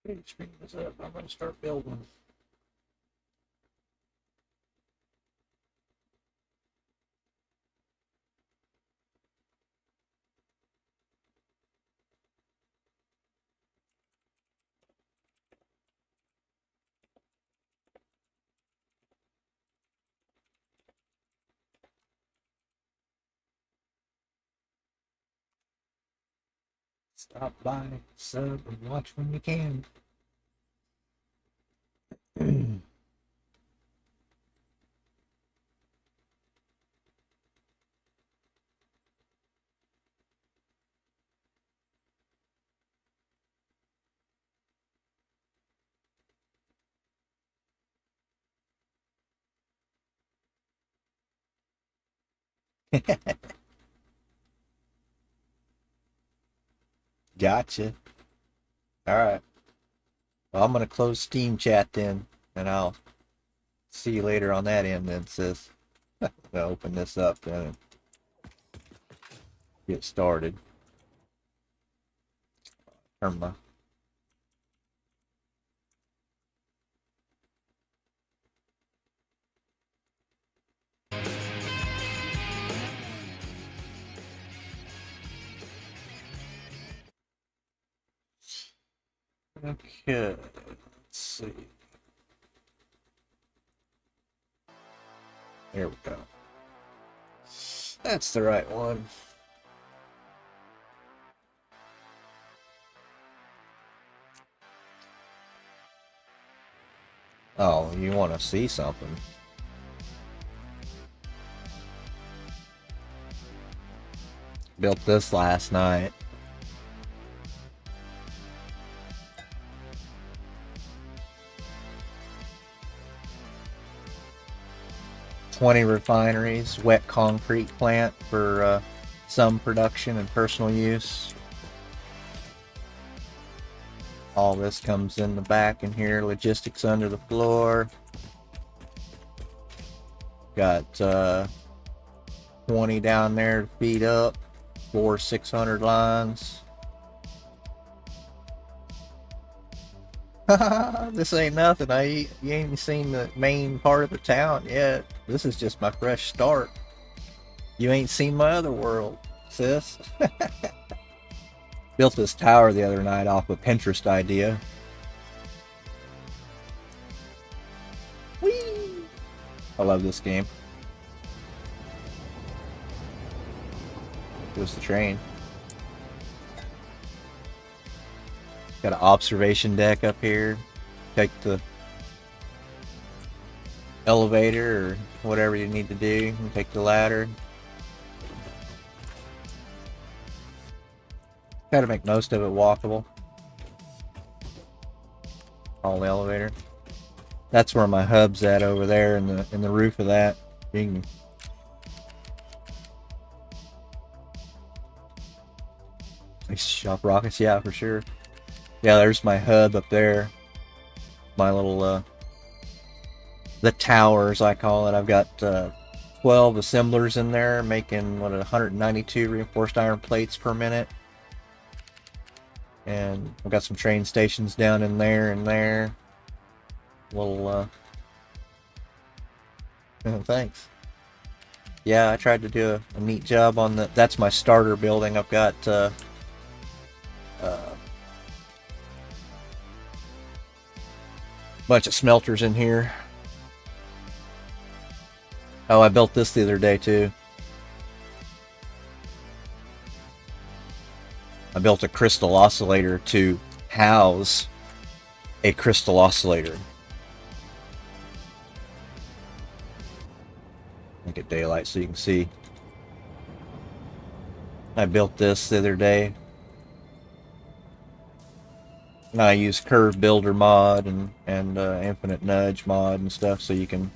Screen this up. I'm going to start building. Stop by, sub, and watch when you can. Gotcha. All right. Well, I'm going to close Steam chat then, and I'll see you later on that end then, sis. I'm going to open this up then and get started. Turn my... Okay, let's see. There we go. That's the right one. Oh, you want to see something? Built this last night. "20 refineries, wet concrete plant for some production and personal use." All this comes in the back in here. Logistics under the floor. Got 20 down there to feed up. 4 600 lines. This ain't nothing. You ain't seen the main part of the town yet. This is just my fresh start. You ain't seen my other world, sis. Built this tower the other night off a Pinterest idea. Whee! I love this game. Here's the train. Got an observation deck up here. Take the elevator or whatever you need to do. And take the ladder. Try to make most of it walkable. All the elevator. That's where my hub's at over there in the roof of that. You can... Shop rockets, yeah, for sure. Yeah, there's my hub up there. My little the towers, I call it. I've got 12 assemblers in there making 192 reinforced iron plates per minute. And I've got some train stations down in there and there. Little thanks. Yeah, I tried to do a neat job on the... That's my starter building. I've got bunch of smelters in here. Oh, I built this the other day too. I built a crystal oscillator to house a crystal oscillator. Make it daylight so you can see. I built this the other day. I use Curve Builder mod and Infinite Nudge mod and stuff, so you can...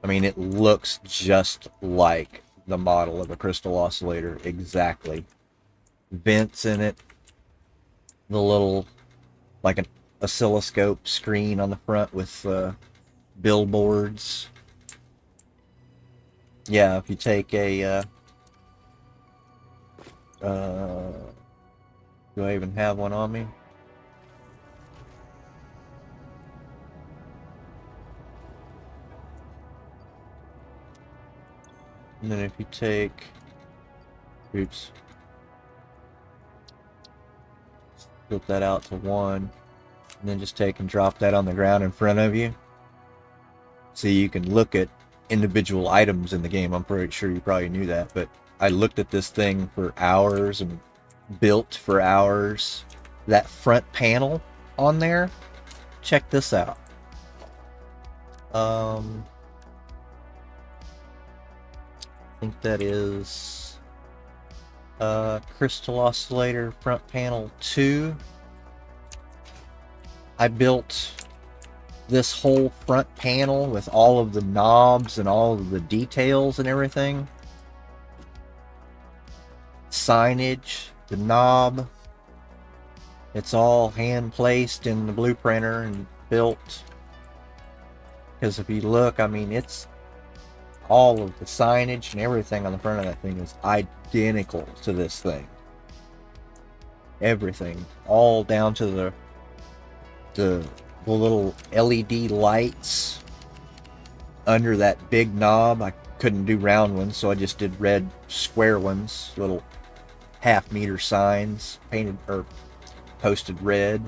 I mean, it looks just like the model of a crystal oscillator, exactly. Vents in it, the little, like an oscilloscope screen on the front with billboards. Yeah, if you take a... do I even have one on me? And then if you take, oops, split that out to 1, and then just take and drop that on the ground in front of you. So you can look at individual items in the game. I'm pretty sure you probably knew that, but I looked at this thing for hours and built for hours. That front panel on there, check this out. I think that is Crystal Oscillator front panel 2. I built this whole front panel with all of the knobs and all of the details and everything. Signage, the knob, it's all hand placed in the blueprinter and built. Because if you look, I mean, it's all of the signage and everything on the front of that thing is identical to this thing. Everything, all down to the little LED lights under that big knob. I couldn't do round ones, so I just did red square ones, little half-meter signs, painted or posted red.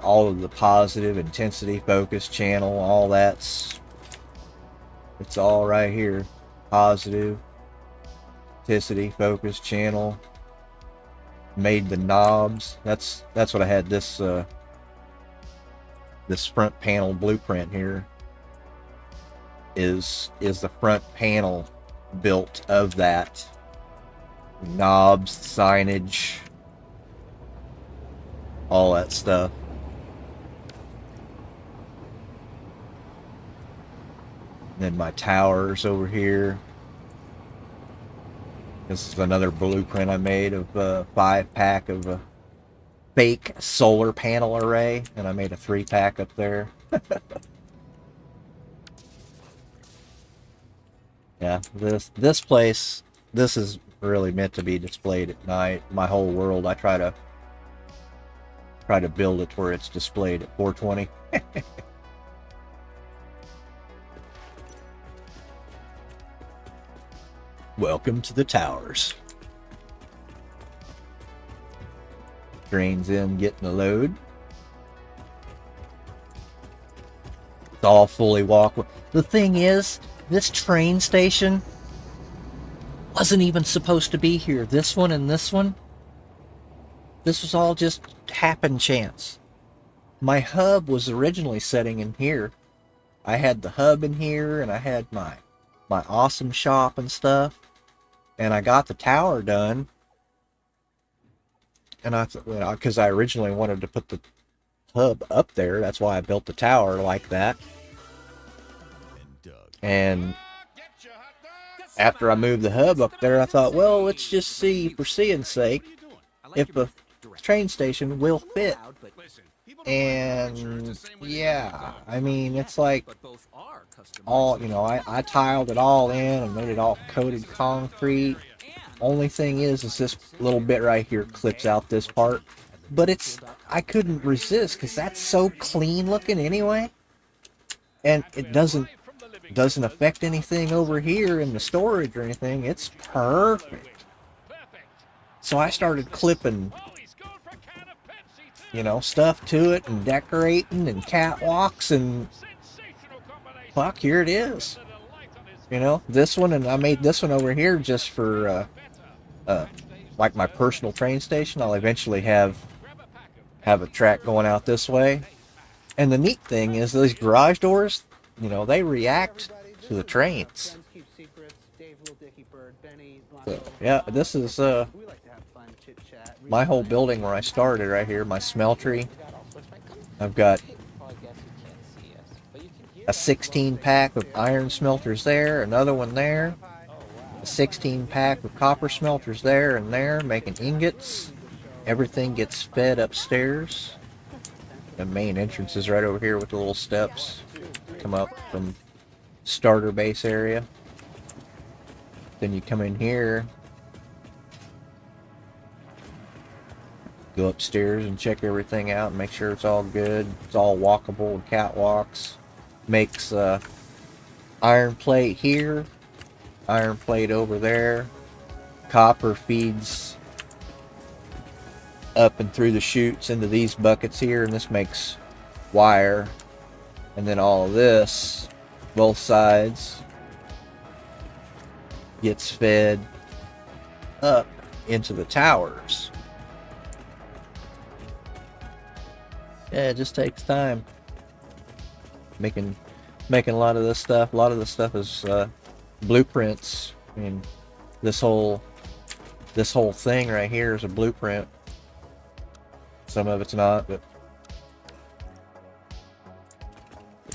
All of the positive, intensity, focus, channel, all that's, it's all right here. Positive, intensity, focus, channel. Made the knobs. That's what I had this this front panel blueprint here is the front panel built of that. Knobs, signage, all that stuff. And then my towers over here. This is another blueprint I made of a 5-pack of a fake solar panel array, and I made a 3-pack up there. Yeah, this place, this is really meant to be displayed at night. My whole world, I try to build it where it's displayed at 420. Welcome to the towers. Train's in, getting a load. It's all fully walkable. The thing is, this train station wasn't even supposed to be here. This one and this one. This was all just happen chance. My hub was originally setting in here. I had the hub in here, and I had my awesome shop and stuff. And I got the tower done. And I thought, because I originally wanted to put the hub up there. That's why I built the tower like that. And after I moved the hub up there, I thought, well, let's just see, for seeing's sake, if a train station will fit. And yeah, I mean, it's like all, I tiled it all in and made it all coated concrete. Only thing is this little bit right here clips out this part. But I couldn't resist because that's so clean looking anyway. And it doesn't affect anything over here in the storage or anything. It's perfect. So I started clipping, stuff to it and decorating and catwalks, and fuck, here it is. This one, and I made this one over here just for like my personal train station. I'll eventually have a track going out this way. And the neat thing is those garage doors, they react to the trains. So, yeah, this is my whole building where I started right here, my smeltery. I've got a 16-pack of iron smelters there, another one there, a 16-pack of copper smelters there and there, making ingots. Everything gets fed upstairs. The main entrance is right over here with the little steps. Come up from starter base area. Then you come in here, go upstairs and check everything out and make sure it's all good. It's all walkable with catwalks. Makes iron plate here, iron plate over there. Copper feeds up and through the chutes into these buckets here, and this makes wire. And then all of this, both sides, gets fed up into the towers. Yeah, it just takes time. Making a lot of this stuff. A lot of this stuff is blueprints. I mean, this whole thing right here is a blueprint. Some of it's not, but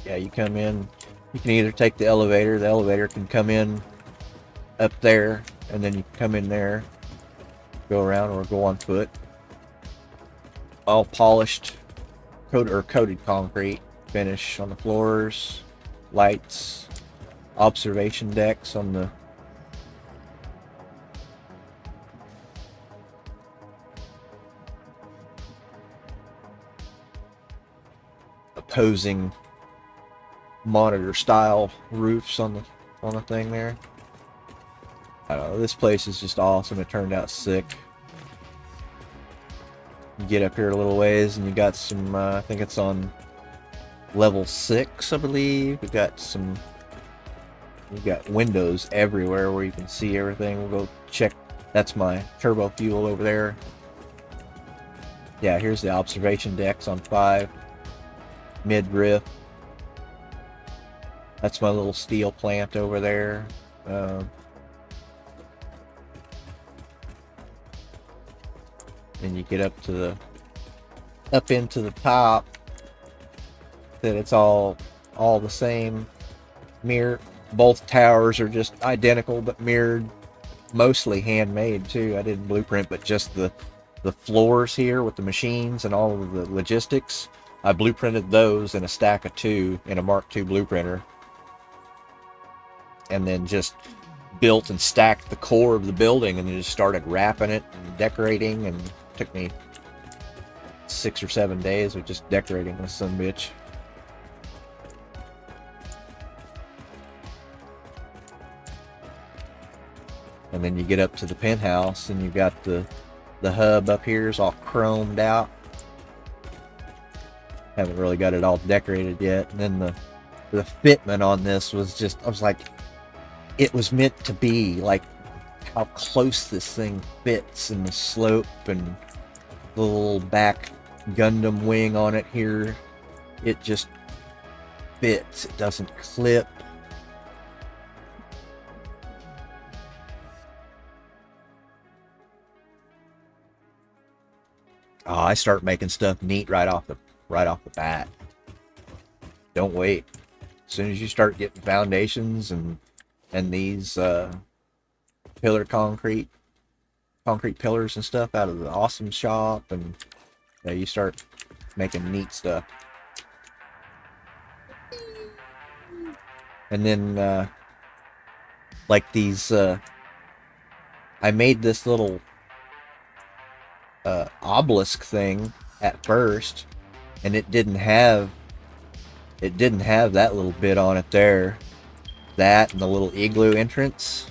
yeah, you come in. You can either take the elevator. The elevator can come in up there, and then you come in there, go around, or go on foot. All polished, coated concrete finish on the floors, lights, observation decks on the opposing monitor style roofs on the thing there. I don't know, this place is just awesome. It turned out sick. You get up here a little ways and you got some I think it's on level 6, I believe. We've got windows everywhere where you can see everything. We'll go check. That's my turbo fuel over there. Yeah, here's the observation decks on 5. Mid-riff. That's my little steel plant over there. Then you get up into the top. That it's all the same. Both towers are just identical but mirrored. Mostly handmade too. I didn't blueprint, but just the floors here with the machines and all of the logistics, I blueprinted those in a stack of 2 in a Mark II blueprinter. And then just built and stacked the core of the building, and then just started wrapping it and decorating, and it took me 6 or 7 days of just decorating this sumbitch. And then you get up to the penthouse, and you've got the hub up here is all chromed out. Haven't really got it all decorated yet. And then the fitment on this was just, I was like, it was meant to be, like how close this thing fits, and the slope and the little back Gundam wing on it here. It just fits. It doesn't clip. Oh, I start making stuff neat right off the bat. Don't wait. As soon as you start getting foundations and these pillar concrete pillars and stuff out of the awesome shop, and you start making neat stuff. And then like these I made this little obelisk thing at first, and it didn't have that little bit on it there. That and the little igloo entrance.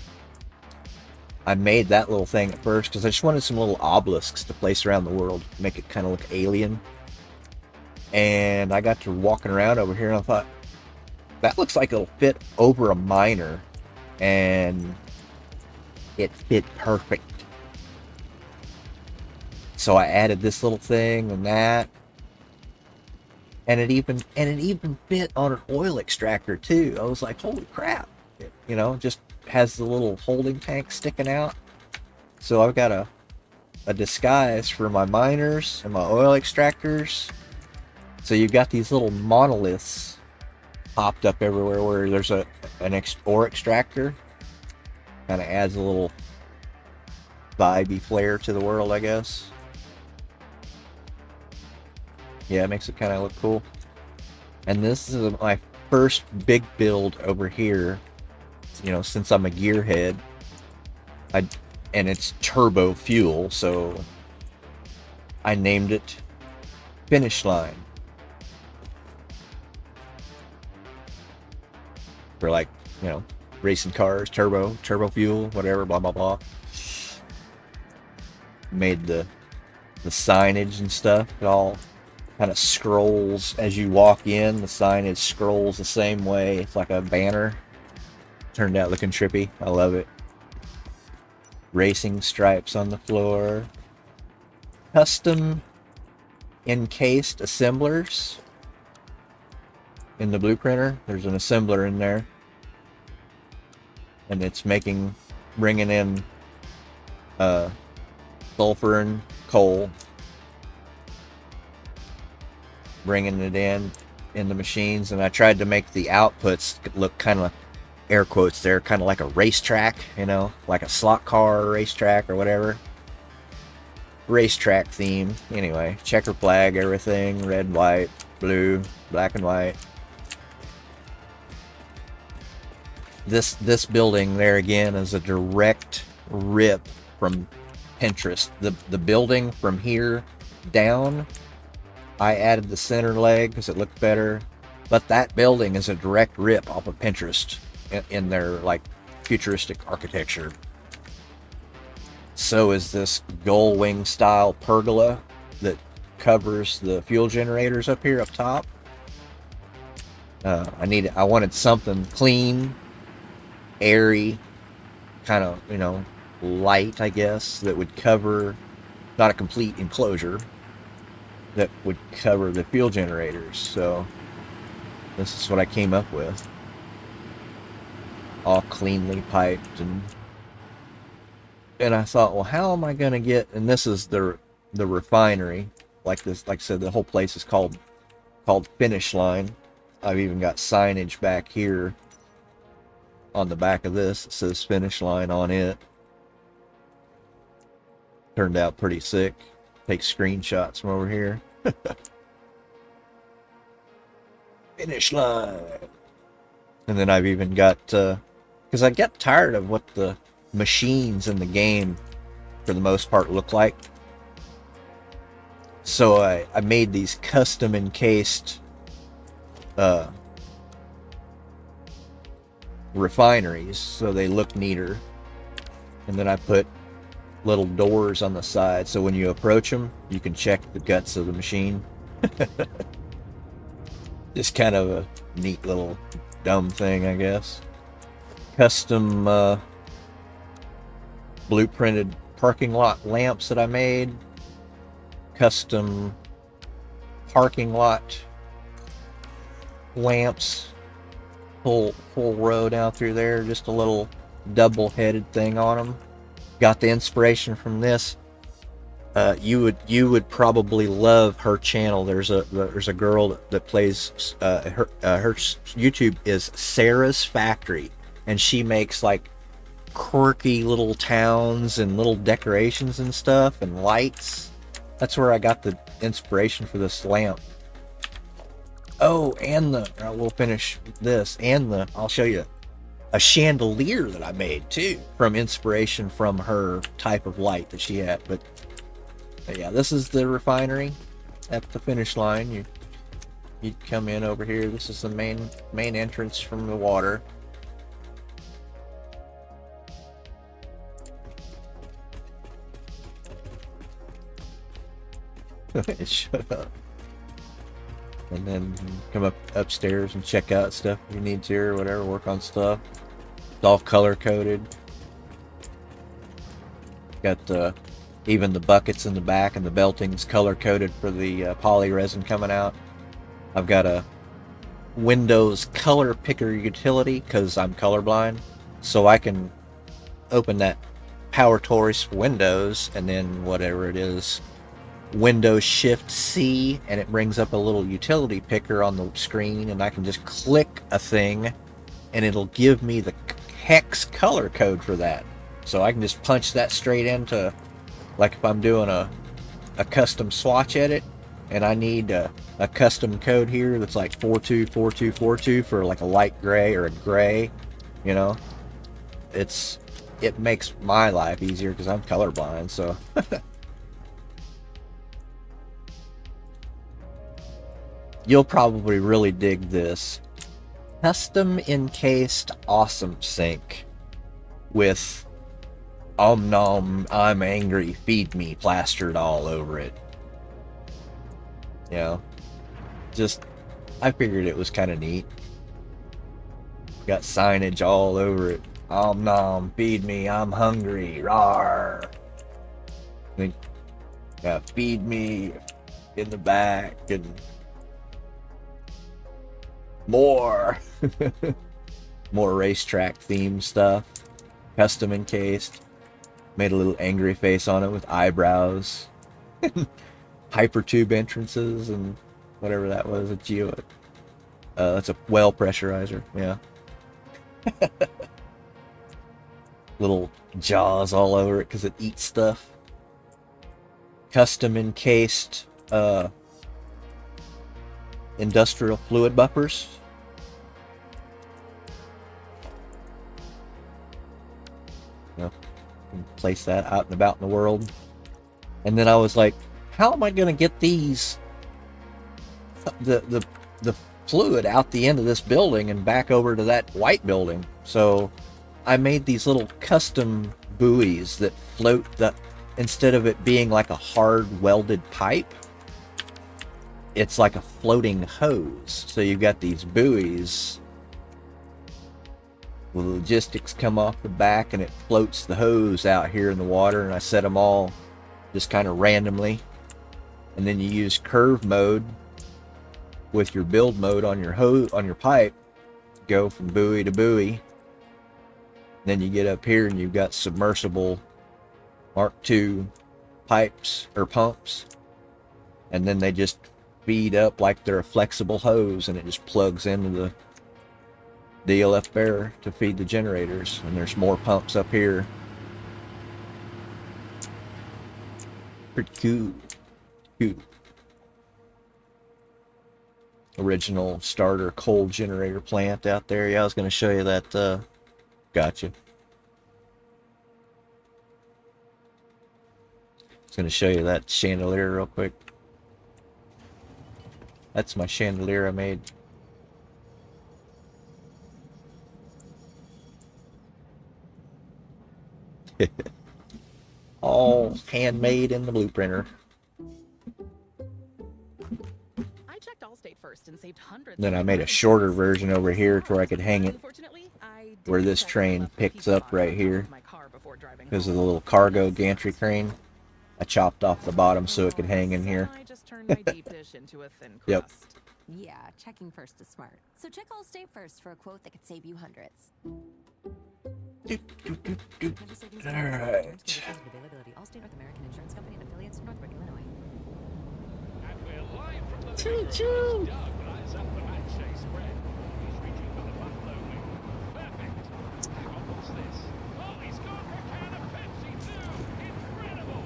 I made that little thing at first because I just wanted some little obelisks to place around the world, make it kind of look alien. And I got to walking around over here, and I thought, that looks like it'll fit over a miner, and it fit perfect. So I added this little thing and that, and it even fit on an oil extractor too. I was like, holy crap! It, just has the little holding tank sticking out. So I've got a disguise for my miners and my oil extractors. So you've got these little monoliths popped up everywhere where there's an ore extractor. Kind of adds a little vibey flair to the world, I guess. Yeah, it makes it kind of look cool. And this is my first big build over here, since I'm a gearhead. And it's turbo fuel, so I named it Finish Line. For racing cars, turbo fuel, whatever, blah blah blah. Made the signage and stuff. It all kind of scrolls as you walk in. The signage scrolls the same way. It's like a banner. Turned out looking trippy. I love it. Racing stripes on the floor. Custom encased assemblers in the blueprinter. There's an assembler in there, and it's bringing in sulfur and coal, bringing it in the machines. And I tried to make the outputs look kind of, air quotes there, kind of like a racetrack, you know, like a slot car racetrack or whatever. Racetrack theme. Anyway, checker flag, everything, red, white, blue, black and white. This building there again is a direct rip from Pinterest. The building from here down, I added the center leg because it looked better, but that building is a direct rip off of Pinterest in their like futuristic architecture. So is this gull wing style pergola that covers the fuel generators up here up top. I wanted something clean, airy, kind of, you know, light, I guess, that would cover, not a complete enclosure, that would cover the fuel generators. So this is what I came up with. All cleanly piped, and I thought, well, how am I going to get, and this is the refinery, like I said, the whole place is called Finish Line. I've even got signage back here on the back of this. It says Finish Line on it. Turned out pretty sick. Take screenshots from over here. Finish Line. And then I've even got, because I get tired of what the machines in the game, for the most part, look like. So I made these custom encased refineries so they look neater. And then I put little doors on the side so when you approach them, you can check the guts of the machine. Just kind of a neat little dumb thing, I guess. Custom blueprinted parking lot lamps that I made. Custom parking lot lamps, full row down through there, just a little double-headed thing on them. Got the inspiration from this. You would probably love her channel. There's a girl that plays her YouTube is Satisfactory, and she makes like quirky little towns and little decorations and stuff and lights. That's where I got the inspiration for this lamp. Oh, and we'll finish this, and I'll show you a chandelier that I made too, from inspiration from her type of light that she had. But yeah, this is the refinery at the Finish Line. You'd come in over here. This is the main entrance from the water. Shut up. And then come upstairs and check out stuff if you need to, or whatever, work on stuff. It's all color coded. Got even the buckets in the back and the belting's color coded for the poly resin coming out. I've got a Windows color picker utility because I'm colorblind, so I can open that power choice for Windows, and then whatever it is, Windows Shift C, and it brings up a little utility picker on the screen, and I can just click a thing and it'll give me the hex color code for that. So I can just punch that straight into, like if I'm doing a custom swatch edit and I need a custom code here that's like 424242 for like a light gray or a gray, you know, it makes my life easier because I'm colorblind. So you'll probably really dig this. custom encased awesome sink with nom, I'm angry, feed me plastered all over it. You know, just, I figured it was kind of neat. Got signage all over it. Nom, feed me, I'm hungry, rawr. Then, feed me in the back and more. More racetrack themed stuff. Custom encased. Made a little angry face on it with eyebrows. Hypertube entrances and whatever that was. That's a well pressurizer, yeah. Little jaws all over it because it eats stuff. Custom encased industrial fluid buffers. You know, place that out and about in the world. And then I was like, how am I going to get these the fluid out the end of this building and back over to that white building? So I made these little custom buoys that float instead of it being like a hard welded pipe, it's like a floating hose. So you've got these buoys, the logistics come off the back and it floats the hose out here in the water, and I set them all just kind of randomly. And then you use curve mode with your build mode on your pipe, go from buoy to buoy. Then you get up here and you've got submersible Mark II pipes or pumps, and then they just feed up like they're a flexible hose, and it just plugs into the DLF bearer to feed the generators. And there's more pumps up here. Pretty cool. Original starter coal generator plant out there. Yeah, I was going to show you that. Gotcha. I was going to show you that chandelier real quick. That's my chandelier I made. All handmade in the blue printer. I checked Allstate first and saved hundreds. Then I made a shorter version over here to where I could hang it where this train picks up right here because of the little cargo gantry crane. I chopped off the bottom so it could hang in here. Yep. Yeah, checking first is smart. So check Allstate first for a quote that could save you hundreds. Alright. Allstate North American Insurance Company and affiliates, Northbrook, Illinois. And we're live from the Choo-choo. Doug eyes up the match day spread. He's reaching for the buffalo wing. Perfect. Hang on, what's this? Oh, he's gone for a can of Pepsi too. Incredible.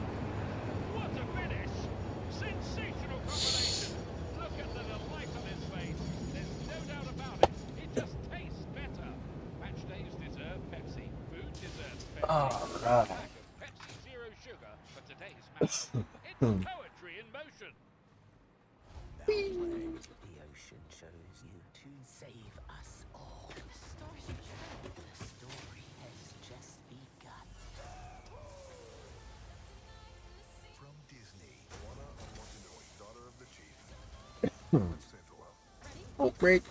What a finish. Sensational combination. Look at the delight on his face. There's no doubt about it. It just tastes better. Match days deserve Pepsi. Food deserves Pepsi. Alright. Pepsi Zero Sugar for today's match. It's poetry in motion. The ocean chose you to save us all. The story has just begun. From Disney, Moana Awakenoi, daughter of the chief. Oh, break.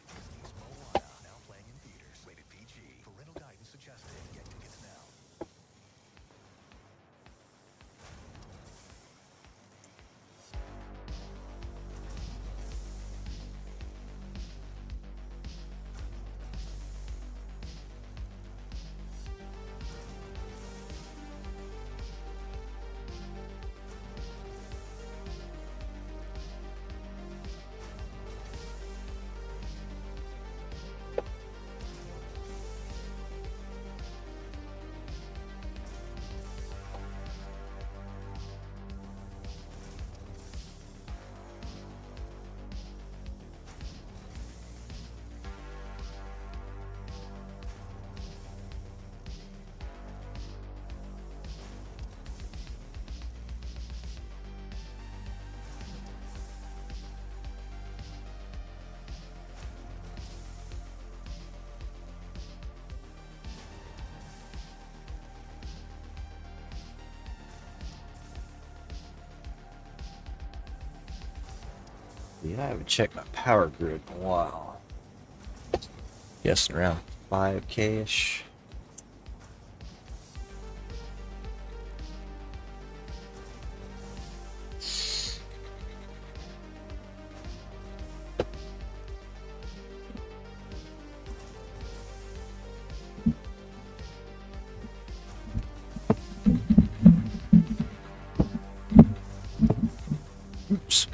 Disney's Moana, now playing in theaters. Rated PG. Parental guidance suggested. Get tickets now. Yeah, I haven't checked my power grid in a while. Guessing around 5K-ish. Oops.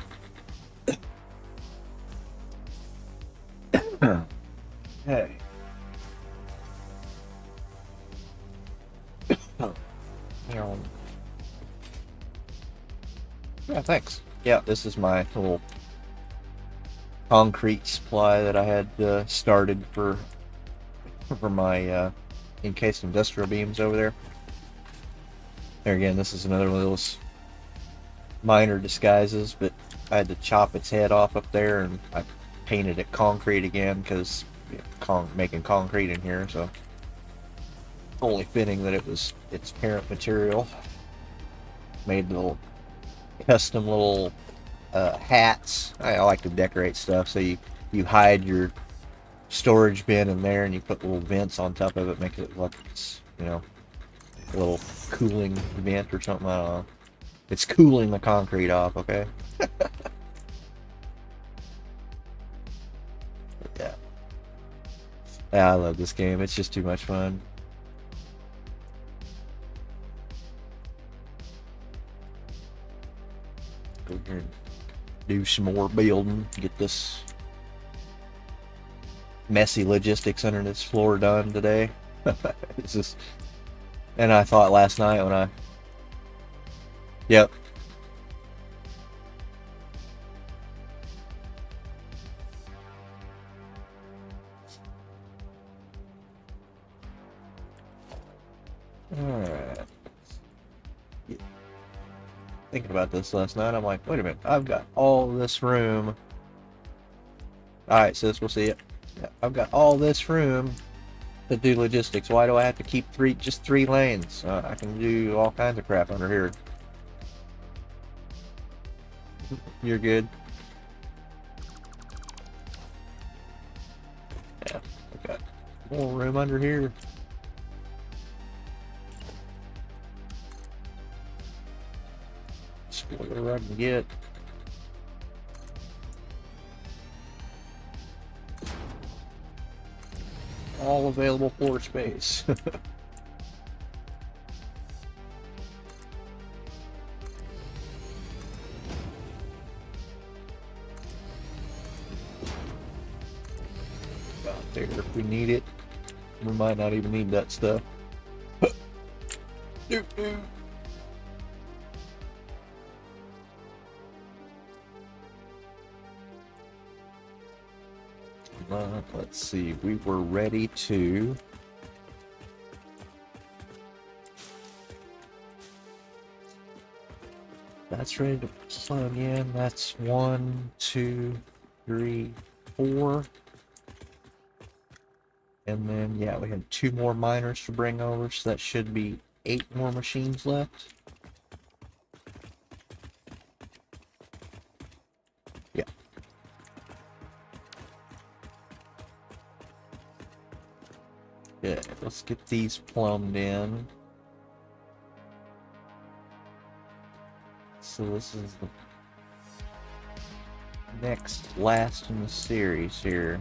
Hey. Yeah, thanks. Yeah, this is my little concrete supply that I had started for my encased industrial beams over there. There again, this is another one of those minor disguises, but I had to chop its head off up there, and I painted it concrete again because making concrete in here, so only fitting that it was its parent material. Made little custom little hats. I like to decorate stuff, so you hide your storage bin in there, and you put little vents on top of it, make it look like it's, you know, a little cooling vent or something. I don't know. It's cooling the concrete off, okay? Yeah. Yeah, I love this game. It's just too much fun. Go here and do some more building. Get this messy logistics under this floor done today. It's just... And I thought last night when I... Yep. Alright. Thinking about this last night, I'm like, wait a minute, I've got all this room. Alright, sis, we'll see it. Yeah, I've got all this room to do logistics. Why do I have to keep just three lanes? I can do all kinds of crap under here. You're good. Yeah, I've got more room under here. Just whatever I can get. All available floor space. Out there if we need it. We might not even need that stuff. Let's see, we were ready to... That's ready to plug in. That's 1, 2, 3, 4. And then, yeah, we had 2 more miners to bring over, so that should be 8 more machines left. Yeah. Yeah, let's get these plumbed in. So this is the last in the series here.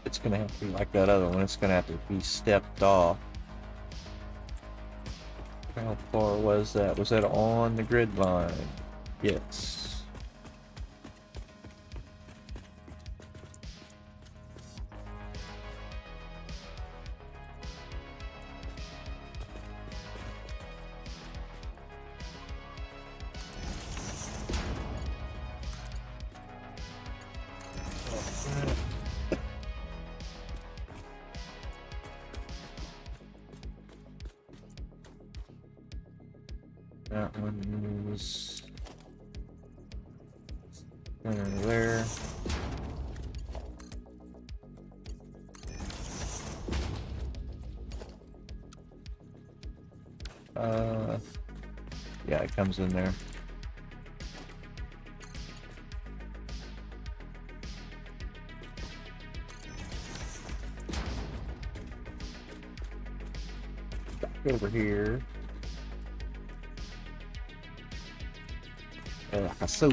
It's gonna have to be like that other one. It's gonna have to be stepped off. How far was that? Was that on the grid line? Yes. That one was under there. Yeah, it comes in there. over here. Like so.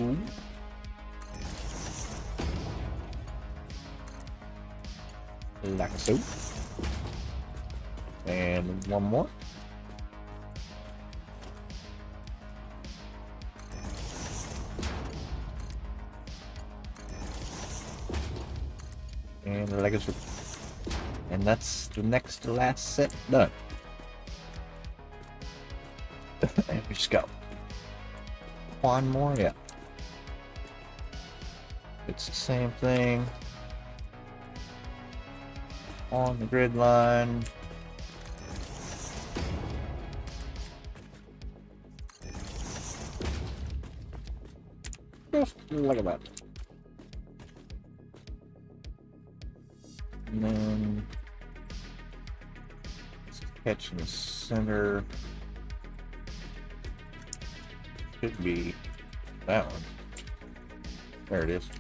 Like so. And one more. And like so. And that's the next to last set done. And we just go. One more, yeah. It's the same thing. On the grid line. Just like that. And then catch in the center. Should be that one. There it is.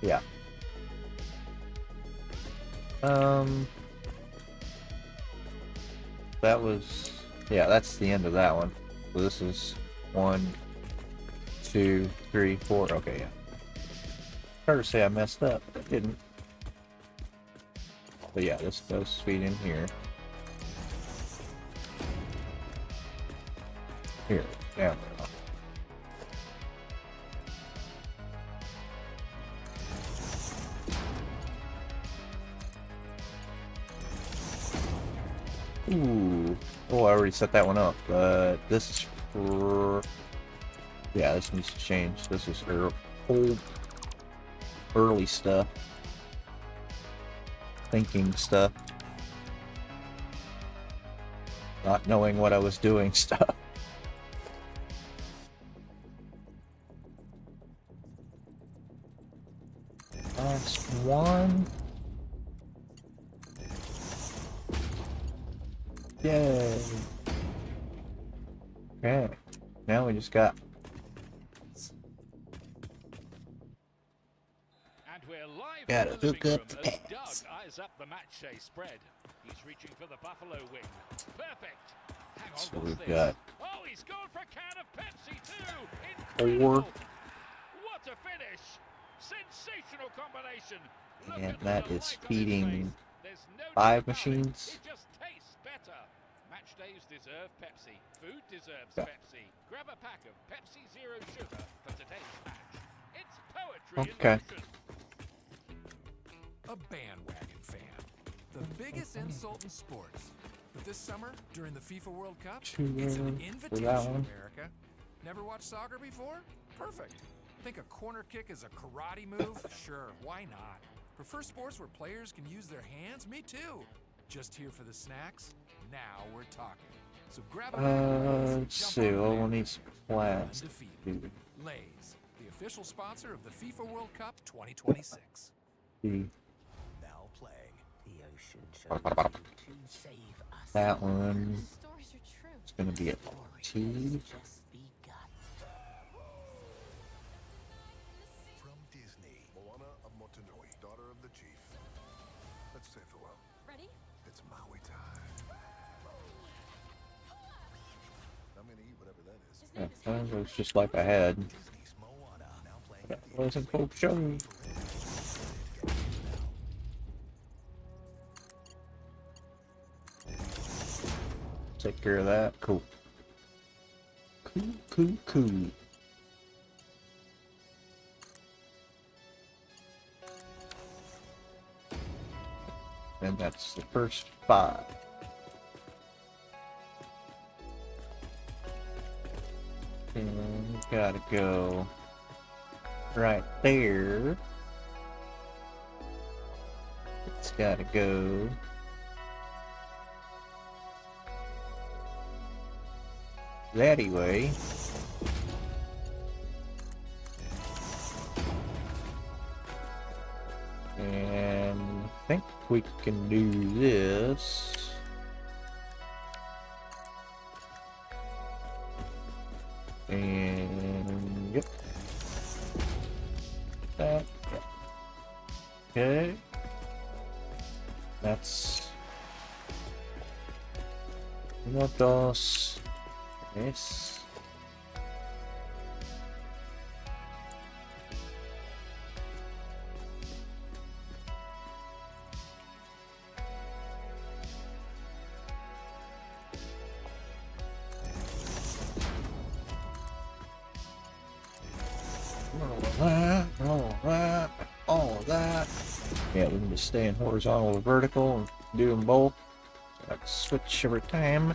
Yeah. That was, yeah, that's the end of that one. So this is 1, 2, 3, 4. Okay, yeah. Hard to say I messed up, but I didn't. But yeah, this does feed in here. Here, down there. Ooh. Oh, I already set that one up, but this is for... Yeah, this needs to change. This is old, early stuff. Thinking stuff. Not knowing what I was doing stuff. Last one. Yay. Okay. Now we just got... And we're live Gotta from the hook living up room the as pants. Doug eyes up the match day spread. He's reaching for the buffalo wing. Perfect. Hang on, So what's we've this? got Oh, he's gone for a can of Pepsi too. Incredible. 4. What a finish. Sensational combination. Look And at the that is delight on his feeding face. There's no 5 doubt about it. machines. It just tastes better. Match days deserve Pepsi. Food deserves Yeah. Pepsi. Grab a pack of Pepsi Zero Sugar for today's match. It's poetry Okay. in motion. A bandwagon fan. The biggest insult in sports. But this summer, during the FIFA World Cup, it's an For that invitation, one. America. Never watched soccer before? Perfect. Think a corner kick is a karate move? Sure, why not? Prefer sports where players can use their hands? Me too. Just here for the snacks? Now we're talking. So grab a Let's see. Well, we'll need some plants. Undefeated. Lay's, the official sponsor of the FIFA World Cup 2026. Now playing. The ocean chose you to save us. That one Stories are true. is going to be a T. Just begun. From Disney. Moana of Motunui, daughter of the chief. Let's say farewell. Ready? It's Maui time. I'm gonna eat whatever that is. His Yeah, name is that Henry. looks just like I had. Disney's Moana. Now playing That in theaters. wasn't Pope Show. Take care of that. Cool. Cool. And that's the first 5. And we gotta go right there. It's gotta go that way. And I think we can do this. And yep. Okay. That's... 1, 2, 3. All of that. Yeah, we can just stay in horizontal or vertical and do them both. Like switch every time.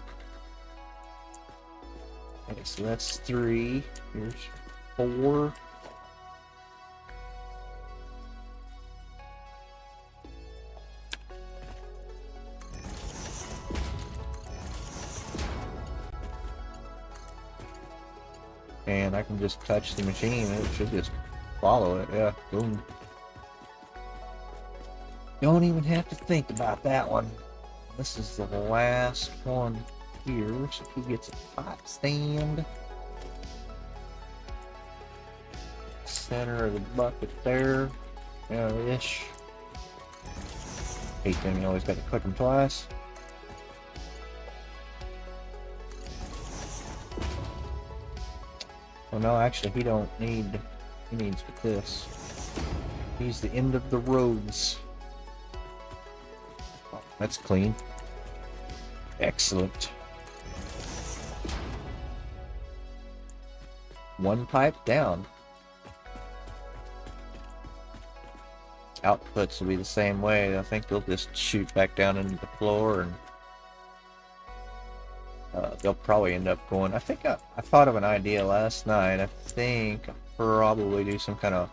Okay, so that's 3. Here's 4. And I can just touch the machine and it should just follow it. Yeah, boom. Don't even have to think about that one. This is the last one here, so he gets a pot stand. Center of the bucket there. Ish. Hate them, you always got to click them twice. Oh no, actually he don't need, he needs this. He's the end of the roads. Oh, that's clean. Excellent. One pipe down. Outputs will be the same way. I think they'll just shoot back down into the floor and they'll probably end up going. I think I thought of an idea last night. I think I'll probably do some kind of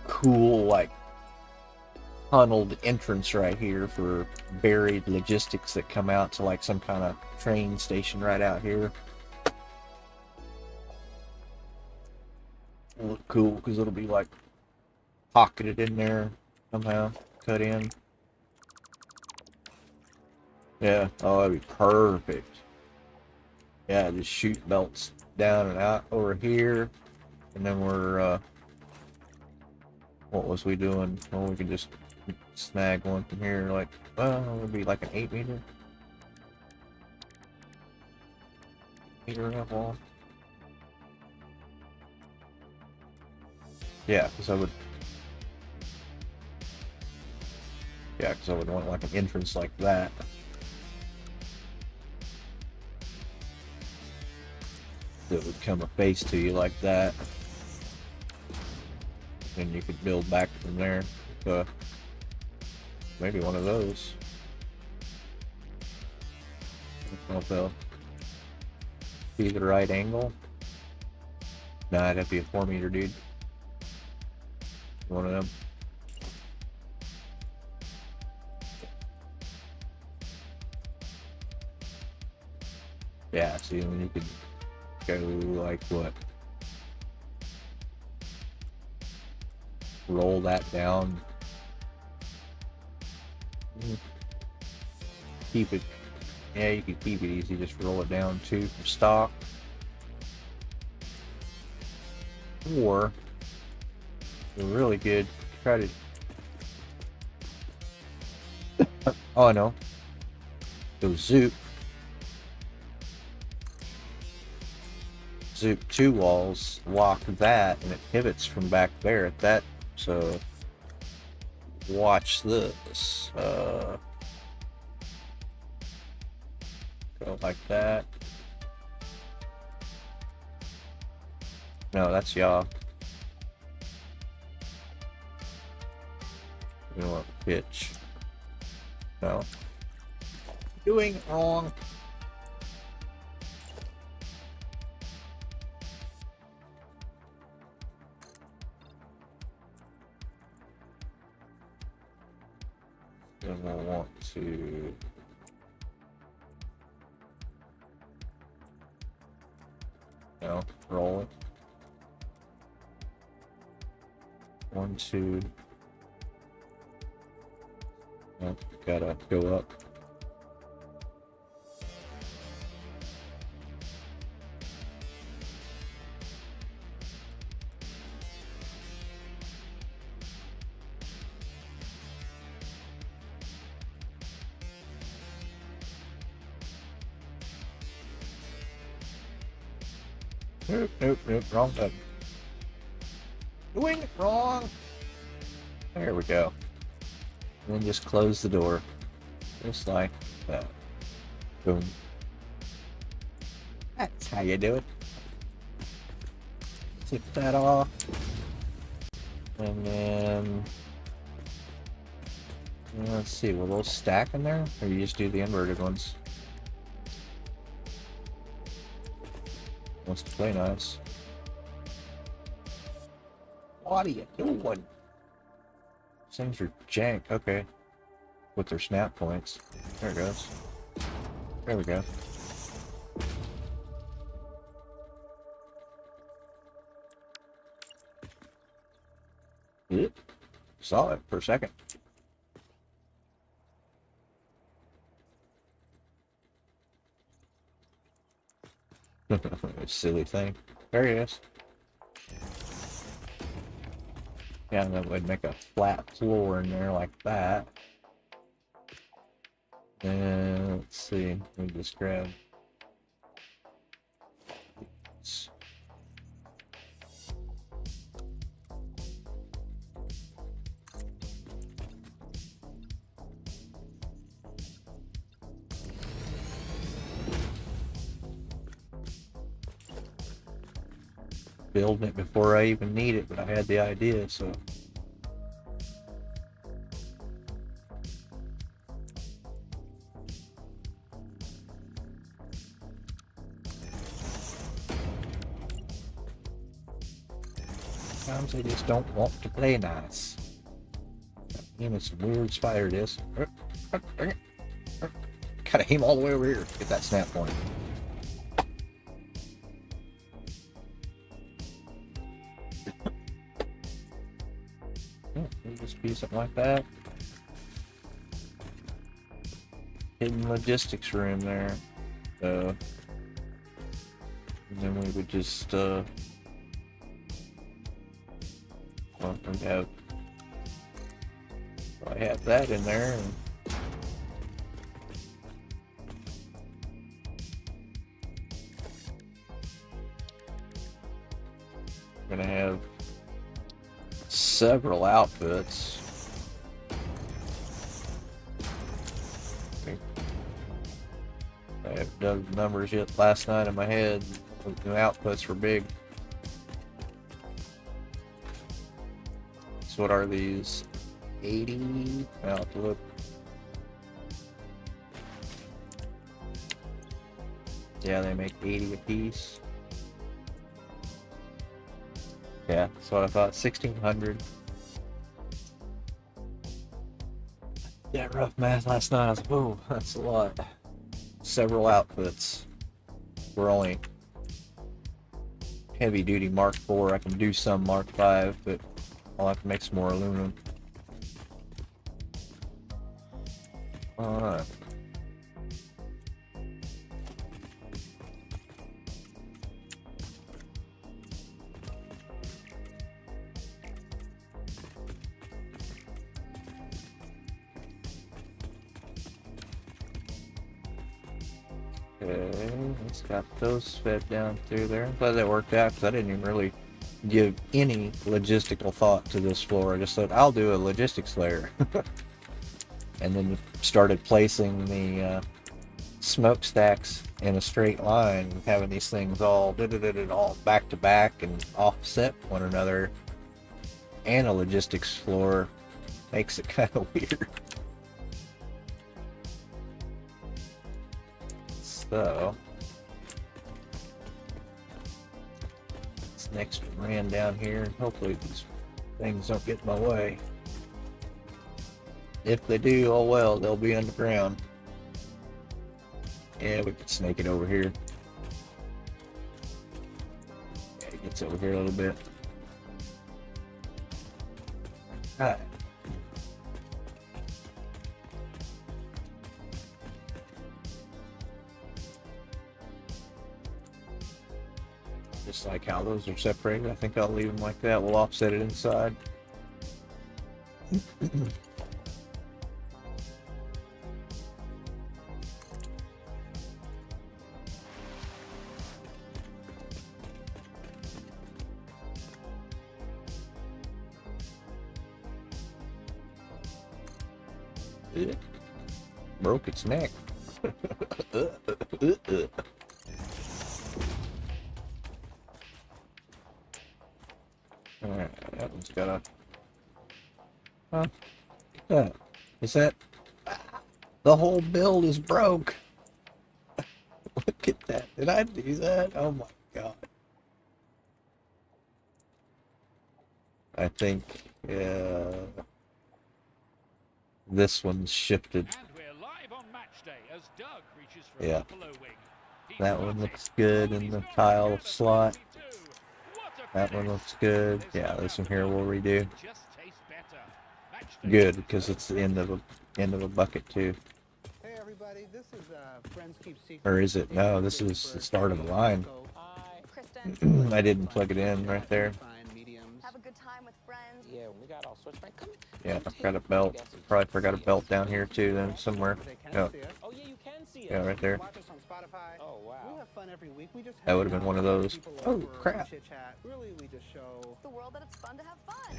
cool, like, tunneled entrance right here for buried logistics that come out to like some kind of train station right out here. It'll look cool because it'll be like pocketed in there somehow, cut in. Yeah, oh, that'd be perfect. Yeah, just shoot belts down and out over here, and then we're, what was we doing? Well, we could just snag one from here, like, well, it would be like an 8 meter. Meter and a half wall. Yeah, because I would, yeah, because I would want like an entrance like that. That would come a face to you like that. And you could build back from there. Maybe one of those. I don't know if they'll be the right angle. Nah, it'd have to be a 4 meter, dude. One of them. Yeah, see, I mean, you could go like what? Roll that down. Keep it. Yeah, you can keep it easy. Just roll it down too from stock. Or you're really good. Try to. Oh, I know. Go zoop. Zoop 2 walls. Lock that, and it pivots from back there at that. So watch this. Go like that. No, that's yaw. You want pitch. No. Doing it wrong. Then we'll want to roll it. 1, 2. Oh, gotta go up. Nope, nope, nope, wrong button. Doing it wrong. There we go. And then just close the door. Just like that. Boom. That's how you do it. Tip that off. And then... let's see, will those stack in there? Or you just do the inverted ones? Wants to play nice. What are you doing? These things are jank. Okay. With their snap points. There it goes. There we go. Yep. Saw it for a second. Silly thing. There he is. Yeah, and that would make a flat floor in there like that. And let's see. Let me just grab. Building it before I even need it, but I had the idea, so. Sometimes they just don't want to play nice. Aim at some weird spider disc. Gotta aim all the way over here to get that snap point. Just be something like that. Hidden logistics room there. And then we would just well, we have I have that in there. And we're gonna have several outputs. I haven't done the numbers yet last night in my head. The outputs were big. So what are these? 80? I'll have to look. Yeah, they make 80 a piece. Yeah, that's what I thought. 1,600. Yeah, rough math last night. I was like, whoa, that's a lot. Several outputs. We're only heavy duty Mark IV. I can do some Mark V, but I'll have to make some more aluminum. Alright. Okay, let's got those fed down through there. I'm glad that worked out because I didn't even really give any logistical thought to this floor. I just thought I'll do a logistics layer. And then started placing the smokestacks in a straight line, having these things all back to back and offset one another. And a logistics floor makes it kind of weird. So this next ran down here, and hopefully these things don't get in my way. If they do, oh well, they'll be underground. Yeah, we could snake it over here. Yeah, it gets over here a little bit. Alright. Just like how those are separated, I think I'll leave them like that. We'll offset it inside. Broke its neck. Alright, that one's got a... Huh? That. Is that... The whole build is broke. Look at that. Did I do that? Oh my god. I think, this one's shifted. And we're live on match day as Doug reaches for a Yeah. buffalo wing. He's That got one it. looks good in He's the gone for tile counter slot. 32. What a That one finish. looks good. There's Yeah, no this one doubt here about we'll it. redo. It just tastes better. Match day Good, is because over. it's the end of a bucket too. Hey everybody, this is Friends Keep Secrets. Or is it? No, this is the start of the line. Kristen, I didn't plug it in right there. have a good time with friends. Yeah, we got all sorts, man. Come Yeah, I forgot a belt. Probably forgot a belt down here too then somewhere. Yeah, Oh, yeah, you can see yeah, us. right there. Watch us on Spotify. Oh, wow. We have fun every week. We just That hang would've been out, one of have those. people Oh, over, crap. Chit chat. Really, we just show. The world that it's fun to have fun.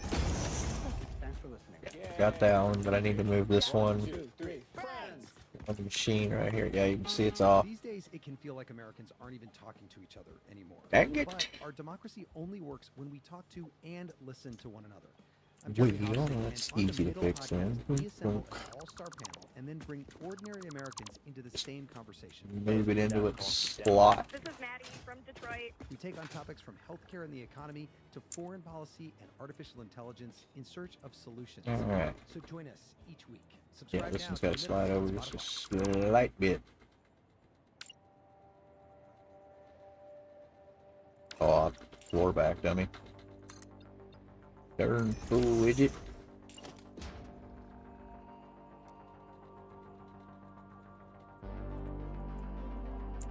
Thanks for listening. Got that one, but I need to move this one. 2, 3, friends. On the machine right here. Yeah, you can see it's off. These days, it can feel like Americans aren't even talking to each other anymore. Dang it. But our democracy only works when we talk to and listen to one another. I'm Well, Jeremy you know, Houston, that's and on the easy to Middle fix then. Podcast, We assemble an all-star panel and then bring ordinary Americans into the same conversation. Move it into its slot. This is Maddie from Detroit. We take on topics from healthcare and the economy to foreign policy and artificial intelligence in search of solutions. Alright. So join us each week. Yeah, Subscribe this now one's to got to the slide Middle over on just a Spotify. slight bit. Oh, floor back, dummy. Darn fool widget.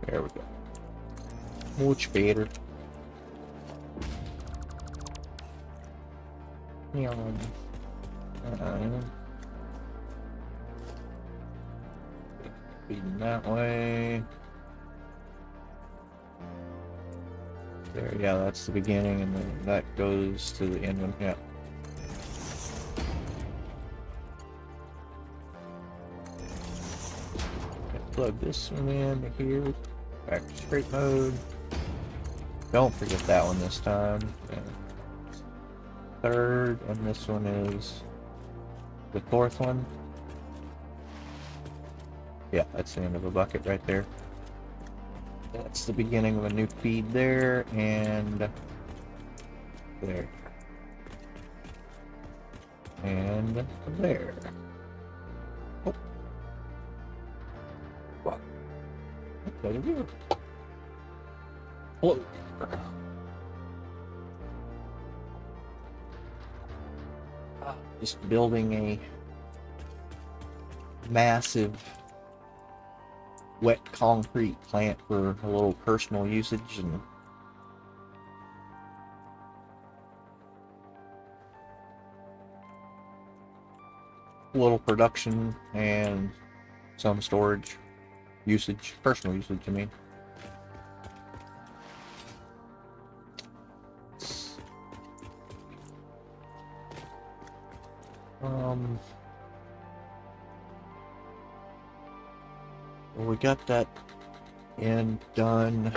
There we go. Much better. Yeah. Feeding that way. There, yeah, that's the beginning, and then that goes to the end one. Yeah. Plug this one in here. Back to straight mode. Don't forget that one this time. And third, and this one is the fourth one. Yeah, that's the end of a bucket right there. That's the beginning of a new feed there, and there. And there. Oh. What? Okay, here. Whoa. Just building a massive wet concrete plant for a little personal usage and a little production and some storage usage, personal usage, I mean. Well, we got that end done.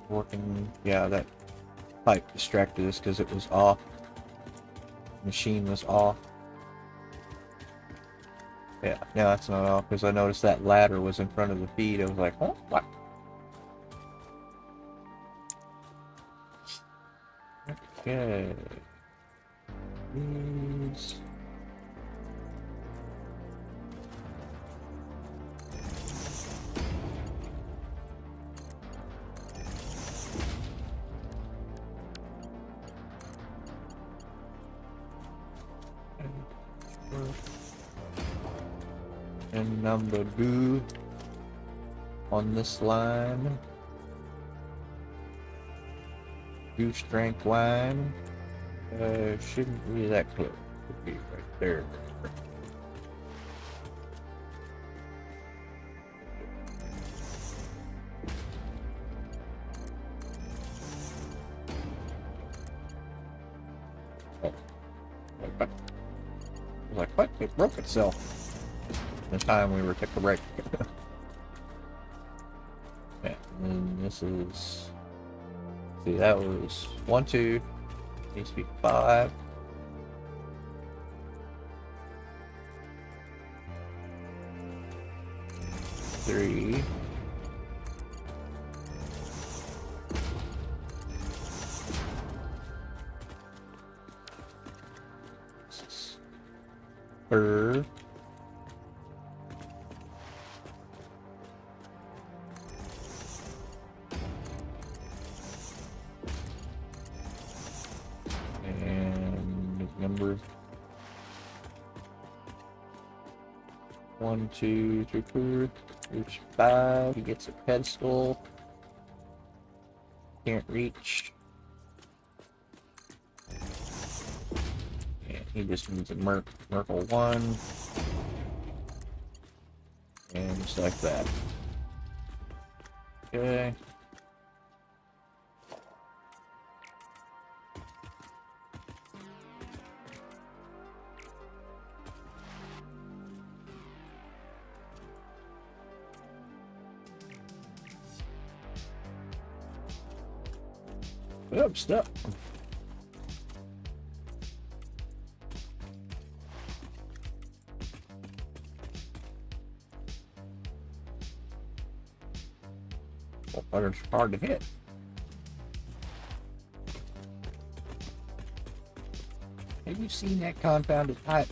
Working, yeah, that pipe distracted us because it was off. Machine was off. Yeah, now it's not off because I noticed that ladder was in front of the feed. I was like, oh, what? Okay. These. And number 2 on this line. 2 strength line. Shouldn't be that close. Should be right there. Oh. I was like, what? It broke itself. the time we were took a break. Yeah, and then this is, see, that was 1, 2, needs to be 5. Three. Four. And number 1, 2, 3, 4. Reach 5. He gets a pedestal. Can't reach. And he just needs a Merkle 1. And just like that. Okay. Oh, stuck. Well, butter's hard to hit. Have you seen that confounded pipe?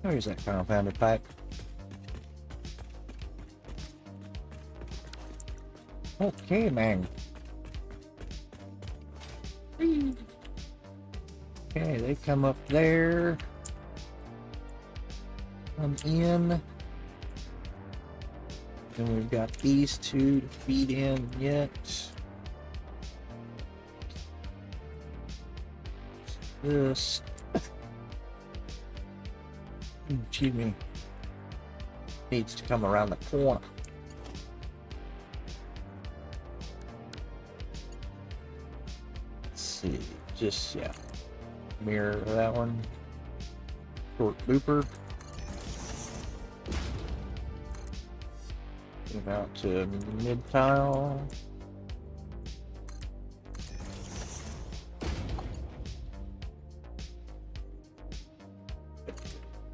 Where's that confounded pipe? Okay, man. Okay, they come up there. Come in. And we've got these two to feed in yet. This. Excuse me. Needs to come around the corner. Let's see. Just, yeah. Mirror that one. Short looper. Move out to mid tile.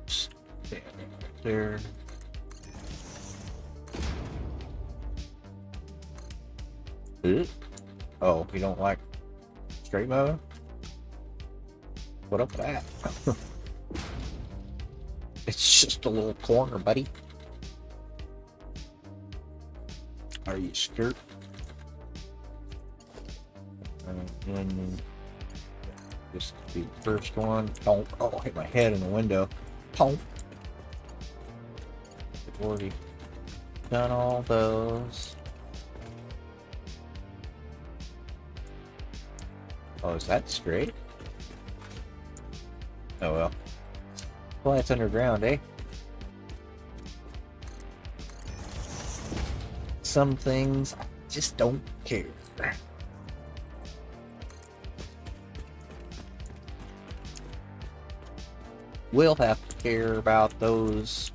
Stand right there. Oh, you don't like straight mode? What up with that? It's just a little corner, buddy. Are you scared? And then just the first one. Oh, I hit my head in the window. I've already done all those. Oh, is that straight? Oh well. Well, that's underground, eh? Some things I just don't care. We'll have to care about those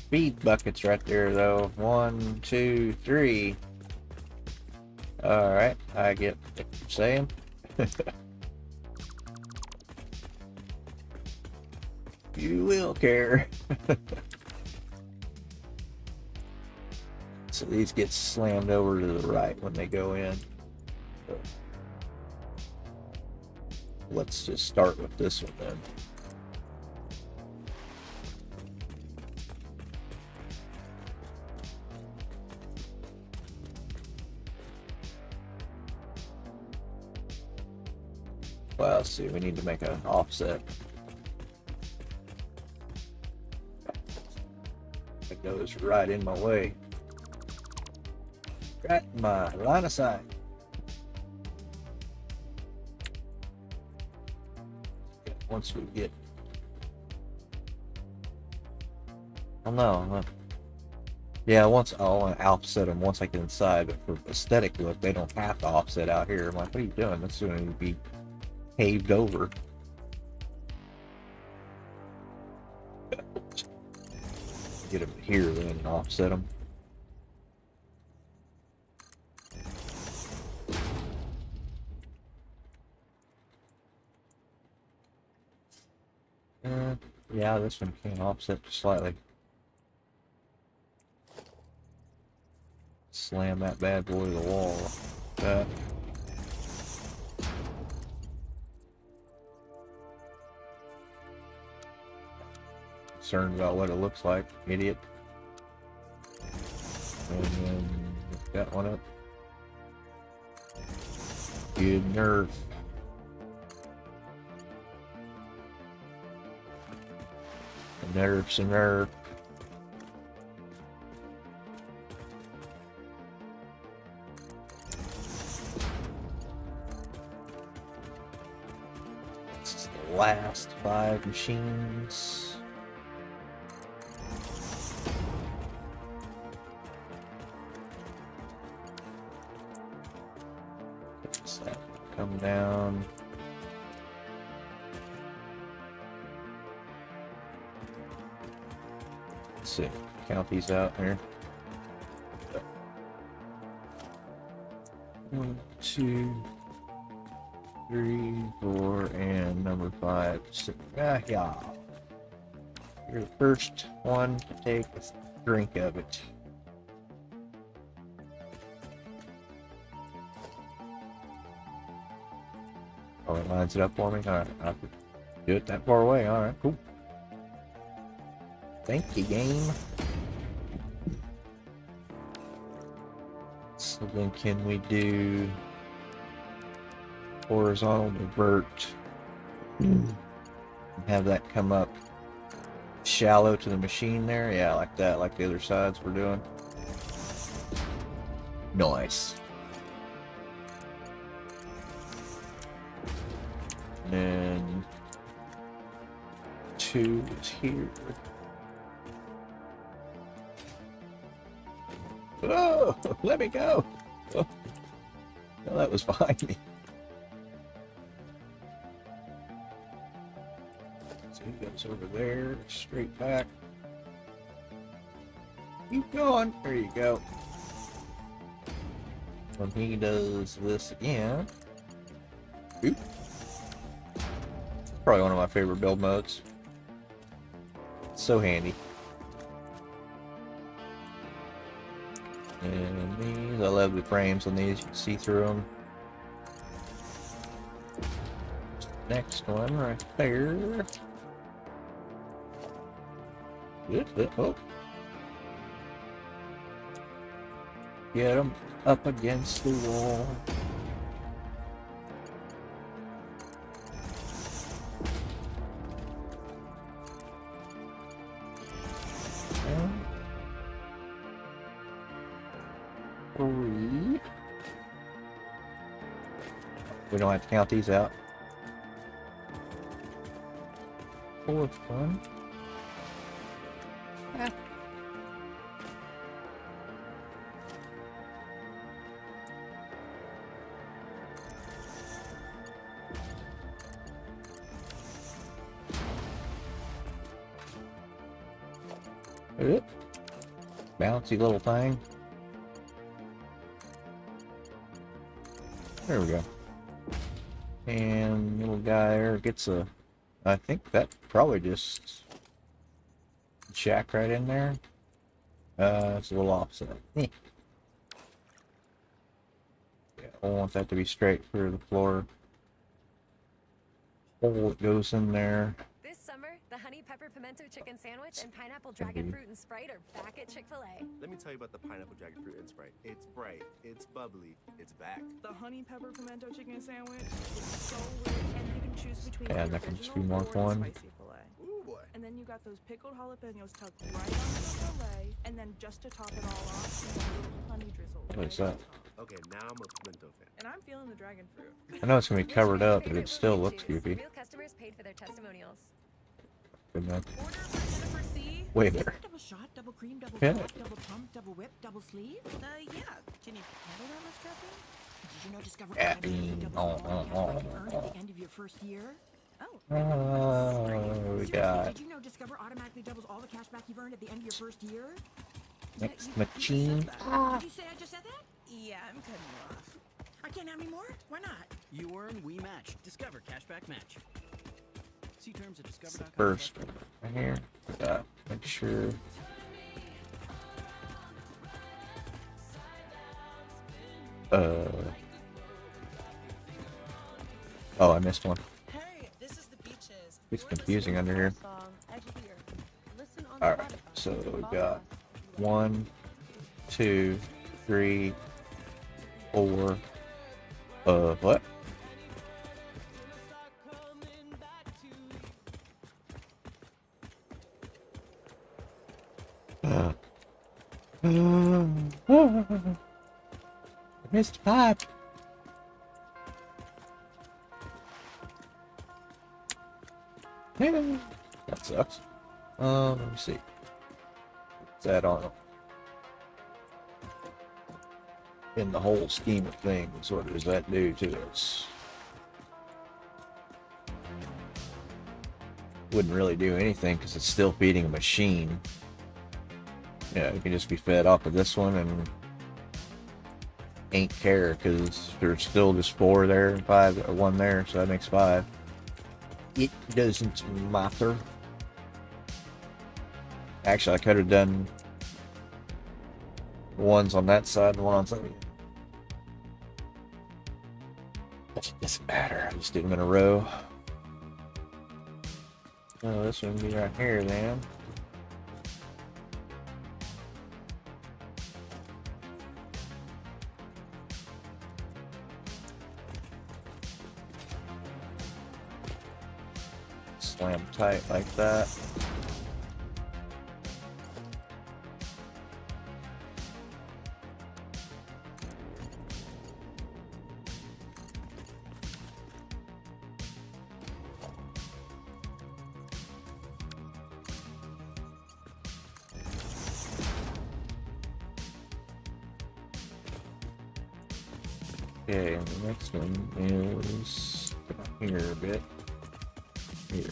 feed buckets right there, though. 1, 2, 3. Alright, I get what you're saying. You will care. So these get slammed over to the right when they go in. So let's just start with this one then. Well, let's see, we need to make an offset. It goes right in my way. Right in my line of sight. Once we get... Oh no. Yeah, once I'll offset them once I get inside, but for aesthetic look, they don't have to offset out here. I'm like, what are you doing? That's going to be paved over. Get them here then and offset them. Yeah, this one can offset just slightly. Slam that bad boy to the wall. That. Concerned about what it looks like, idiot. And then lift that one up. Good nerve. A nerve's a nerve. This is the last 5 machines. Let's that come down. Let's see, count these out here. 1, 2, 3, 4, and number 5. Yeah. You're the first one to take a drink of it. Oh, it lines it up for me? Alright, I have to do it that far away. Alright, cool. Thank you, game. So then can we do horizontal divert and have that come up shallow to the machine there? Yeah, like that, like the other sides we're doing. Nice. And then 2 is here. Oh, let me go. Oh, no, that was behind me. So he goes over there, straight back. Keep going. There you go. When he does this again. Oop. Probably one of my favorite build modes. So handy. And these, I love the frames on these, you can see through them. Next one right there. Oh. Get them up against the wall. We don't have to count these out. 4th one. Ah. Bouncy little thing. There we go. And little guy there gets a, I think that probably just jack right in there. It's a little offset. Yeah, I want that to be straight through the floor. Hole that goes in there. This summer, the honey pepper pimento chicken sandwich and pineapple dragon fruit and Sprite are back at Chick-fil-A. Let me tell you about the pineapple dragon fruit and Sprite. It's bright, it's bubbly, it's back. The honey pepper pimento chicken sandwich is so rich, and you can choose between Yeah, the that can just be original marked or the one. spicy filet. Ooh boy. And then you got those pickled jalapenos tucked right onto the filet, and then just to top it all off, you got a little honey drizzle. What is that? Okay, now I'm a pimento fan. And I'm feeling the dragon fruit. I know it's gonna be covered up, but it still looks goofy. Real customers paid for their testimonials. Good enough. Order for Jennifer C. Wait there. Double shot, double cream, double Yeah. fat, double pump, double whip, double sleeve. Yeah. Can you handle that much caffeine? Did you know Discover Caffeine. double Oh, what you oh, earn at oh. the end of your first year? Oh, we got Did you know Discover automatically doubles all the cash back you've earned at the end of your first year? next machine. Did you say I just said that? Yeah, I'm cutting you off. I can't have any more? Why not? You earn, we match. Discover Cashback Match. See terms at discover.com. First, right here. We got make sure. Oh, I missed one. Hey, this is the Beaches. It's confusing under here. All right, so we got 1, 2, 3, 4. What? I missed a pipe. That sucks. Let me see. What's that on? In the whole scheme of things, what does that do to us? Wouldn't really do anything because it's still feeding a machine. Yeah, it can just be fed off of this one and ain't care because there's still just 4 there and 5, 1 there, so that makes 5. It doesn't matter. Actually, I could have done ones on that side and one on side. It doesn't matter. I just did them in a row. Oh, this one would be right here then. Slam tight like that. Okay, and the next one is here a bit. Here.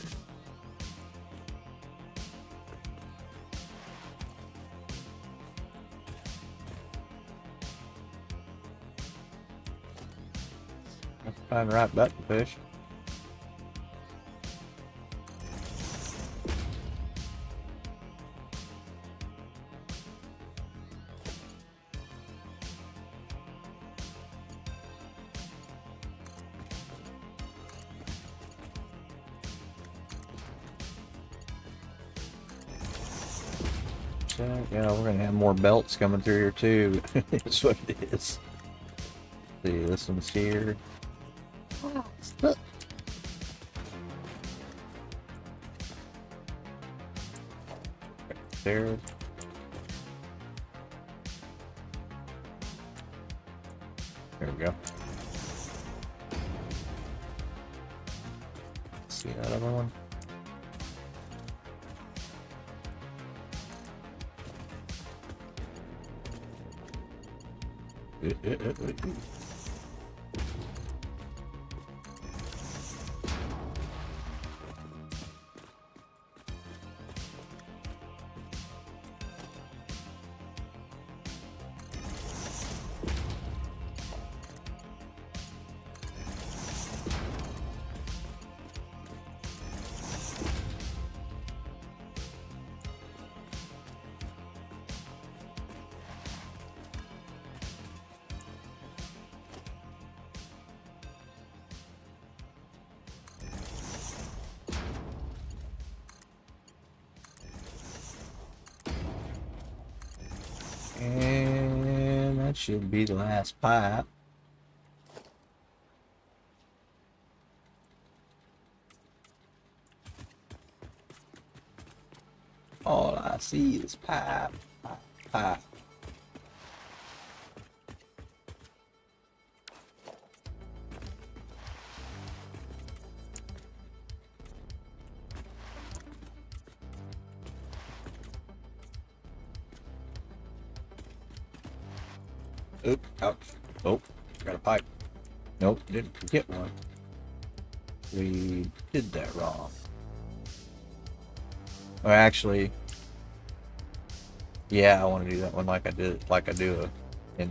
Have to find the right button to push. Yeah, we're gonna have more belts coming through here too. That's what it is. See, this one's here. Look. There. There we go. See that other one? And that should be the last pipe. All I see is pipe, pipe, pipe. Oop, ouch. Oh, got a pipe. Nope, didn't get one. we did that wrong. Or actually, yeah, I want to do that one like I did, like I do a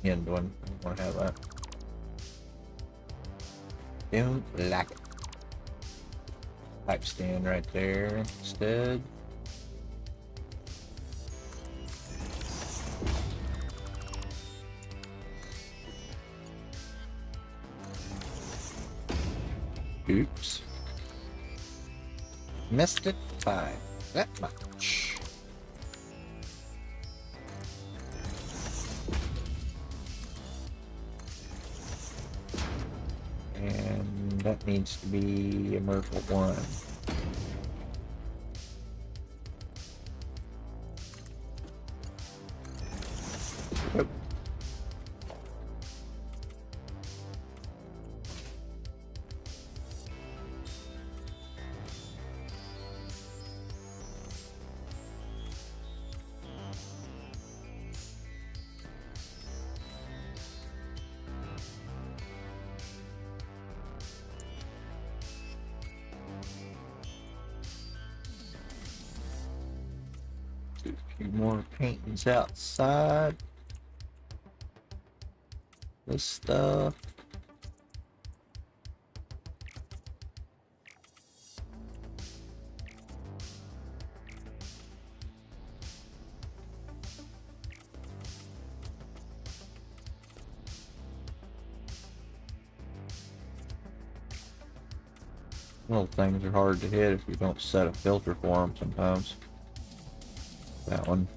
end one. I want to have that. Don't like it. Pipe stand right there instead. Oops. Missed it by that much. And that needs to be a Myrtle 1. Nope. Do a few more paintings outside. This stuff. Little things are hard to hit if you don't set a filter for them sometimes. That one.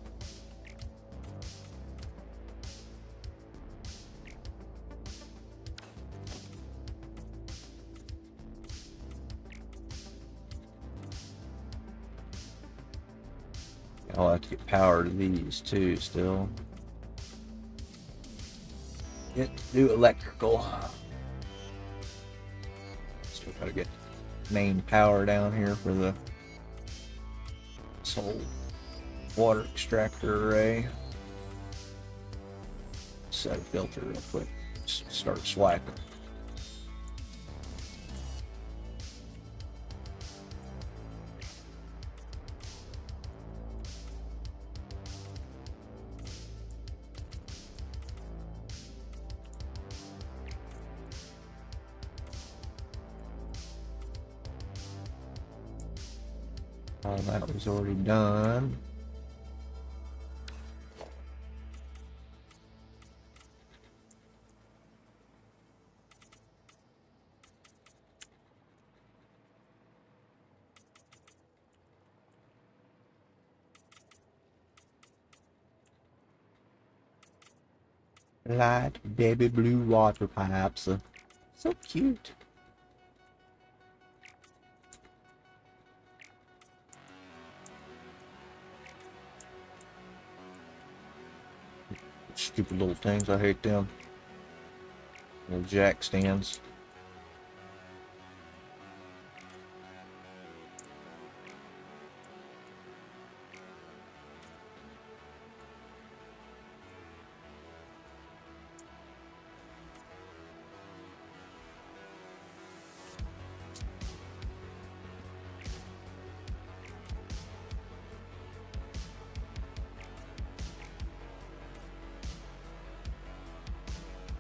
I'll have to get power to these too still. Get to do electrical. Still gotta get main power down here for the whole water extractor array. Set a filter real quick. Start swiping. All that was already done. Light baby blue water pipes. So cute. Stupid little things, I hate them. Little jack stands.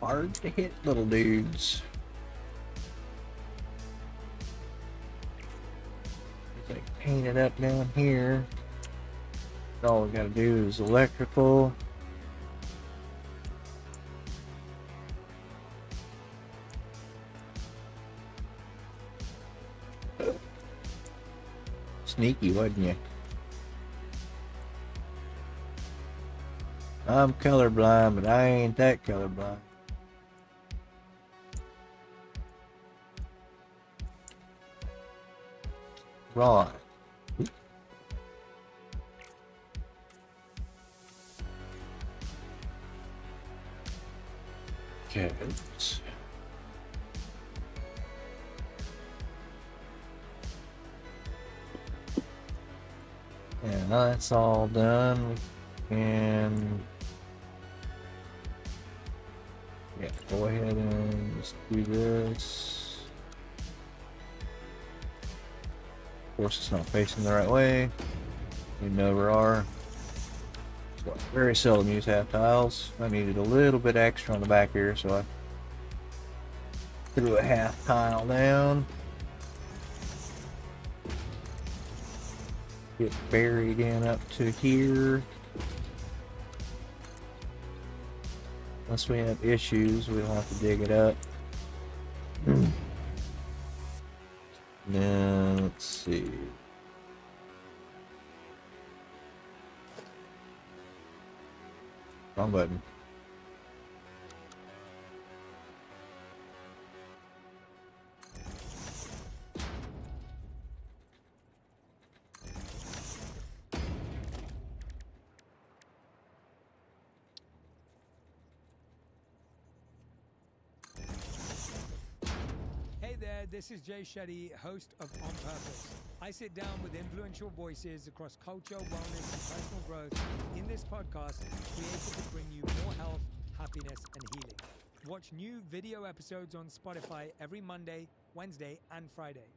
Hard to hit little dudes. Like paint it up down here. All we gotta do is electrical. Sneaky, wasn't you? I'm colorblind, but I ain't that colorblind. Right. Okay. Yeah, now that's all done. And yeah, go ahead and just do this. Of course, it's not facing the right way. We never are. So I very seldom use half tiles. I needed a little bit extra on the back here, so I threw a half tile down. Get buried in up to here. Unless we have issues, we don't have to dig it up. Now, let's see. Wrong button. Hey there, this is Jay Shetty, host of On Purpose. I sit down with influential voices across culture, wellness, and personal growth in this podcast created to bring you more health, happiness, and healing. Watch new video episodes on Spotify every Monday, Wednesday, and Friday.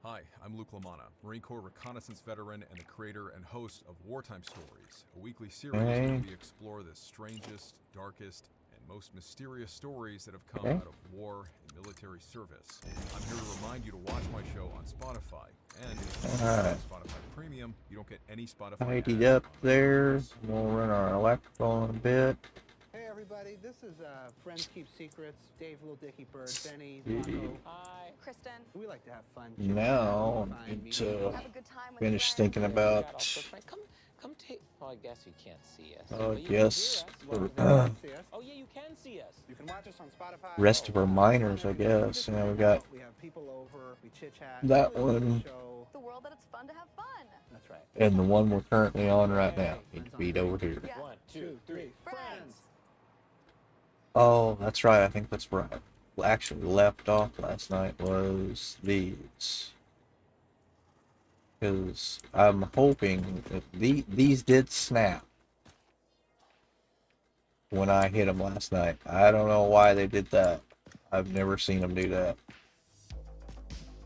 Hi, I'm Luke LaManna, Marine Corps reconnaissance veteran and the creator and host of Wartime Stories, a weekly series where we explore the strangest, darkest, and most mysterious stories that have come out of war and military service. I'm here to remind you to watch my show on Spotify, and if you subscribe to Spotify Premium, you don't get any Spotify Tidied up there. We'll run our electrical in a bit. Hey everybody, this is Friends Keep Secrets, Dave Little Dicky Bird, Benny, Marco. Hi, Kristen. We like to have fun. Now, I need to finish thinking about. Come take. Well, I guess you can't see us. Oh, but you yes. can hear us. Oh yeah, you can see us. You can watch us on Spotify. Rest of our miners, I guess. Yeah, we got We have people over. We chit chat. that one. The world that it's fun to have fun. That's right. And the one we're currently on right now. Need to beat over here. 1, 2, 3. Friends. Oh, that's right. I think that's where I actually left off last night was these. Because I'm hoping that these did snap when I hit them last night. I don't know why they did that. I've never seen them do that.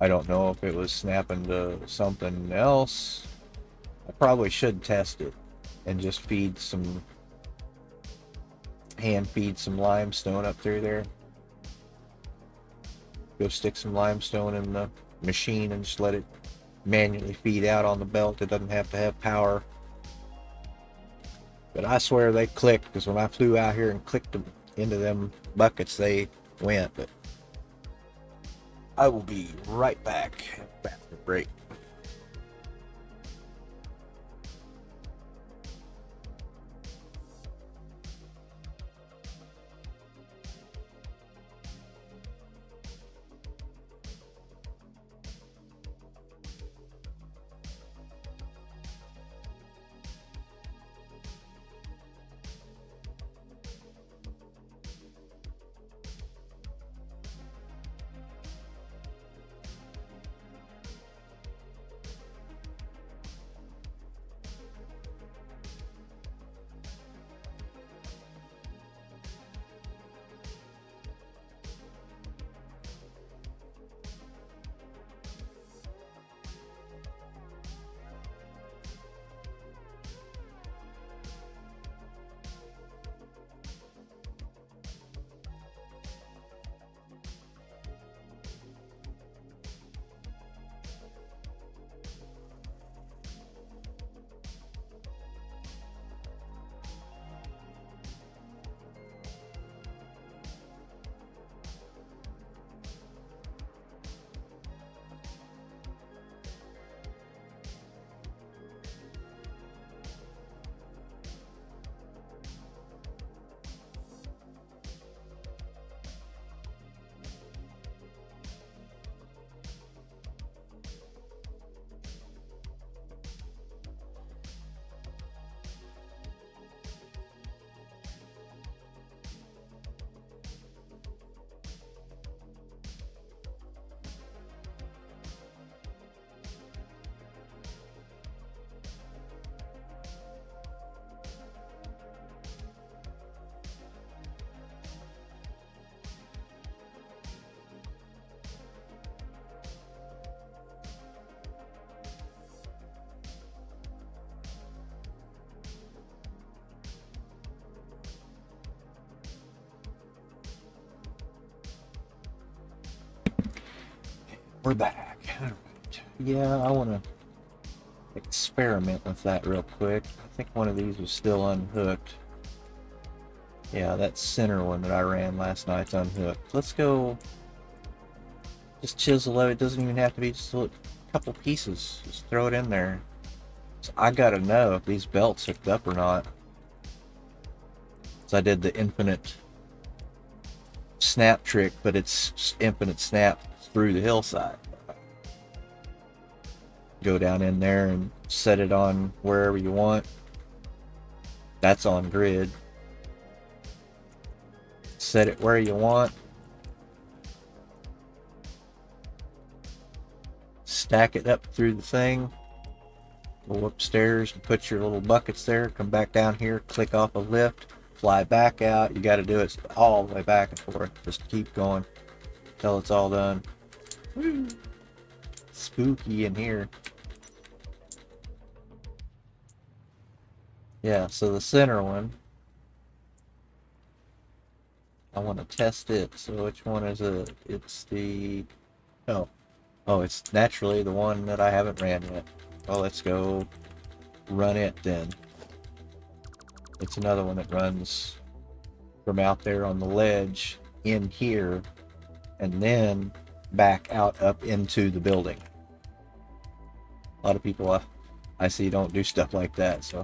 I don't know if it was snapping to something else. I probably should test it and just feed some, hand feed some limestone up through there. Go stick some limestone in the machine and just let it manually feed out on the belt. It doesn't have to have power. But I swear they clicked, because when I flew out here and clicked them into them buckets, they went. But I will be right back after the break. We're back. All right. Yeah, I want to experiment with that real quick. I think one of these was still unhooked. Yeah, that center one that I ran last night's unhooked. Let's go just chisel it. It doesn't even have to be just a couple pieces. Just throw it in there. So I gotta know if these belts hooked up or not. So I did the infinite snap trick, but it's infinite snap through the hillside. Go down in there and set it on wherever you want. That's on grid. Set it where you want. Stack it up through the thing. Go upstairs and put your little buckets there. Come back down here, click off a lift, fly back out. You got to do it all the way back and forth. Just keep going until it's all done. Woo. Spooky in here. Yeah, so the center one, I want to test it. So which one is it? It's the, oh, it's naturally the one that I haven't ran yet. Well, let's go run it then. It's another one that runs from out there on the ledge in here and then back out up into the building. A lot of people I see don't do stuff like that, so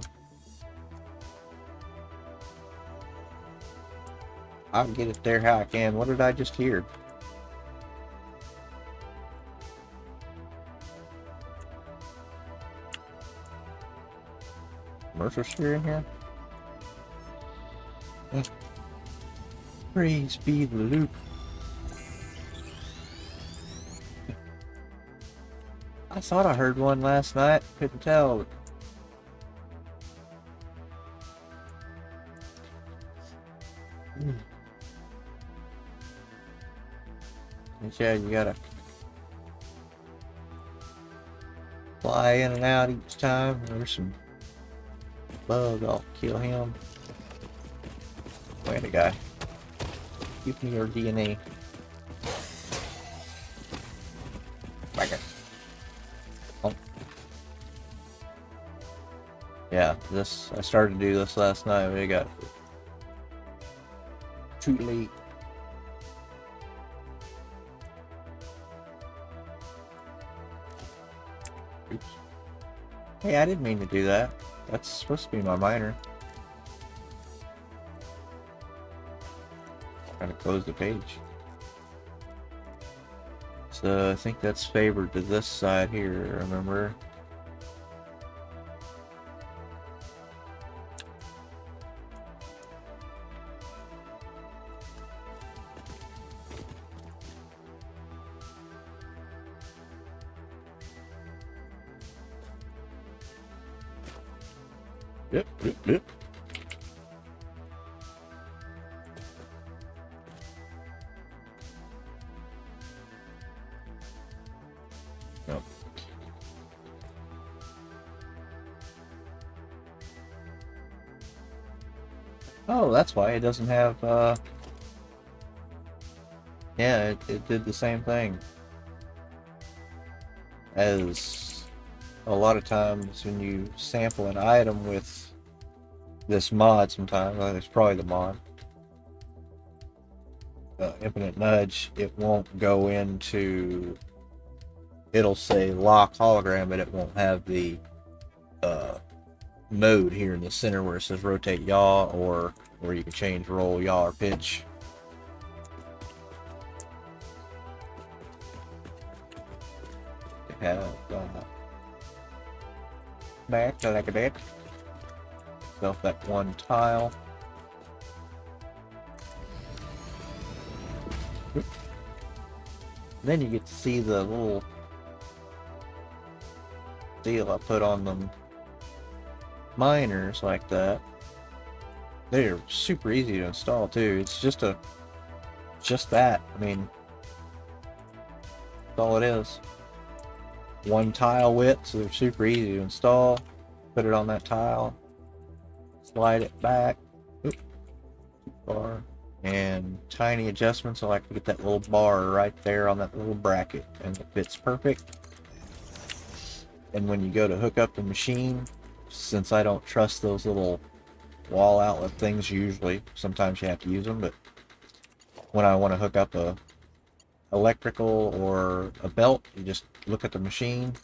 I'll get it there how I can. What did I just hear? Mercer sphere in here? Praise be the loop. I thought I heard one last night. Couldn't tell. Yeah, you gotta fly in and out each time. There's some bug. I'll kill him. Wait a guy. Give me your DNA. Back it. Oh. Yeah, I started to do this last night, but it got too late. Oops. Hey, I didn't mean to do that. That's supposed to be my miner. Gotta close the page. So I think that's favored to this side here, remember? Yep. Nope. Oh, that's why it doesn't have, yeah, it did the same thing as a lot of times when you sample an item with this mod sometimes, it's probably the mod, Infinite Nudge, it won't go into, it'll say lock hologram, but it won't have the mode here in the center where it says rotate yaw, or where you can change roll, yaw, or pitch. Have back like a bit. Self that one tile. Then you get to see the little deal I put on them miners like that. They're super easy to install too. It's just that. I mean, that's all it is. One tile width, so they're super easy to install. Put it on that tile, slide it back. Oop, too far. and tiny adjustments. I like to get that little bar right there on that little bracket, and it fits perfect. And when you go to hook up the machine, since I don't trust those little wall outlet things usually, sometimes you have to use them, but when I want to hook up a electrical or a belt, you just look at the machine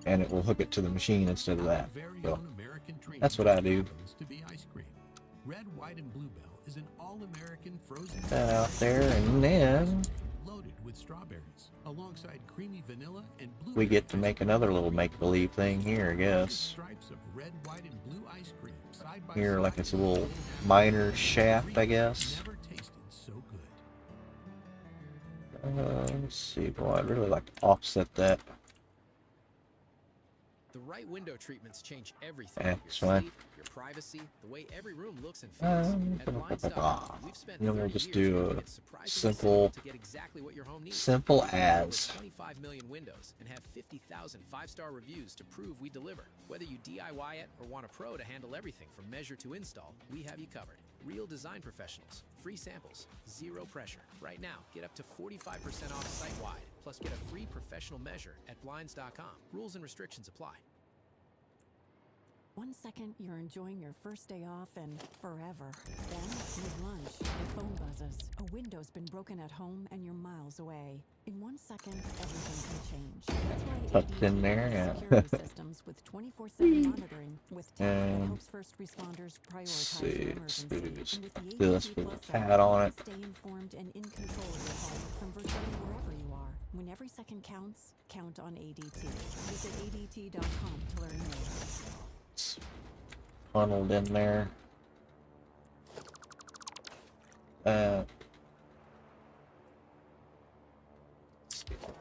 and it will hook it to the machine instead of that. So that's what I do. Red, white, and bluebell is an all-American frozen That out there, and then loaded with strawberries alongside creamy vanilla and blue. We get to make another little make-believe thing here, I guess. Stripes of red, white, and blue ice cream side by Here, side. like it's a little miner shaft, I guess. Never tasted so good. Let's see. Boy, I'd really like to offset that. The right window treatments change everything. Yeah, Your that's fine. sleep, your privacy, the way every room looks and feels. At Blinds.com, we've spent Then we'll 30 just years do making a it surprisingly simple, to get exactly what your home needs. simple We've got over as. 25 million windows and have 50,000 five-star reviews to prove we deliver. Whether you DIY it or want a pro to handle everything from measure to install, we have you covered. Real design professionals, free samples, zero pressure. Right now, get up to 45% off site-wide, plus get a free professional measure at Blinds.com. Rules and restrictions apply. 1 second, you're enjoying your first day off and forever. Then, mid-lunch, your phone buzzes. A window's been broken at home and you're miles away. In 1 second, everything can change. That's why Tucked in there, yeah. security systems with 24/7 monitoring with tech that helps first responders prioritize their emergency. And with the do this ADT with Plus a pad on app, it. stay informed and in control of your home from virtually wherever you are. When every second counts, count on ADT. Visit ADT.com to learn more. It's funneled in there.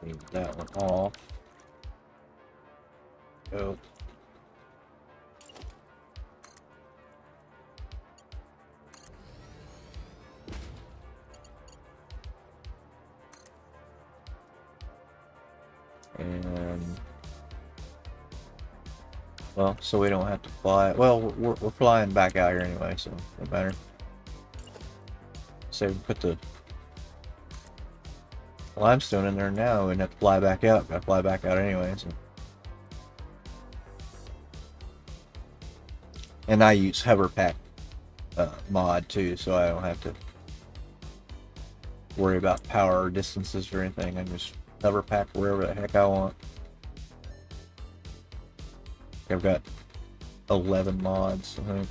Leave that one off. Go. And well, so we don't have to fly. Well, we're flying back out here anyway, so no matter. Say we put the limestone in there now, and have to fly back out. Gotta fly back out anyway. So. And I use hover pack mod too, so I don't have to worry about power or distances or anything. I just hover pack wherever the heck I want. I've got 11 mods, I think.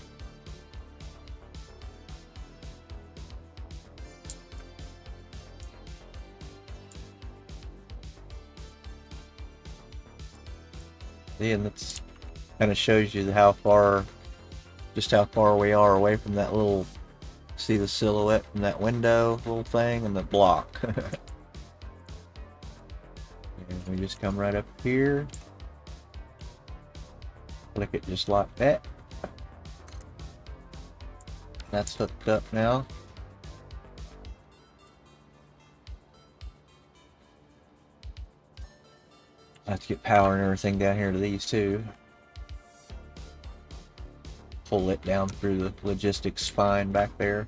See, and that's kind of shows you how far, just how far we are away from that little, see the silhouette from that window little thing and the block. And we just come right up here. Click it just like that. That's hooked up now. I have to get power and everything down here to these too. Pull it down through the logistics spine back there.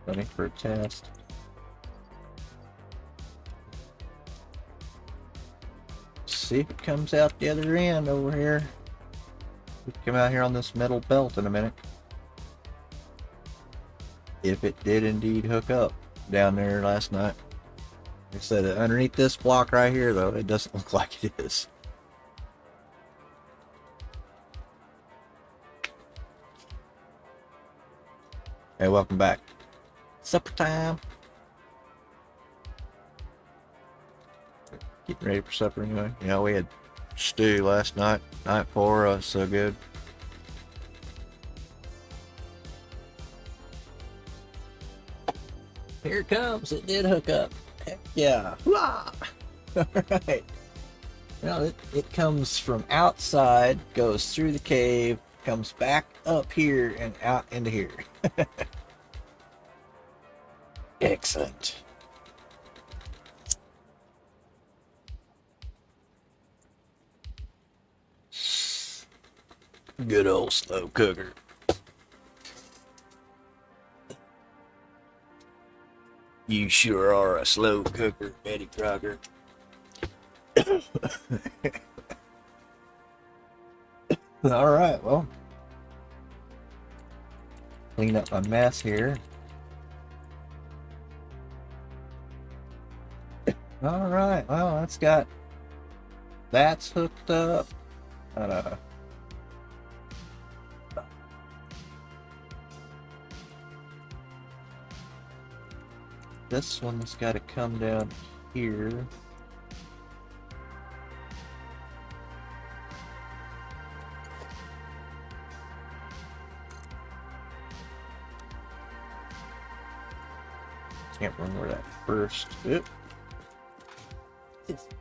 Ready for a test. See if it comes out the other end over here. We come out here on this metal belt in a minute. If it did indeed hook up down there last night. Like I said, underneath this block right here though, it doesn't look like it is. Hey, welcome back. Supper time. Getting ready for supper anyway. You know, we had stew last night. Night before, so good. Here it comes. It did hook up. Heck yeah. All right. Now it comes from outside, goes through the cave, comes back up here and out into here. Excellent. Good old slow cooker. You sure are a slow cooker, Betty Crocker. All right, well, clean up my mess here. All right, well, that's hooked up. This one's got to come down here. Can't remember where that first. It's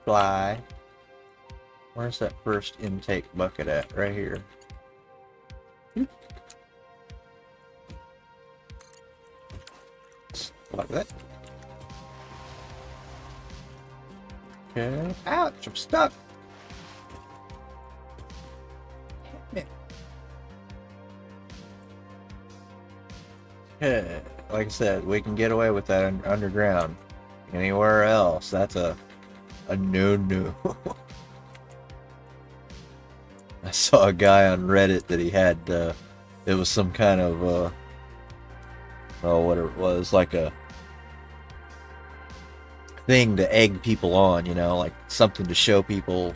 fly. Where's that first intake bucket at? Right here. Like that. Okay. Ouch! I'm stuck. Okay. Like I said, we can get away with that underground. Anywhere else, that's a no-no. I saw a guy on Reddit that he had, it was some kind of, whatever it was, like a thing to egg people on, you know, like something to show people,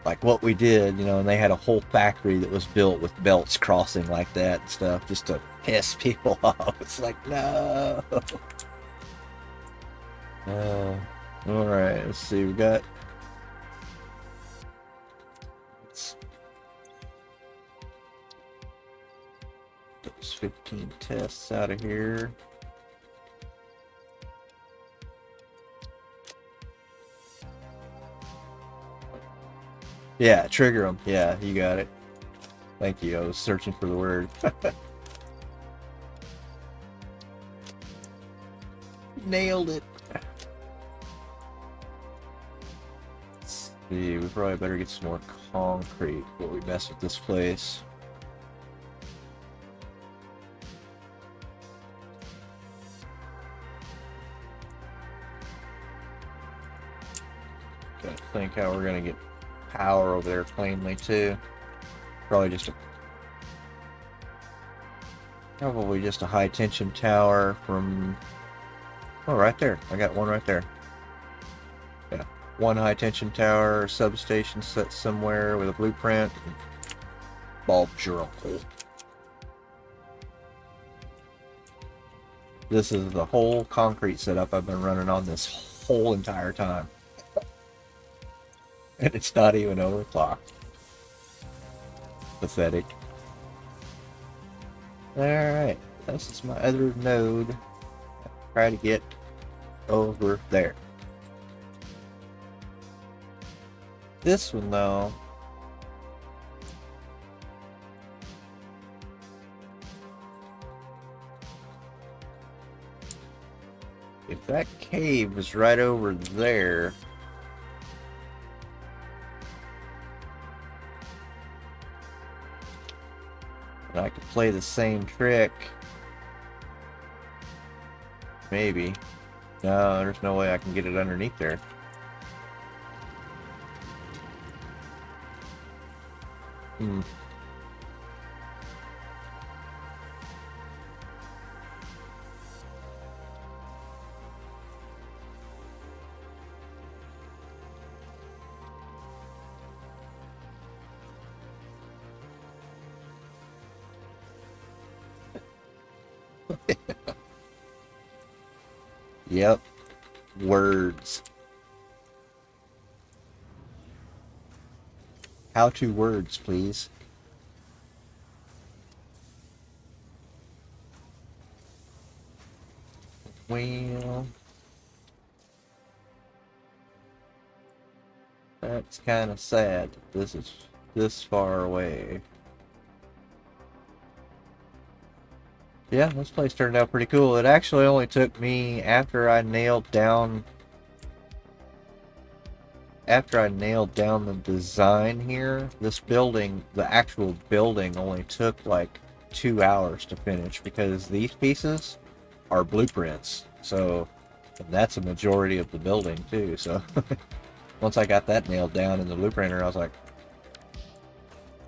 like what we did, you know, and they had a whole factory that was built with belts crossing like that and stuff, just to piss people off. It's like, no. Alright, let's see, we got... Those 15 tests out of here. Yeah, trigger them. Yeah, you got it. Thank you, I was searching for the word. Nailed it. Let's see, we probably better get some more concrete before we mess with this place. Gotta think how we're gonna get power over there cleanly too. Probably just a high tension tower from, oh, right there. I got one right there. Yeah, one high tension tower substation set somewhere with a blueprint. Bob's your uncle. This is the whole concrete setup I've been running on this whole entire time. And it's not even overclocked. Pathetic. Alright, this is my other node. Try to get over there. This one though, if that cave was right over there, and I could play the same trick. Maybe. No, there's no way I can get it underneath there. Yep. Words. How to words, please. Well, that's kind of sad that this is this far away. Yeah, this place turned out pretty cool. It actually only took me, after I nailed down the design here, this building, the actual building, only took like 2 hours to finish, because these pieces are blueprints. So, and that's a majority of the building too. So, once I got that nailed down in the blueprinter, I was like,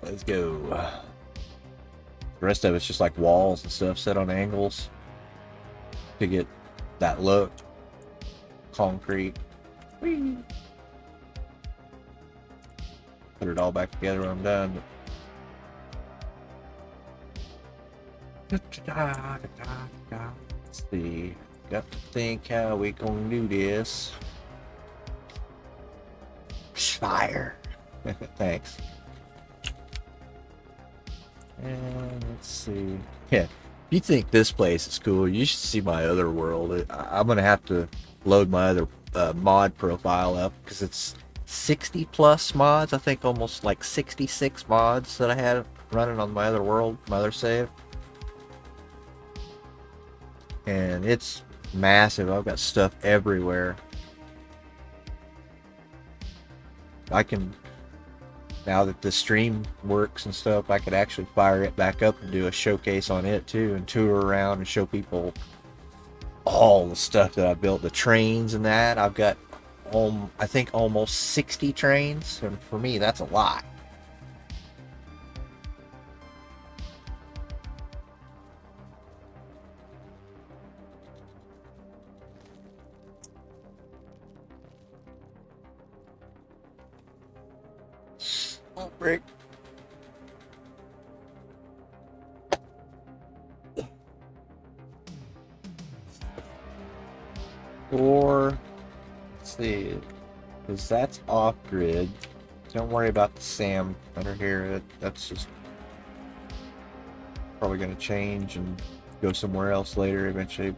let's go. The rest of it's just like walls and stuff set on angles to get that look. Concrete. Whee! Put it all back together when I'm done. Let's see. Got to think how we gonna do this. Fire. Thanks. And let's see. Yeah, if you think this place is cool, you should see my other world. I'm gonna have to load my other mod profile up, because it's 60 plus mods. I think almost like 66 mods that I had running on my other world, my other save. And it's massive. I've got stuff everywhere. I can, now that the stream works and stuff, I could actually fire it back up and do a showcase on it too, and tour around and show people all the stuff that I built, the trains and that. I've got, I think, almost 60 trains, and for me, that's a lot. Oh, break. Or, let's see, because that's off grid. Don't worry about the SAM under here. That's just probably going to change and go somewhere else later eventually.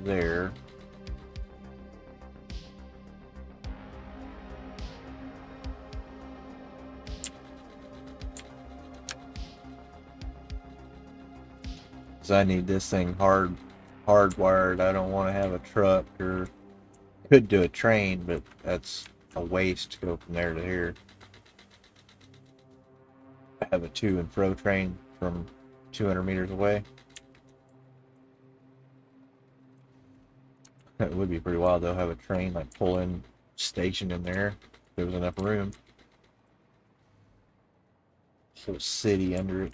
There. Because I need this thing hardwired. I don't want to have a truck, or could do a train, but that's a waste to go from there to here. I have a to and fro train from 200 meters away. It would be pretty wild though, have a train like pull in station in there if there was enough room. Whole city under it.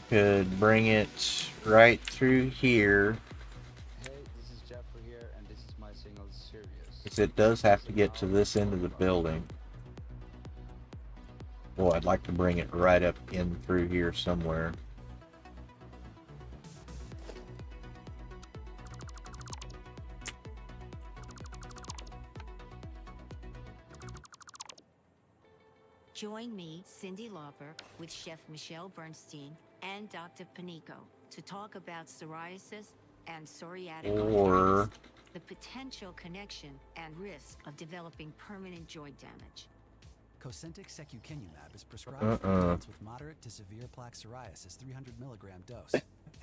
Could bring it right through here. Hey, this is Jeffrey here, and this is my single Sirius. Because it does have to get to this end of the building. Well, I'd like to bring it right up in through here somewhere. Join me, Cindy Lauper, with Chef Michelle Bernstein and Dr. Panico to talk about psoriasis and psoriatic arthritis, the potential connection and risk of developing permanent joint damage. Cosentyx secukinumab is prescribed for adults with moderate to severe plaque psoriasis 300 milligram dose,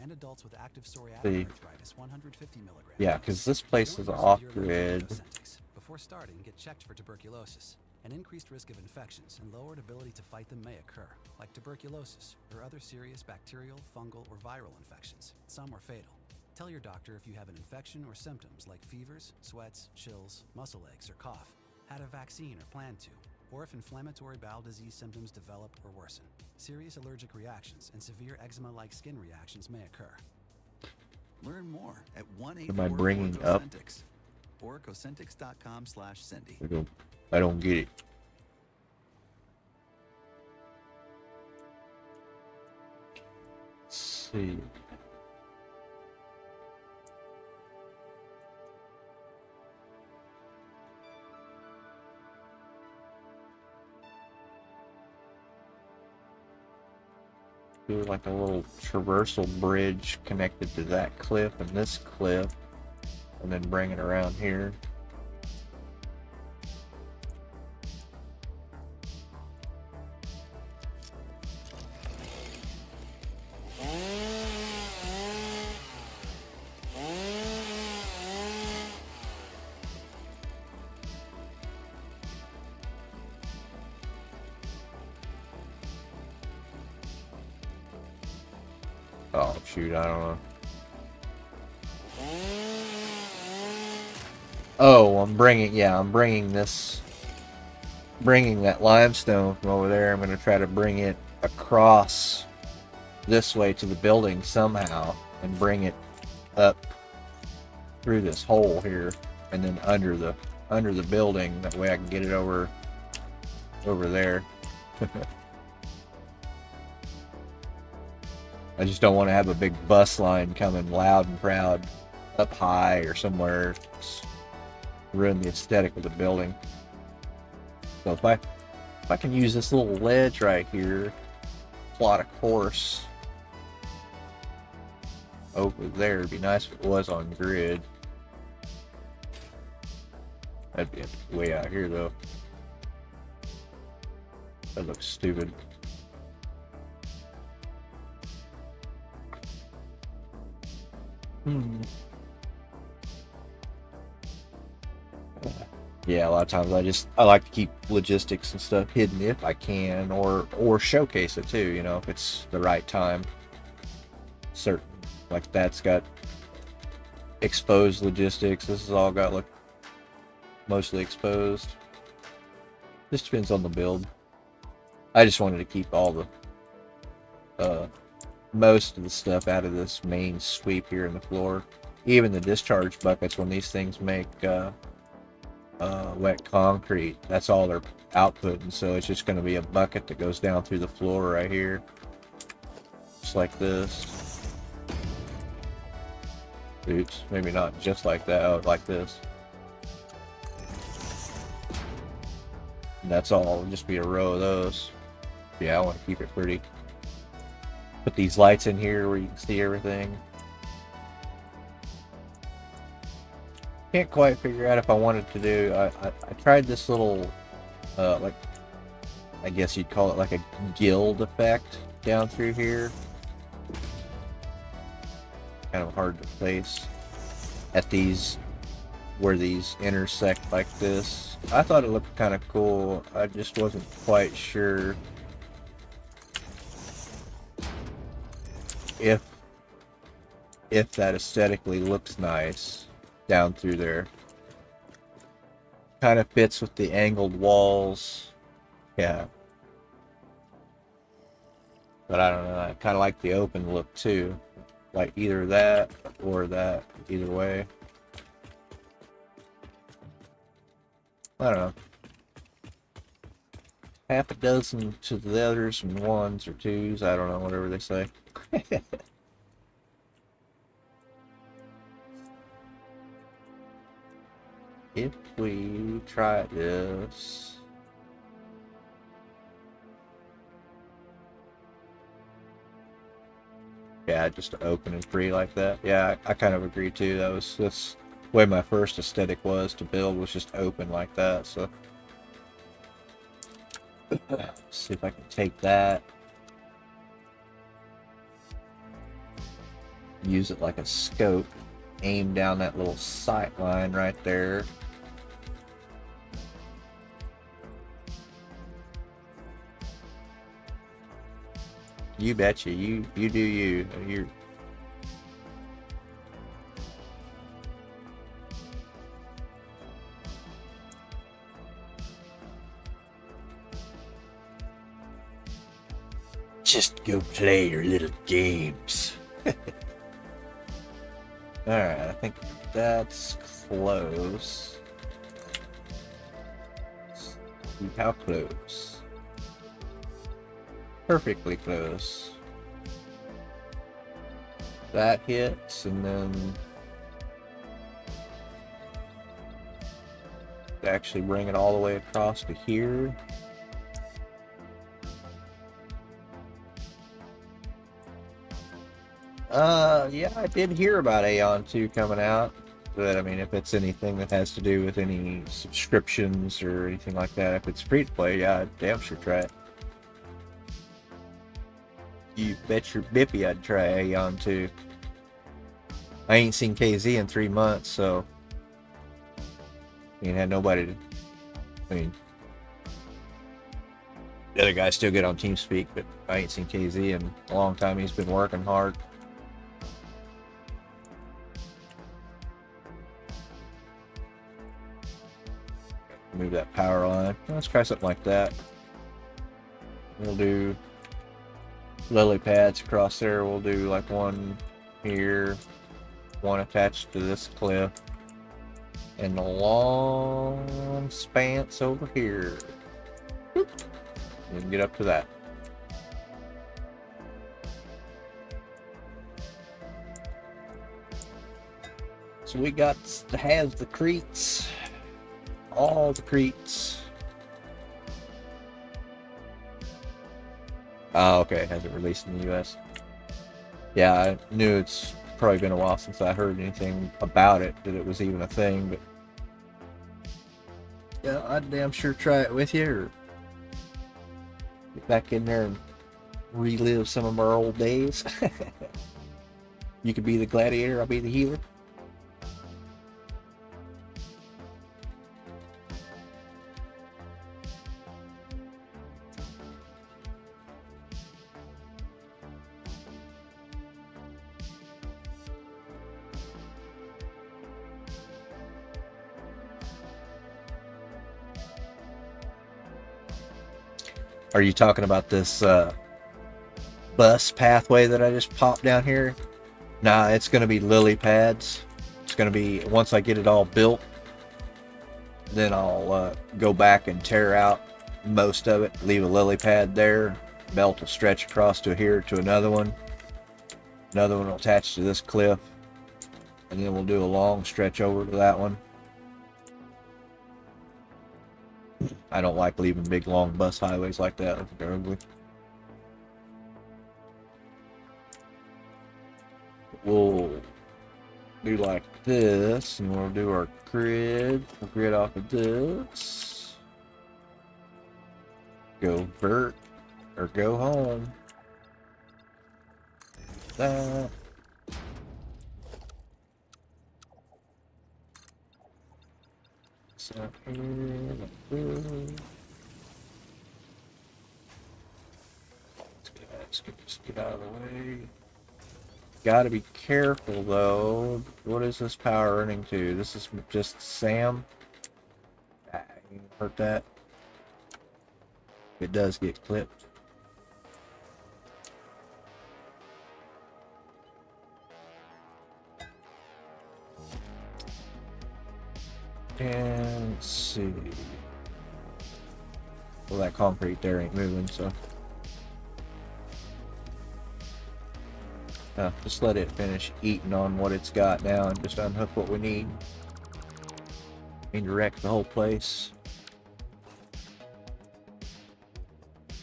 and adults with active psoriatic arthritis 150 milligrams. Yeah, because this place is off grid. Before starting, get checked for tuberculosis. An increased risk of infections and lowered ability to fight them may occur, like tuberculosis or other serious bacterial, fungal, or viral infections. Some are fatal. Tell your doctor if you have an infection or symptoms like fevers, sweats, chills, muscle aches, or cough, had a vaccine or plan to, or if inflammatory bowel disease symptoms develop or worsen. Serious allergic reactions and severe eczema-like skin reactions may occur. Learn more at 1-844-COSENTYX Am I bringing up? or cosentyx.com/Cindy. I don't get it. see. Do like a little traversal bridge connected to that cliff and this cliff, and then bring it around here. Oh shoot, I don't know. Oh, I'm bringing that limestone from over there. I'm going to try to bring it across this way to the building somehow and bring it up through this hole here and then under the building. That way I can get it over there. I just don't want to have a big bus line coming loud and proud up high or somewhere. Ruin the aesthetic of the building. So if I can use this little ledge right here, plot a course over there, it'd be nice if it was on grid. That'd be way out here though. That looks stupid. Yeah, a lot of times I like to keep logistics and stuff hidden if I can, or showcase it too, you know, if it's the right time. Certain, like that's got exposed logistics. This has all got like mostly exposed. This depends on the build. I just wanted to keep all the most of the stuff out of this main sweep here in the floor. Even the discharge buckets, when these things make wet concrete, that's all they're outputting, so it's just going to be a bucket that goes down through the floor right here, just like this. Oops, maybe not just like that. Oh, like this. And that's all. It'll just be a row of those. Yeah, I want to keep it pretty. Put these lights in here where you can see everything. Can't quite figure out if I wanted to do. I tried this little, like, I guess you'd call it like a guild effect down through here. Kind of hard to place at these, where these intersect like this. I thought it looked kind of cool. I just wasn't quite sure if that aesthetically looks nice down through there. Kind of fits with the angled walls. Yeah. But I don't know, I kind of like the open look too. Like either that or that, either way. I don't know. Half a dozen to the others and ones or twos, I don't know, whatever they say. If we try this, yeah, just open and free like that. Yeah, I kind of agree too. That's the way my first aesthetic was to build, was just open like that. So let's see if I can take that, use it like a scope, aim down that little sight line right there. You betcha, you do you. You're just go play your little games. Alright, I think that's close. Let's see how close. Perfectly close. that hits, and then actually bring it all the way across to here. Yeah, I did hear about Aeon 2 coming out, but I mean, if it's anything that has to do with any subscriptions or anything like that, if it's free to play, yeah, I'd damn sure try it. You bet your bippy I'd try Aeon 2. I ain't seen KZ in 3 months, so I mean, had nobody to, I mean, the other guys still get on TeamSpeak, but I ain't seen KZ in a long time. He's been working hard. Move that power line. Let's try something like that. We'll do lily pads across there. We'll do like one here, one attached to this cliff, and a long spans over here. Boop. You can get up to that. So we got to have the creeks. All the creeks. Oh, okay. It hasn't released in the US. Yeah, I knew it's probably been a while since I heard anything about it, that it was even a thing, but yeah, I'd damn sure try it with you, or get back in there and relive some of our old days. You could be the gladiator, I'll be the healer. Are you talking about this bus pathway that I just popped down here? Nah, it's going to be lily pads. It's going to be, once I get it all built, then I'll go back and tear out most of it, leave a lily pad there, belt will stretch across to here to another one. Another one will attach to this cliff, and then we'll do a long stretch over to that one. I don't like leaving big long bus highways like that. They're ugly. We'll do like this, and we'll do our grid. We'll grid off of this. Go vert or go home. That. So here, let's get out of the way. Gotta be careful though. What is this power running to? This is just Sam. Ah, you can hurt that. It does get clipped. And let's see. Well, that concrete there ain't moving, so just let it finish eating on what it's got now and just unhook what we need. Indirect the whole place.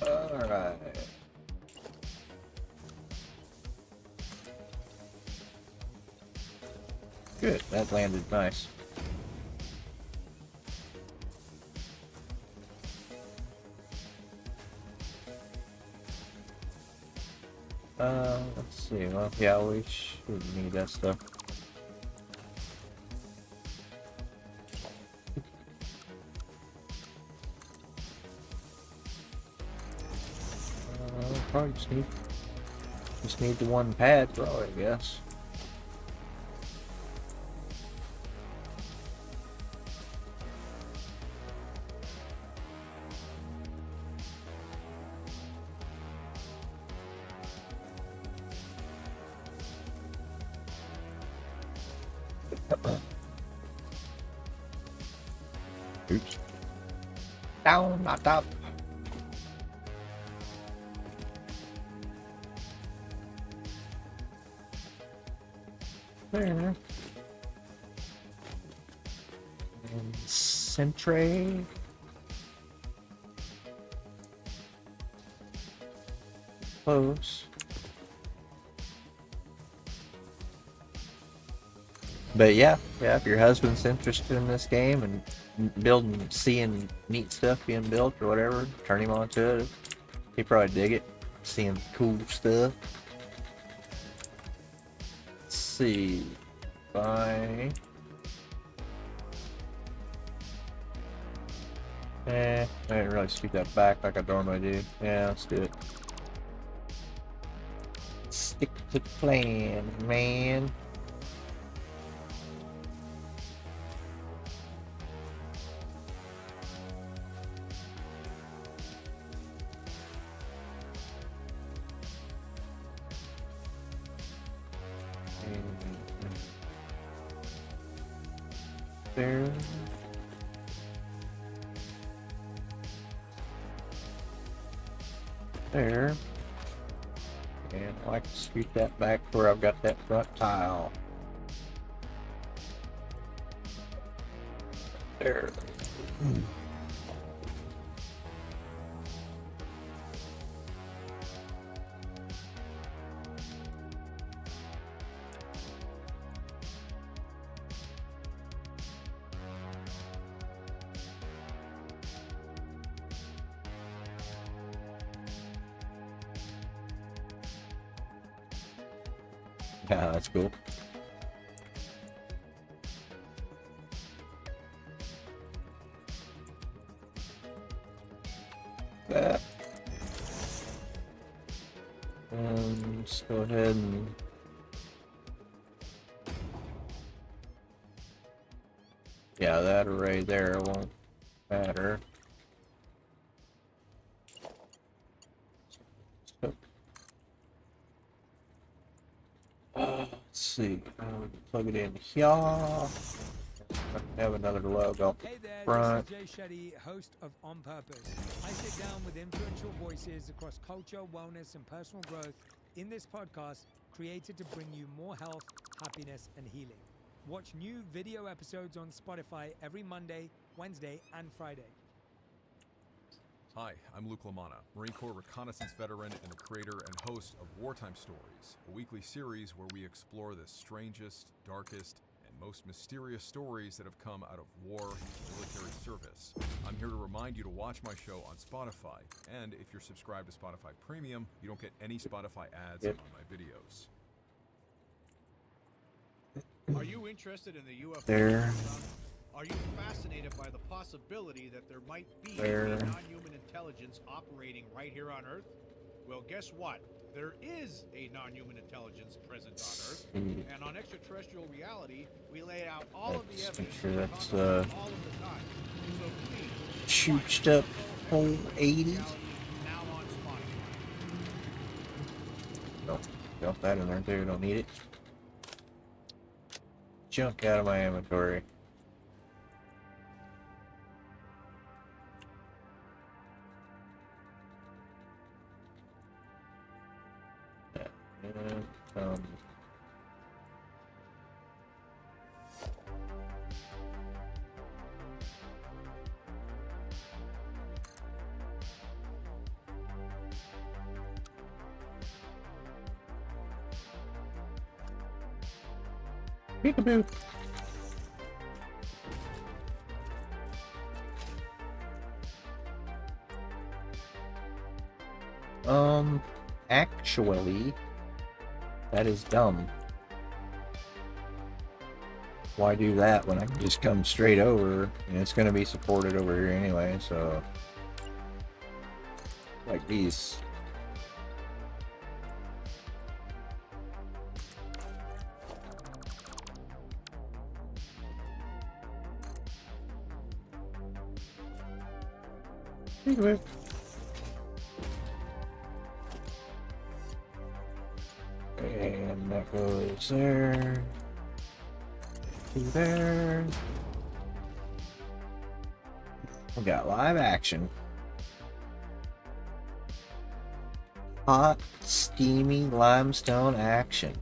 Alright. Good, that landed nice. Let's see. Well, yeah, we should need that stuff. Probably just need the one pad, probably, I guess. Oops. Down, not up. There. And Centre. Close. But yeah, if your husband's interested in this game and building, seeing neat stuff being built or whatever, turn him on to it. He'd probably dig it, seeing cool stuff. Let's see. Bye. I didn't really scoot that back like I normally do. Yeah, let's do it. Stick to the plan, man. There. There. And I like to scoot that back where I've got that front tile. There. Yeah, that's cool. That. And let's go ahead and that array there won't matter. So, let's see. Plug it in here. Have another logo. Hey there, Front. this is Jay Shetty, host of On Purpose. I sit down with influential voices across culture, wellness, and personal growth in this podcast created to bring you more health, happiness, and healing. Watch new video episodes on Spotify every Monday, Wednesday, and Friday. Hi, I'm Luke LaManna, Marine Corps reconnaissance veteran and the creator and host of Wartime Stories, a weekly series where we explore the strangest, darkest, and most mysterious stories that have come out of war and military service. I'm here to remind you to watch my show on Spotify, and if you're subscribed to Spotify Premium, you don't get any Spotify ads on my videos. Are you interested in the UFO? There. Are you fascinated by the possibility that there might be There. a non-human intelligence operating right here on Earth? Well, guess what? There is a non-human intelligence present on Earth, and on Extraterrestrial Reality, we lay out all of the evidence Sure, that's all of the time. So please, chooched up whole 80. now on Spotify. Don't dump that in there too, don't need it. Junk out of my inventory. Peekaboo. Actually, that is dumb. Why do that when I can just come straight over and it's going to be supported over here anyway, so like these. Anyway. And that goes there. To there. We got live action. Hot, steamy limestone action.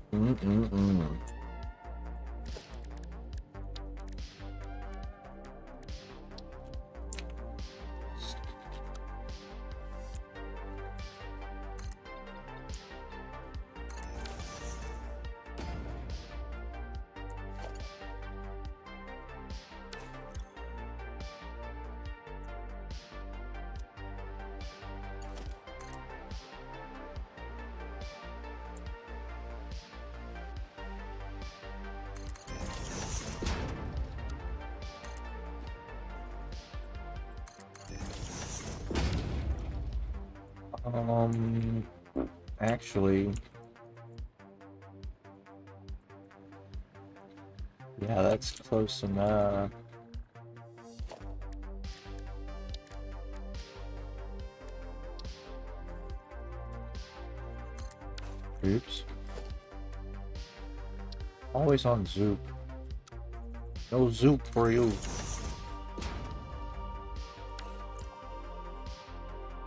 Actually, yeah, that's close enough. Oops. Always on Zoop. No Zoop for you.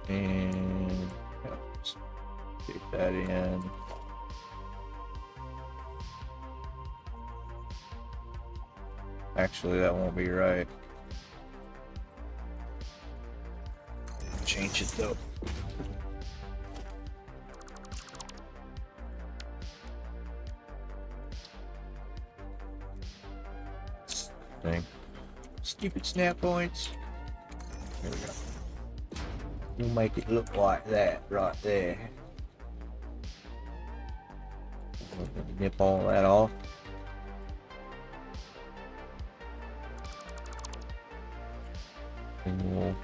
And let's get that in. Actually, that won't be right. Change it though. Thing. Stupid snap points. There we go. We'll make it look like that right there. Nip all that off. And we'll...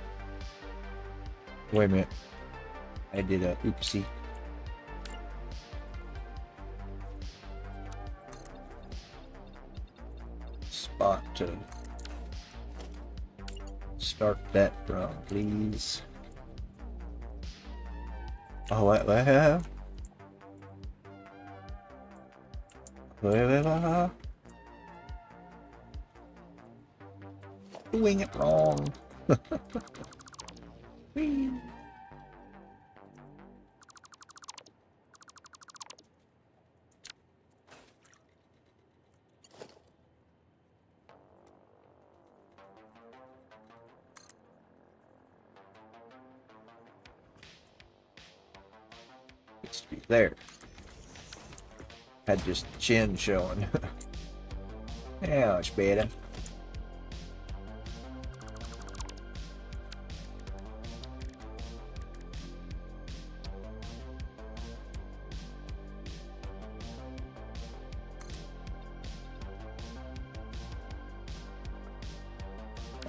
Wait a minute. I did a oopsie. Spot to start that from, please. Oh, what? Doing it wrong. Whee. It's to be there. Had just chin showing. Yeah, it's better.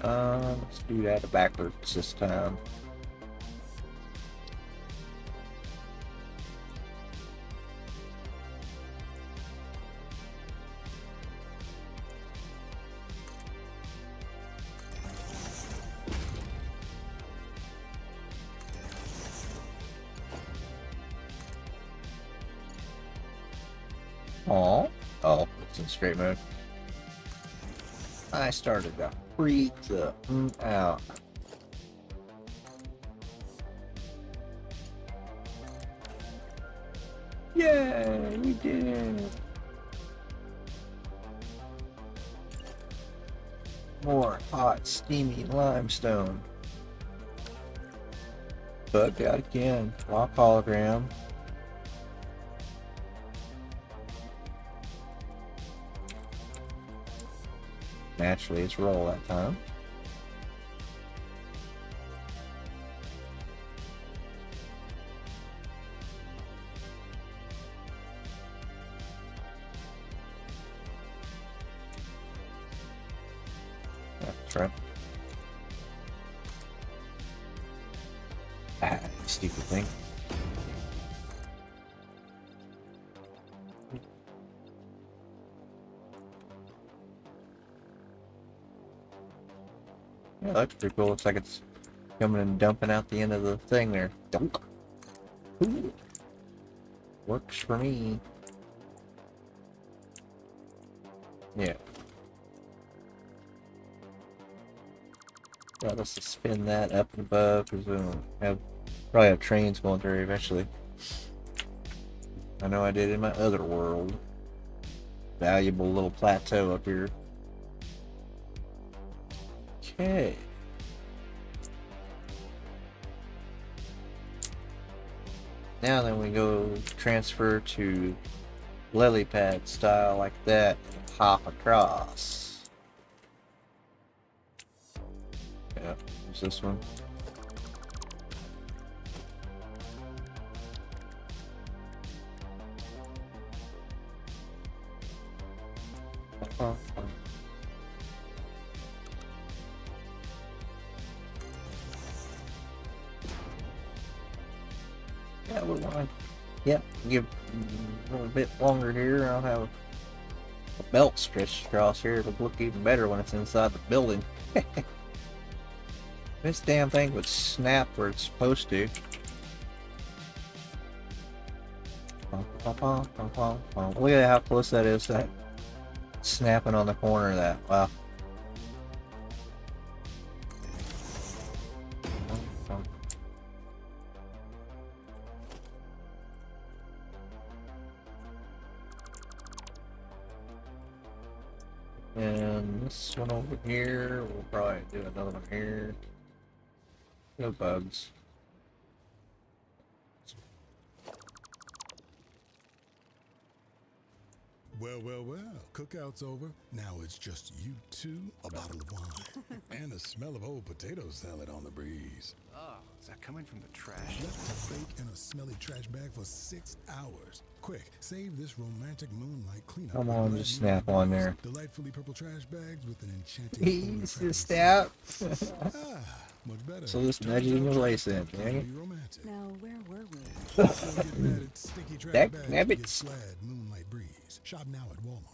Let's do that backwards this time. Oh, it's in straight mode. I started to freak the out. Yay, we did it. More hot, steamy limestone. Bugged out again. Rock hologram. Naturally, it's roll that time. That's right. Ah, stupid thing. Yeah, that's pretty cool. Looks like it's coming and dumping out the end of the thing there. Dunk. Ooh. Works for me. Yeah. Yeah, let's just spin that up and above because we'll probably have trains going through eventually. I know I did in my other world. Valuable little plateau up here. Okay. Now then we go transfer to lily pad style like that and hop across. Yeah, what's this one? Yeah, we want. Yep, give a little bit longer here. I'll have a belt stretched across here. It'll look even better when it's inside the building. This damn thing would snap where it's supposed to. Look at how close that is. That snapping on the corner of that. Wow. And this one over here, we'll probably do another one here. No bugs. Well, well, well. Cookout's over. Now it's just you two, a bottle of wine, and the smell of old potato salad on the breeze. Oh, is that coming from the trash? Left to bake in a smelly trash bag for 6 hours. Quick, save this romantic moonlight cleanup. Come on, just snap on there. Delightfully purple trash bags with an enchanting. He's just snap. Much better. So this nudging in your lace in, okay? Now, where were we? Nabbits. Moonlight breeze. Shop now at Walmart.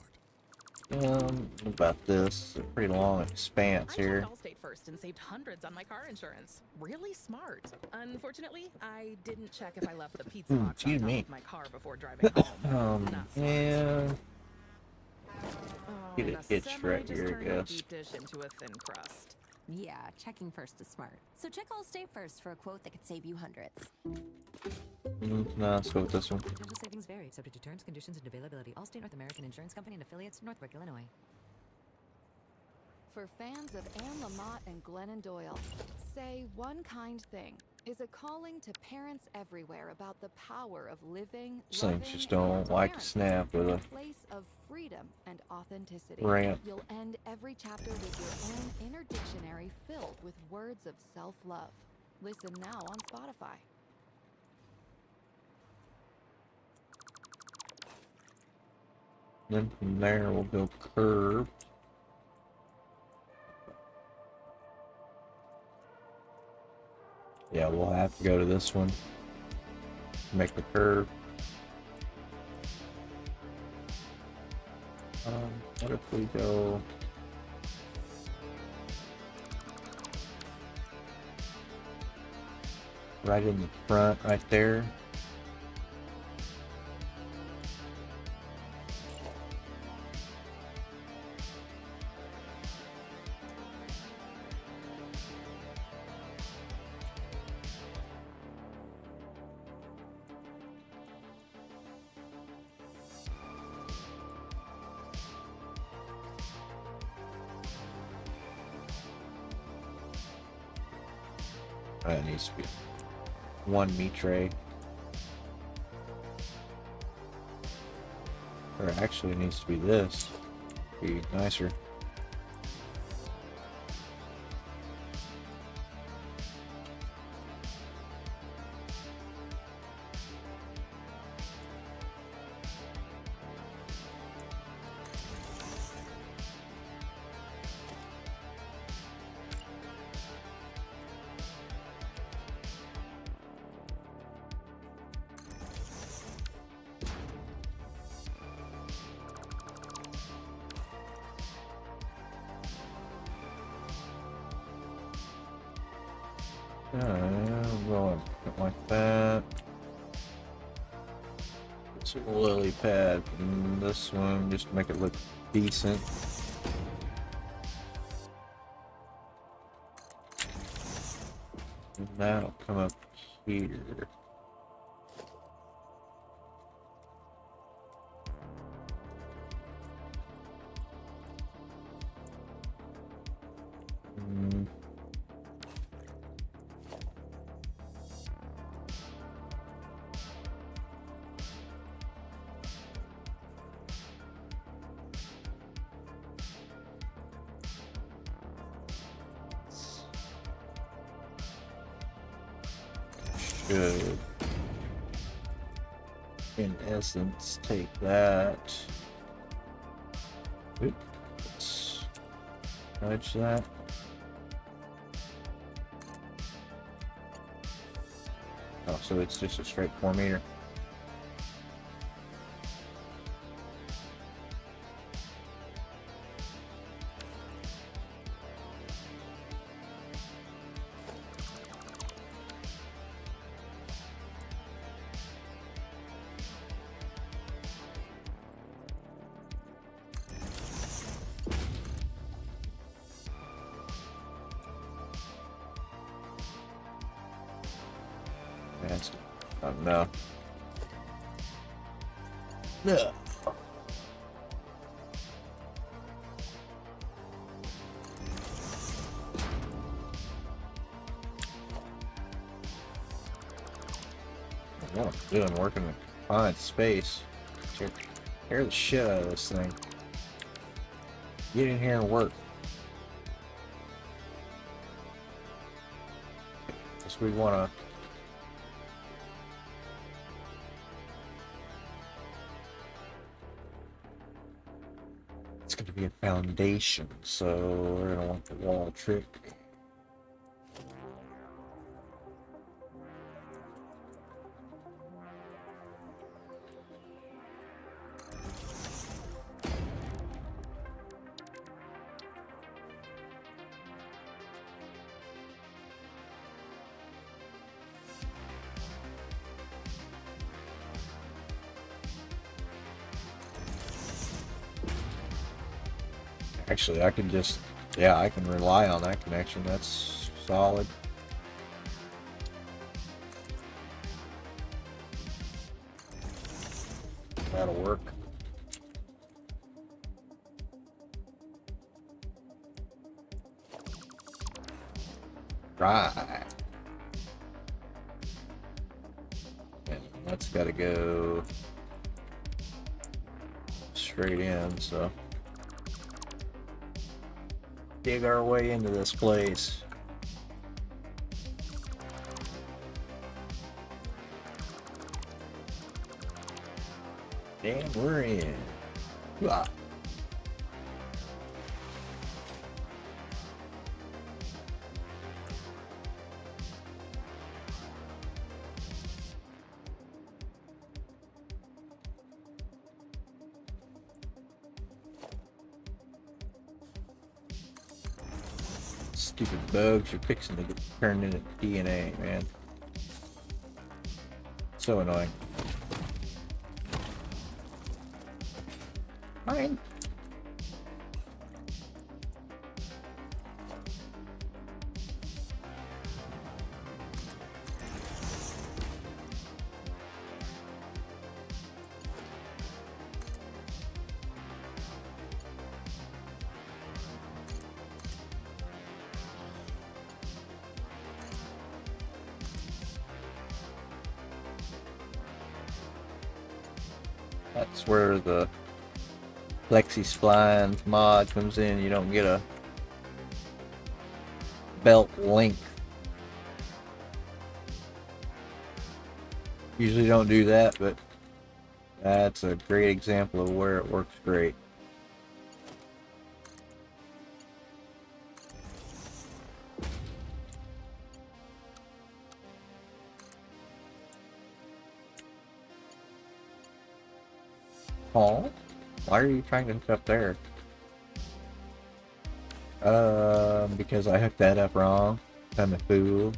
What about this? It's a pretty long expanse here. I checked Allstate first and saved hundreds on my car insurance. Really smart. Unfortunately, I didn't check if I left the pizza box on top of my car before driving home. Yeah. Get And it the hitched semi right just here, I turned a guess. deep dish into a thin crust. Yeah, checking first is smart. So check Allstate first for a quote that could save you hundreds. No, let's go with this one. Potential savings vary, subject to terms, conditions, and availability. Allstate North American Insurance Company and affiliates, Northbrook, Illinois. For fans of Anne Lamott and Glennon Doyle, say one kind thing is a calling to parents everywhere about the power of living, Some just don't like to snap with a place of freedom and authenticity. Ramp. You'll end every chapter with your own inner dictionary filled with words of self-love. Listen now on Spotify. Then from there we'll go curve. Yeah, we'll have to go to this one. Make the curve. What if we go right in the front, right there? That needs to be one meat tray. Or actually it needs to be this. Be nicer. Going like that. It's a lily pad from this one just to make it look decent. And that'll come up here. Should, in essence, take that. Oops. Nudge that. Oh, so it's just a straight 4 meter. That's enough. No. What I'm doing, working in a confined space. Tear the shit out of this thing. Get in here and work. Guess we wanna. It's going to be a foundation, so we're going to want the wall trick. Actually, I can just, yeah, I can rely on that connection. That's solid. That'll work. Right. And that's got to go straight in, so. Dig our way into this place. And we're in. Wow. Stupid bugs are fixing to get turned into DNA, man. So annoying. Fine. That's where the Plexi Splines mod comes in. You don't get a belt length. Usually don't do that, but that's a great example of where it works great. Paul? Why are you trying to hook up there? Because I hooked that up wrong. I'm a fool.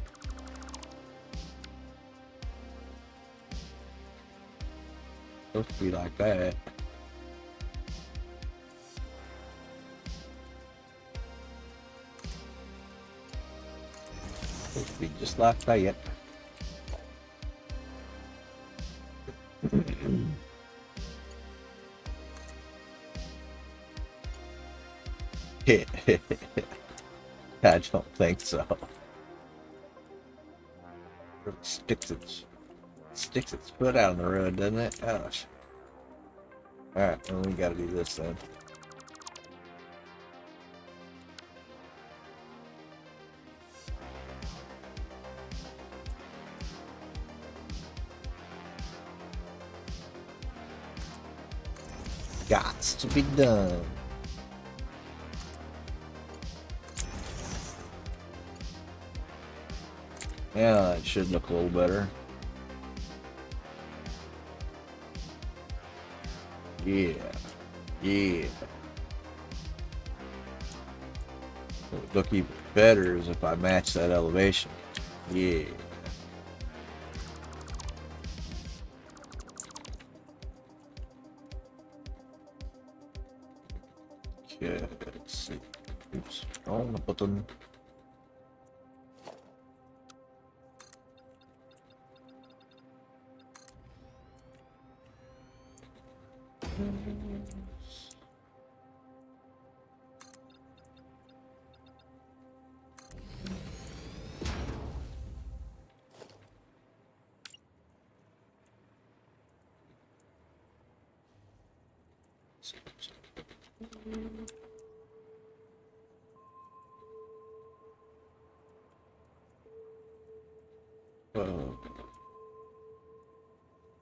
Supposed to be like that. Supposed to be just like that. I don't think so. It sticks its foot out on the road, doesn't it? Gosh. Alright, well, we gotta do this then. Gots to be done. Yeah, it should look a little better. Yeah. Yeah. What would look even better is if I match that elevation. Yeah. Okay, let's see. Oops, wrong button.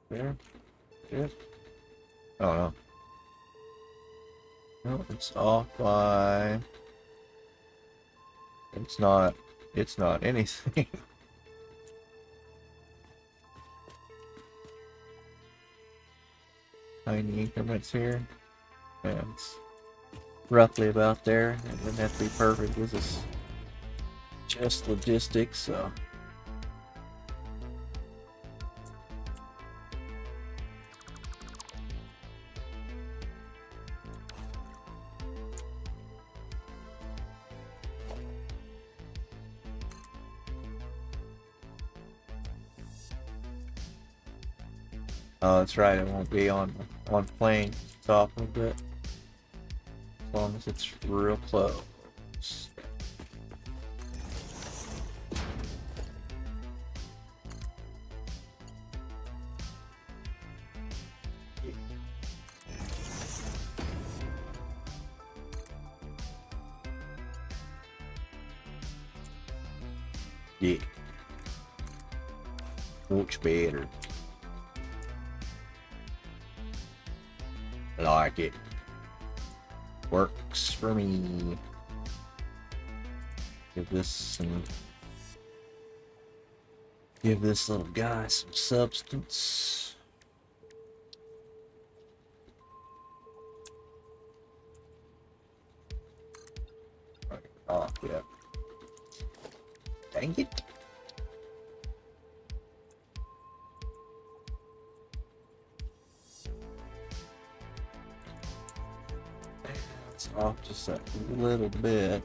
There? Yeah. Oh no. No, it's off by... It's not anything. Tiny increments here. Yeah, it's roughly about there. It doesn't have to be perfect. This is just logistics, so... Oh, that's right. It won't be on plane. It's off a bit, as long as it's real close. Yeah. Much better. Like it. Works for me. Give this little guy some substance. Oh, yeah. Dang it. It's off just a little bit.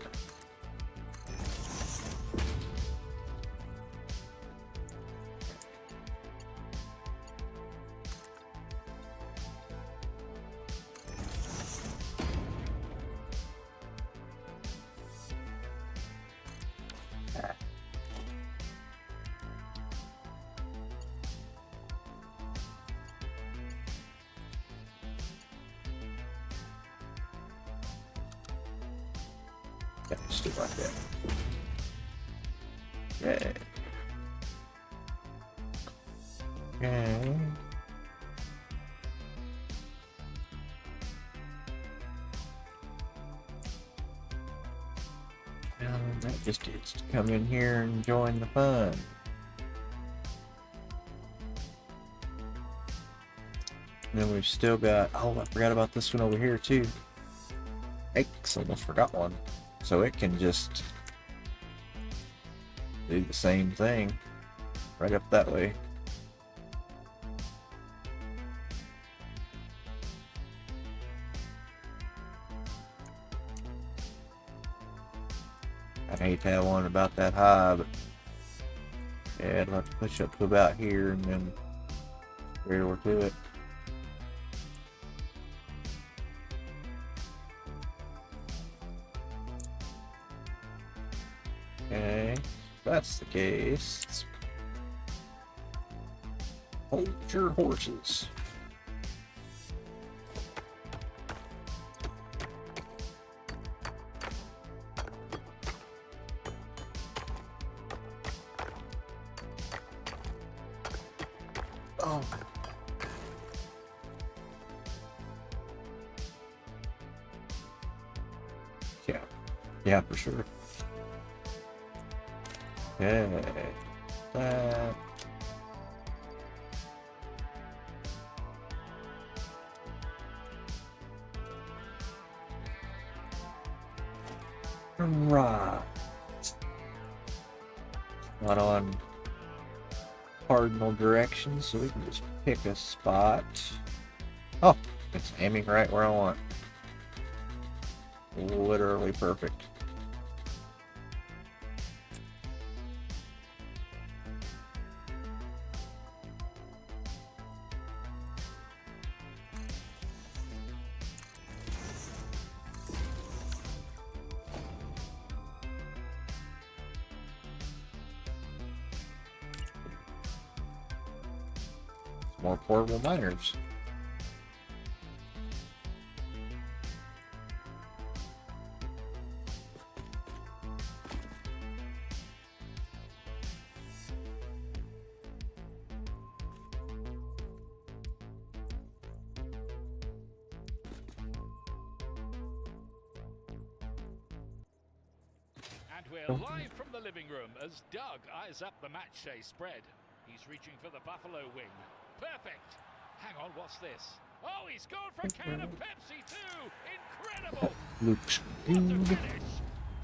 Yeah, just do it like that. Yeah. Okay. And that just gets to come in here and join the fun. And then we've still got, oh, I forgot about this one over here too. X, almost forgot one. So it can just do the same thing right up that way. I'd hate to have one about that high, but yeah, it'll have to push up to about here and then straight over to it. Okay, if that's the case. Hold your horses. Oh. Yeah. Yeah, for sure. Okay. That. Right. Not on cardinal directions, so we can just pick a spot. Oh, it's aiming right where I want. Literally perfect. More portable miners. And we're live from the living room as Doug eyes up the match day spread. He's reaching for the buffalo wing. Perfect! Hang on, what's this? Oh, he's gone for a can of Pepsi too! Incredible! Looks What a good. finish!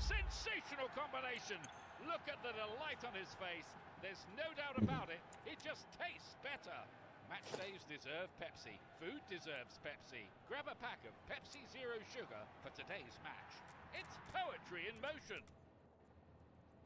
Sensational combination! Look at the delight on his face. There's no doubt about it. It just tastes better. Match days deserve Pepsi. Food deserves Pepsi. Grab a pack of Pepsi Zero Sugar for today's match. It's poetry in motion.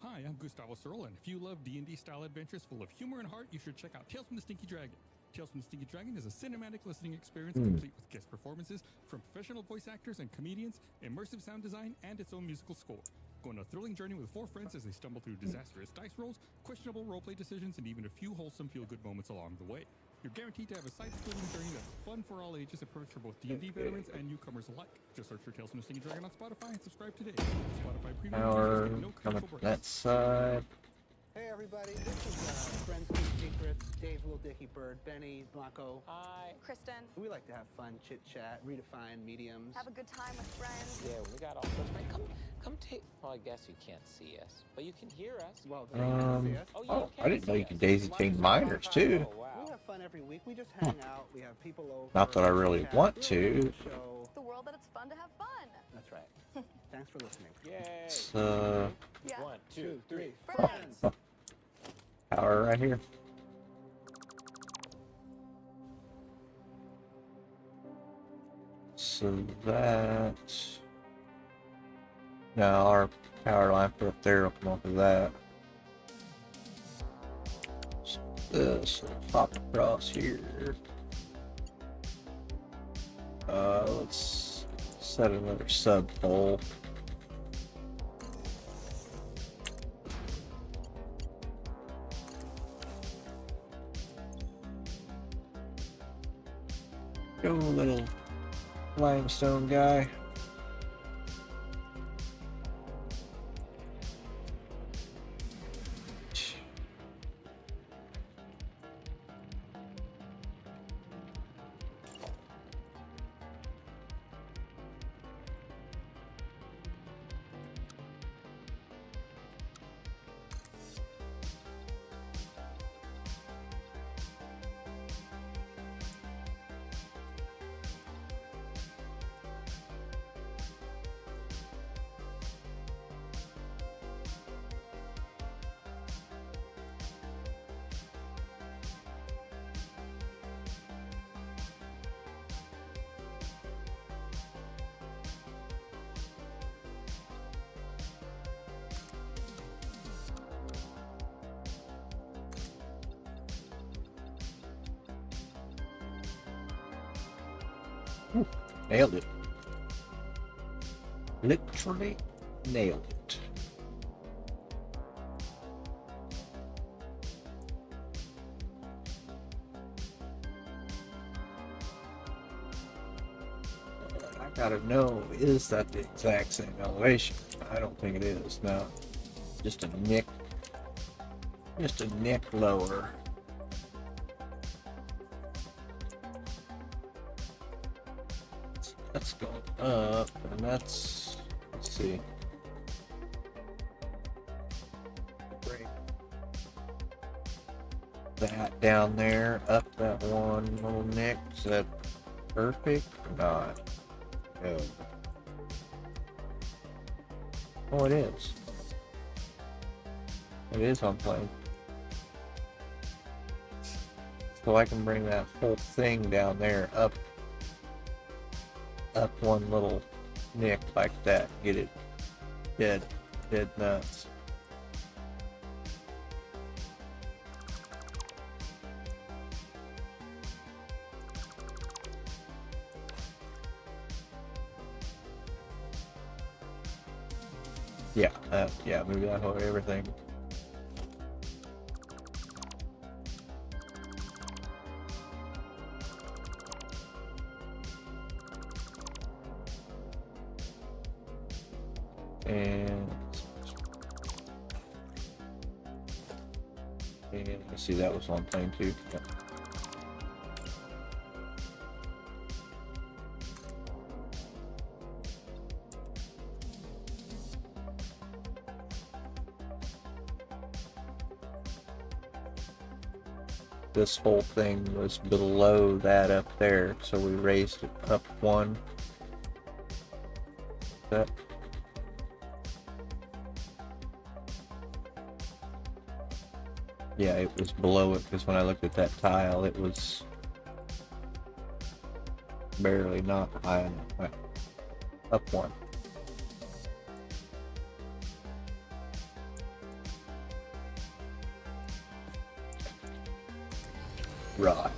Hi, I'm Gustavo Searle, and if you love D&D style adventures full of humor and heart, you should check out Tales from the Stinky Dragon. Tales from the Stinky Dragon is a cinematic listening experience complete with guest performances from professional voice actors and comedians, immersive sound design, and its own musical score. Go on a thrilling journey with 4 friends as they stumble through disastrous dice rolls, questionable roleplay decisions, and even a few wholesome feel-good moments along the way. You're guaranteed to have a side-splitting journey that's fun for all ages and perfect for both D&D veterans and newcomers alike. Just search for Tales from the Stinky Dragon on Spotify and subscribe today. Spotify Premium Power users get no coming commercial from breaks. that side. Hey everybody, this is Friends Keep Secrets, Dave Little Dicky Bird, Benny, Blanco. Hi. Kristen. We like to have fun, chit chat, redefine mediums. Have a good time with friends. Yeah, we got all sorts. Man, come take. Well, I guess you can't see us, but you can hear us. Well, Oh, I didn't know you could daisy chain miners too. We have fun every week. We just hang out. We have people over. Not that I really chat, want do a to. show. The world that it's fun to have fun. That's right. Thanks for listening. Yay. So, 1, 2, 3. Friends. power right here. So that. Now our power line put up there will come off of that. So this will pop across here. Let's set another sub pole. Go little limestone guy. Nailed it. Literally nailed it. I gotta know, is that the exact same elevation? I don't think it is. No. Just a nick lower. That's going up, and that's, let's see. Bring that down there, up that one little nick. Is that perfect or not? No. Oh, it is. It is on plane. So I can bring that whole thing down there up one little nick like that. Get it dead nuts. Yeah, maybe that whole everything. And I see that was on plane too. Yeah. This whole thing was below that up there, so we raised it up one. That. Yeah, it was below it because when I looked at that tile, it was barely not high enough. Right. Up one. Right.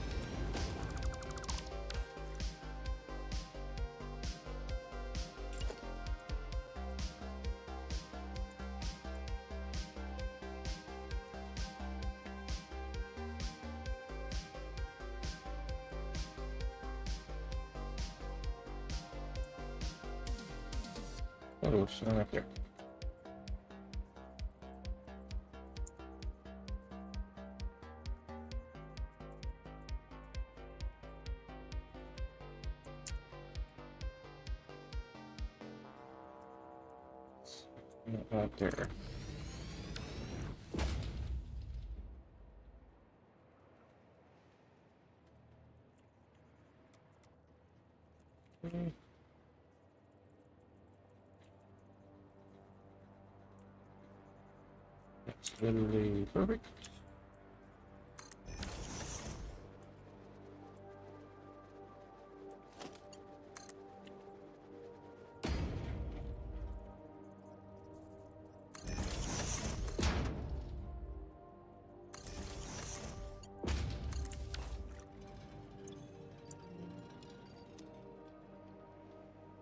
Oh, it's right there. Right there. That's literally perfect.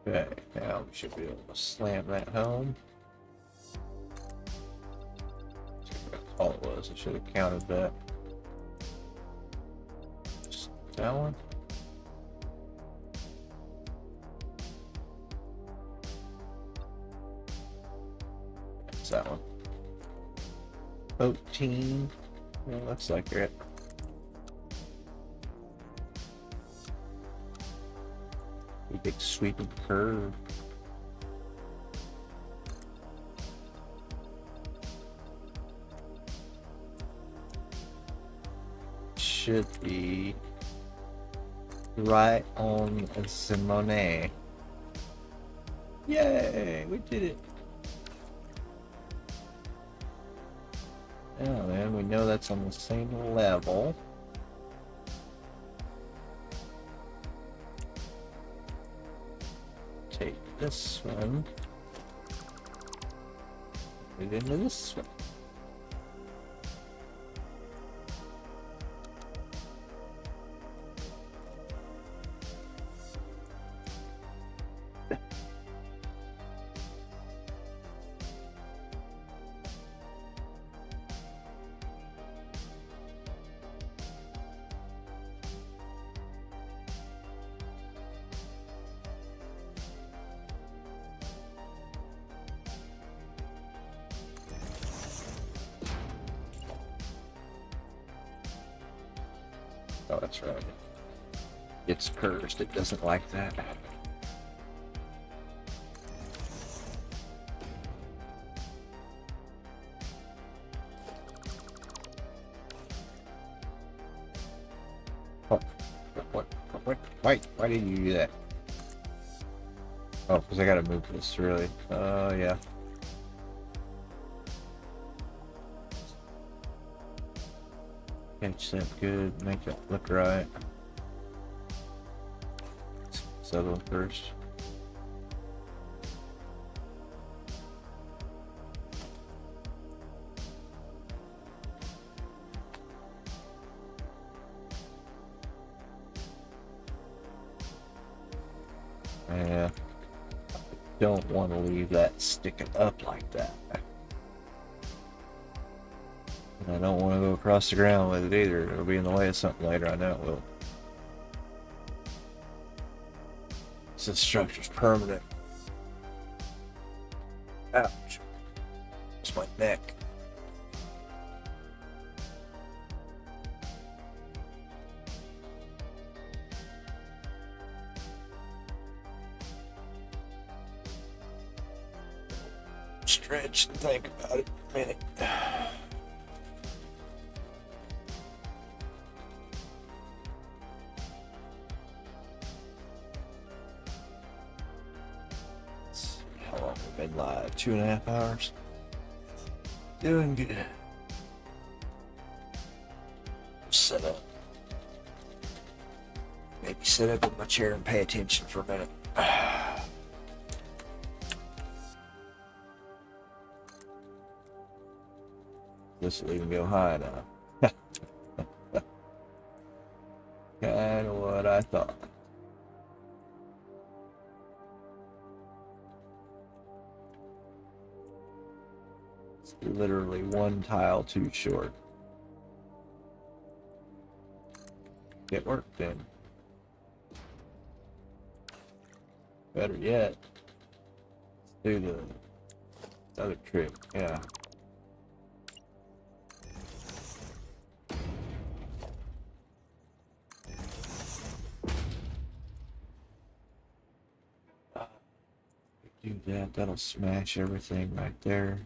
Okay, now we should be able to slam that home. That's all it was. I should have counted that. Just that one. That's that one. 13. Yeah, looks like it. Big sweeping curve. Should be right on Simone. Yay, we did it. Now then, we know that's on the same level. Take this one, put it into this one. Oh, that's right. It's cursed. It doesn't like that. Oh, what? Why did you do that? Oh, because I gotta move this, really. Yeah. Catch that good, make that look right. This other one first. Yeah, don't want to leave that sticking up like that. And I don't want to go across the ground with it either. It'll be in the way of something later. I know it will. This structure's permanent. Ouch. It's my neck. Stretch and think about it for a minute. How long have we been live? 2.5 hours. Doing good. Set up. Maybe sit up in my chair and pay attention for a minute. This will even go high now. Kind of what I thought. It's literally one tile too short. Get work then. Better yet, let's do the other trick. Yeah. Do that, that'll smash everything right there.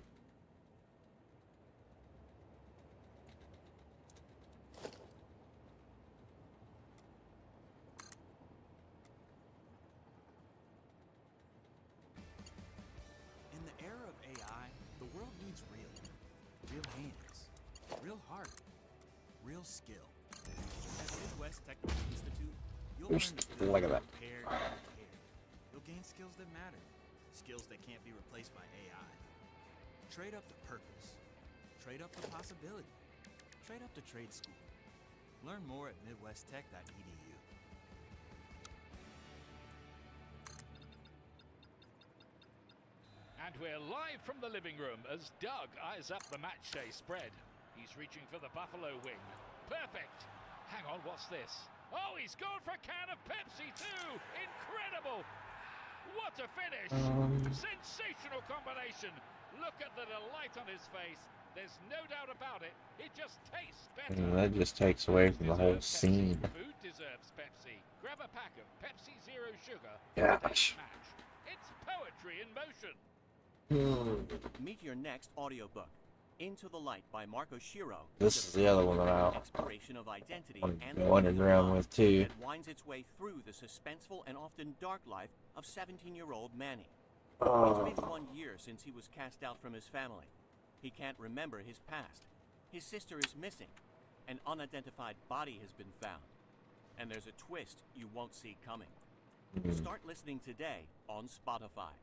In the era of AI, the world needs real hands, real heart, real skill. At Midwest Technical Institute, you'll learn to Look at that. prepare and care. You'll gain skills that matter. Skills that can't be replaced by AI. Trade up to purpose. Trade up to possibility. Trade up to trade school. Learn more at midwesttech.edu. And we're live from the living room as Doug eyes up the match day spread. He's reaching for the buffalo wing. Perfect. Hang on, what's this? Oh, he's gone for a can of Pepsi too. Incredible. What a finish! Sensational combination. Look at the delight on his face. There's no doubt about it. It just tastes better. And that just takes away from the whole scene. Food deserves Pepsi. Grab a pack of Pepsi Zero Sugar. Gosh. It's poetry in motion. Meet your next audiobook, Into the Light by Marco Shiro. This is the other one that I Exploration of identity want and to go underground with too. It winds its way through the suspenseful and often dark life of 17-year-old Manny. It's been 1 year since he was cast out from his family. He can't remember his past. His sister is missing. An unidentified body has been found. And there's a twist you won't see coming. Start listening today on Spotify.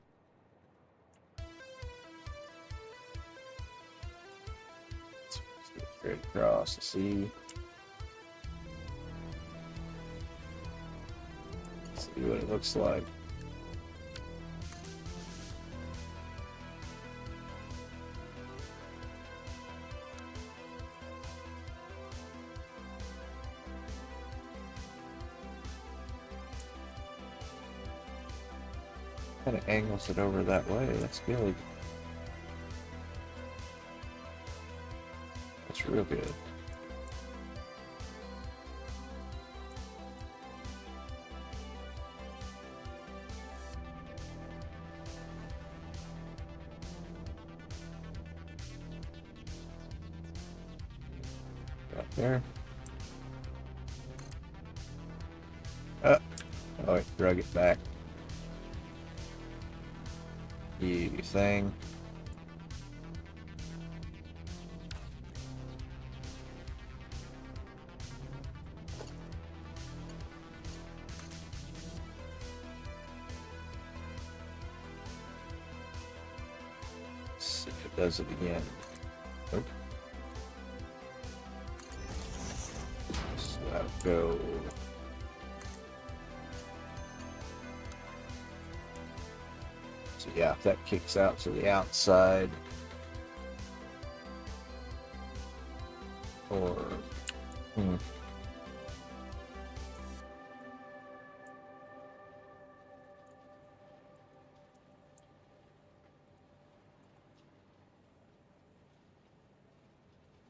Straight across the sea. See what it looks like. Kind of angles it over that way. That's good. That's real good. Right there. Oh, it drug it back. You thing. see if it does it again. Nope. So that'll go. So yeah, if that kicks out to the outside, or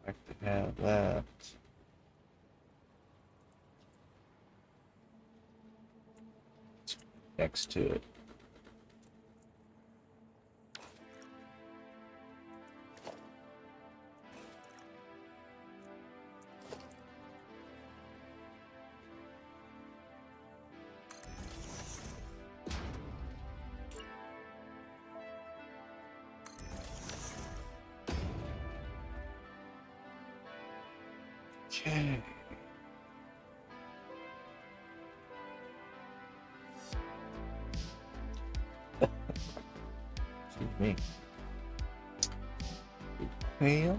I could have that. Next to it. Okay. Excuse me. Fail.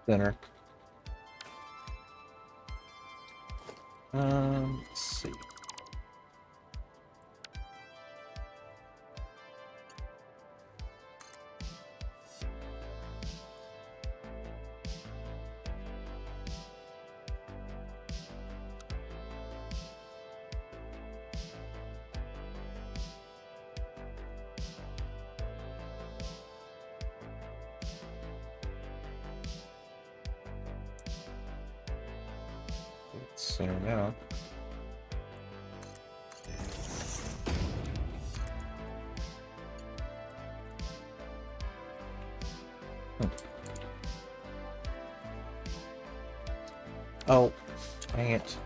Center. Let's see. It's center now. Oh, dang it.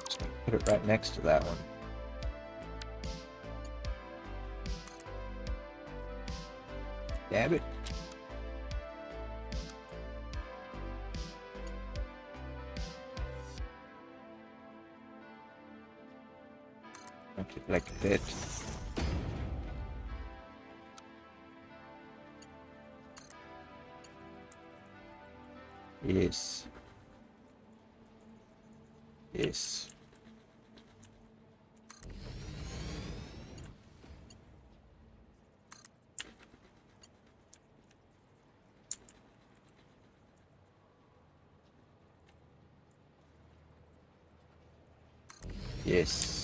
Just gonna put it right next to that one. Damn it. Make it like that. Yes. Yes. Yes.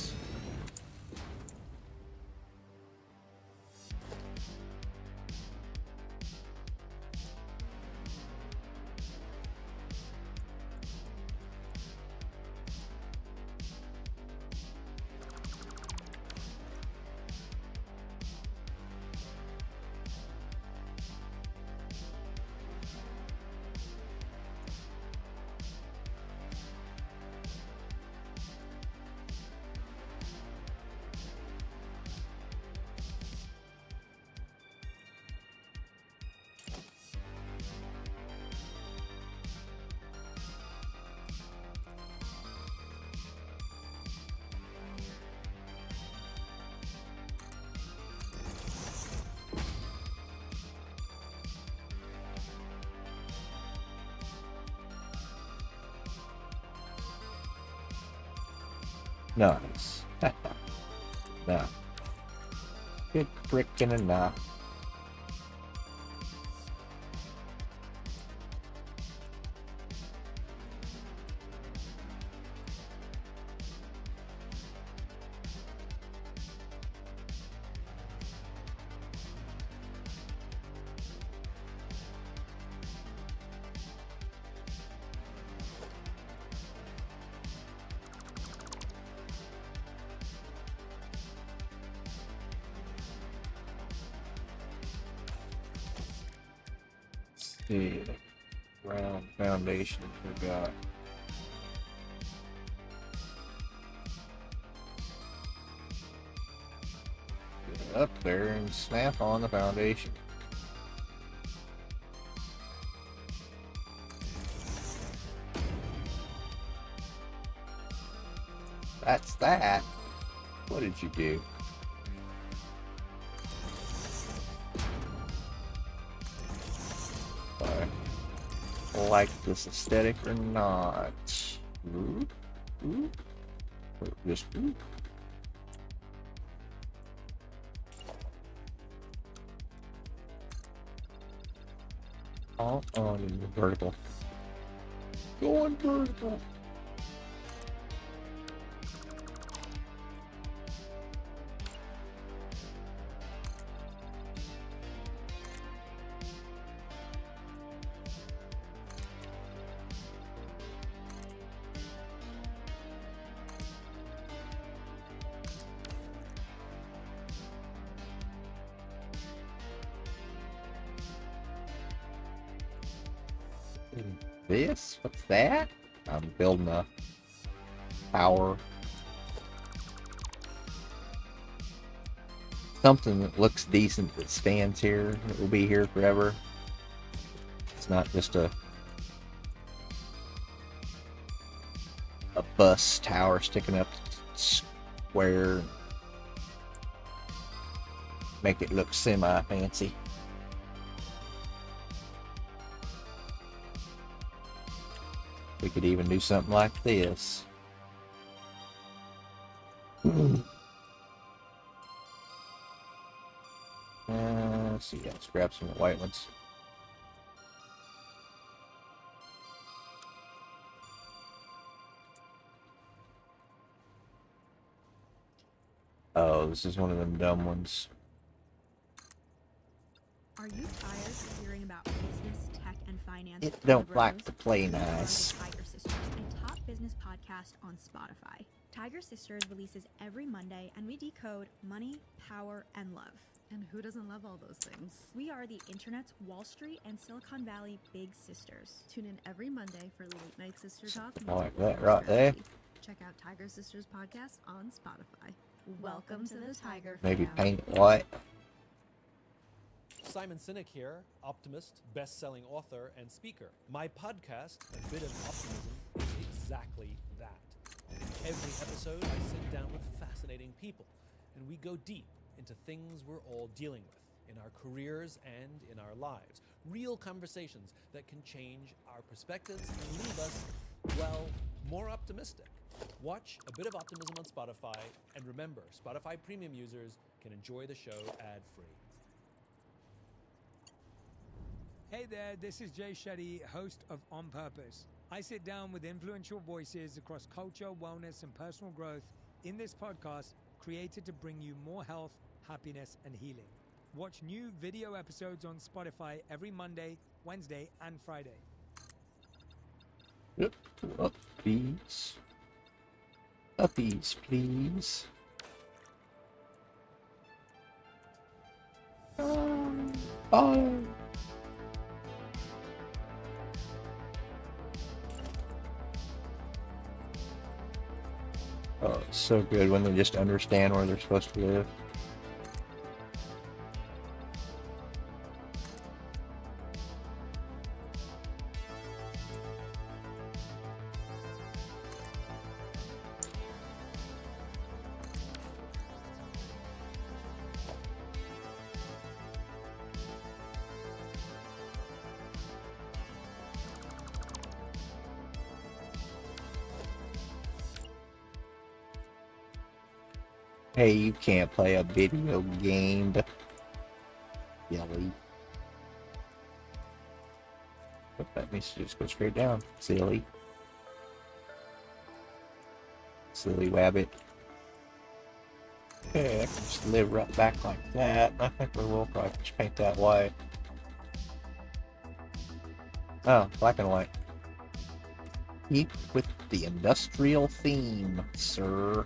Nice. Nah. Good frickin' enough. See, round foundation we got. Get up there and snap on the foundation. That's that. What did you do? Like this aesthetic or not? Ooh, ooh. Or just ooh. Oh, vertical. Going vertical. This? What's that? I'm building a tower. Something that looks decent that stands here. It will be here forever. It's not just a bus tower sticking up square. Make it look semi-fancy. We could even do something like this. Let's see, let's grab some white ones. Oh, this is one of them dumb ones. Are you tired of hearing about business, tech, and finance? It don't like to play nice. Tiger Sisters, a top business podcast on Spotify. Tiger Sisters releases every Monday, and we decode money, power, and love. And who doesn't love all those things? We are the internet's Wall Street and Silicon Valley big sisters. Tune in every Monday for Late Night Sister Talk. I like that right there. Check out Tiger Sisters podcast on Spotify. Welcome to the Tiger Maybe Fam. paint it white. Simon Sinek here, optimist, best-selling author, and speaker. My podcast, A Bit of Optimism, is exactly that. In every episode, I sit down with fascinating people, and we go deep into things we're all dealing with in our careers and in our lives. Real conversations that can change our perspectives and leave us, well, more optimistic. Watch A Bit of Optimism on Spotify, and remember, Spotify Premium users can enjoy the show ad-free. Hey there, this is Jay Shetty, host of On Purpose. I sit down with influential voices across culture, wellness, and personal growth in this podcast created to bring you more health, happiness, and healing. Watch new video episodes on Spotify every Monday, Wednesday, and Friday. Yep. Uppies. Uppies, please. Oh. Oh, it's so good when they just understand where they're supposed to live. Hey, you can't play a video game. Silly. But that means you just go straight down. Silly. Silly wabbit. Okay, I can just live right back like that. I think we will probably just paint that white. Oh, black and white. Keep with the industrial theme, sir.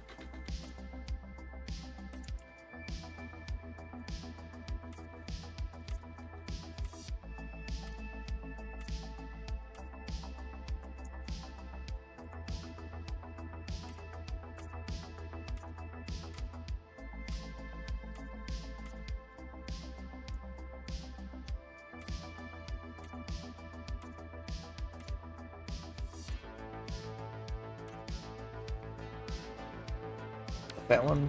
That one.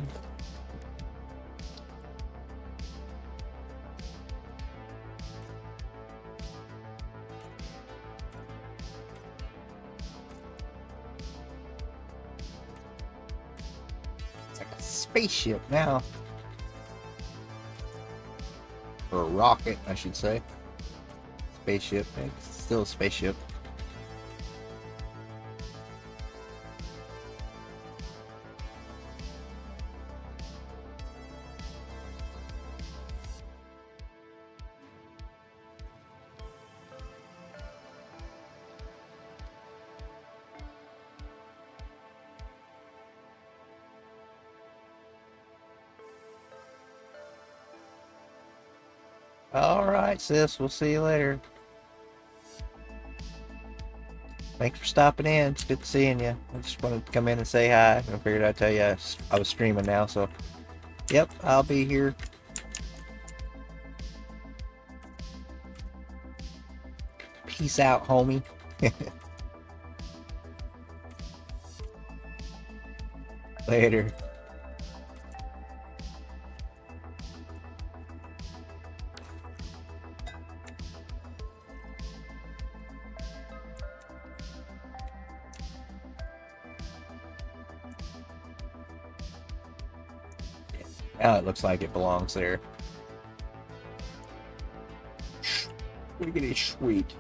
It's like a spaceship now. Or a rocket, I should say. Spaceship. It's still a spaceship. Alright, sis. We'll see you later. Thanks for stopping in. It's good seeing you. I just wanted to come in and say hi. I figured I'd tell you I was streaming now, so... Yep, I'll be here. Peace out, homie. Later. Now it looks like it belongs there. Wiggity sweet.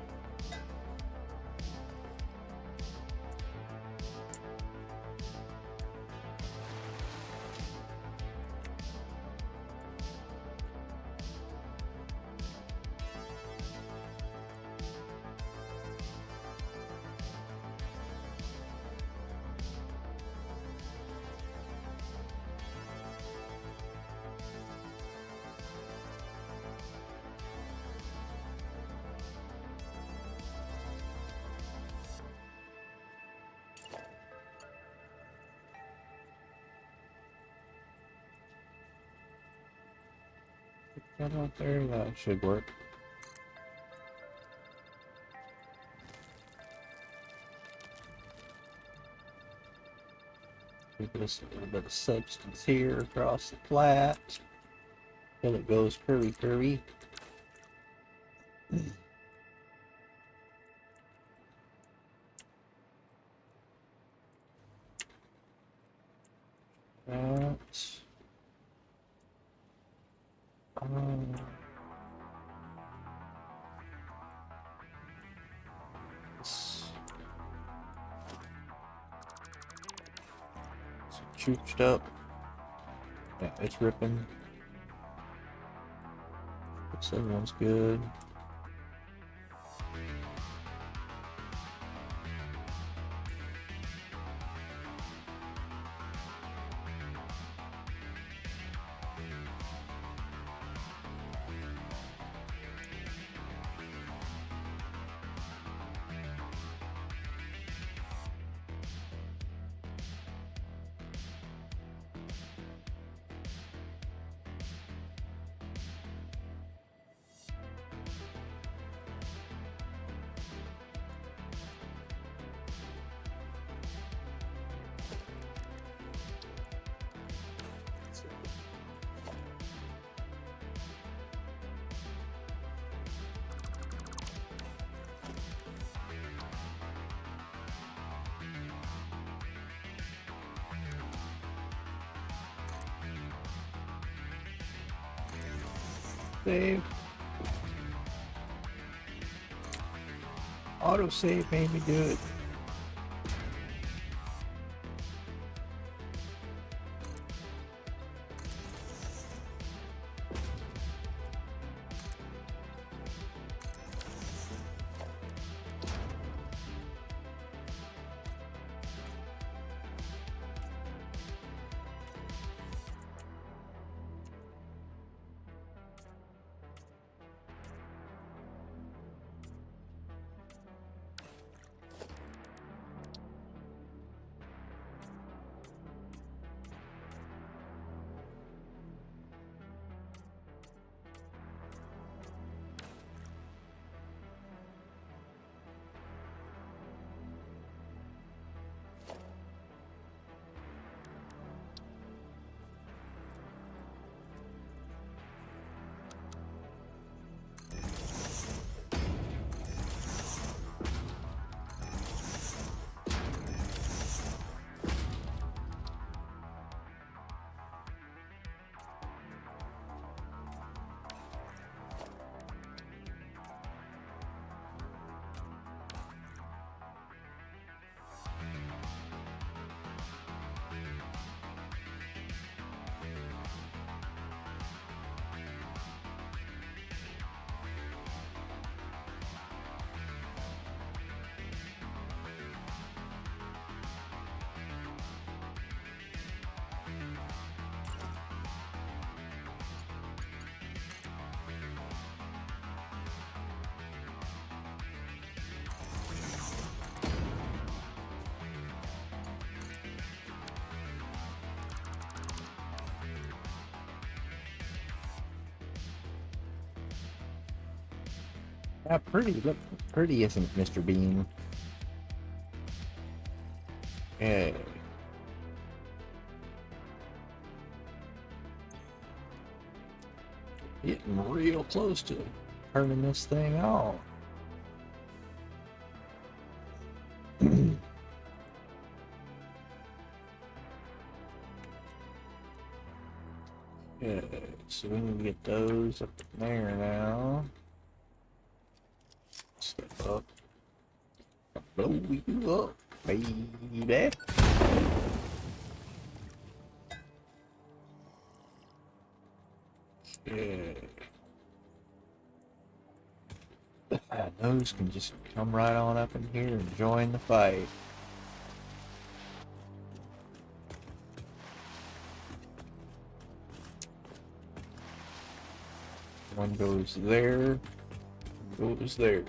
That out there, that should work. Give us a little bit of substance here across the flat till it goes curvy. That. It's chooched up. Yeah, it's ripping. This other one's good. Autosave. Autosave made me do it. Yeah, pretty. Look, pretty isn't Mr. Bean? Yeah. Getting real close to turning this thing off. Yeah, so we need to get those up there now. Step up. Blow you up, baby. Yeah. Those can just come right on up in here and join the fight. One goes there, goes there.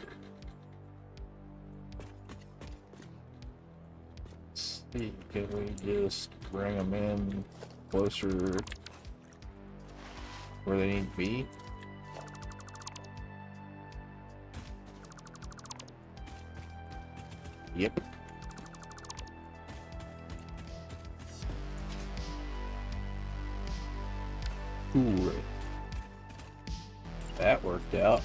Let's see, can we just bring them in closer where they need to be? Yep. Cool. That worked out.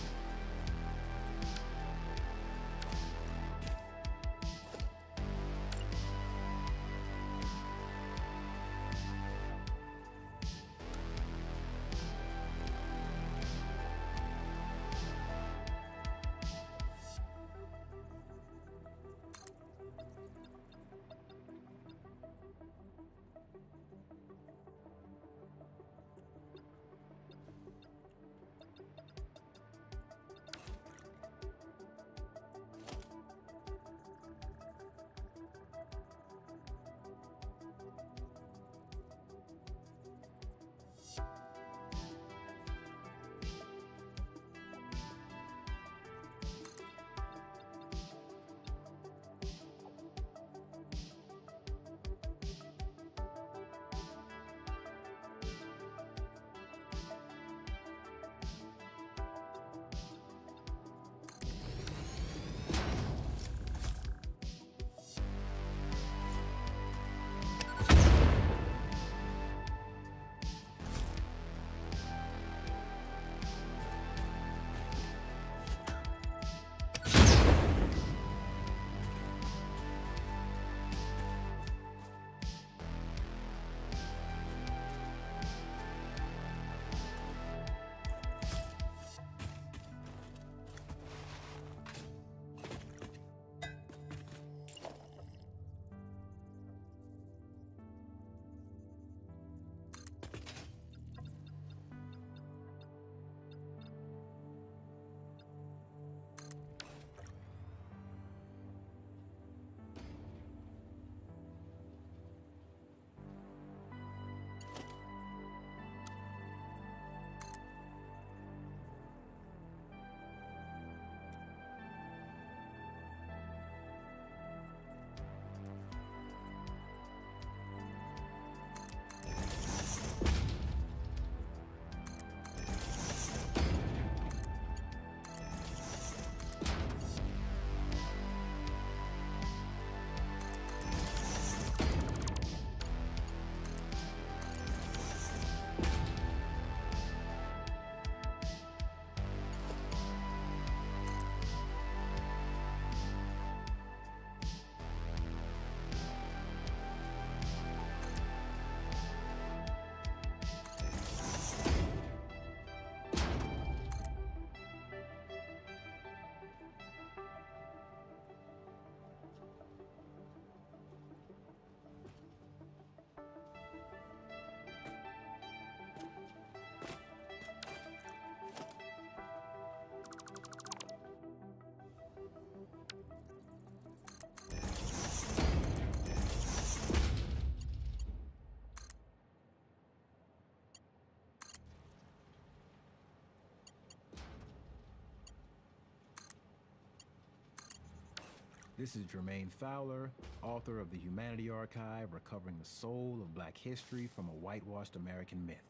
This is Jermaine Fowler, author of the Humanity Archive, recovering the soul of Black history from a whitewashed American myth.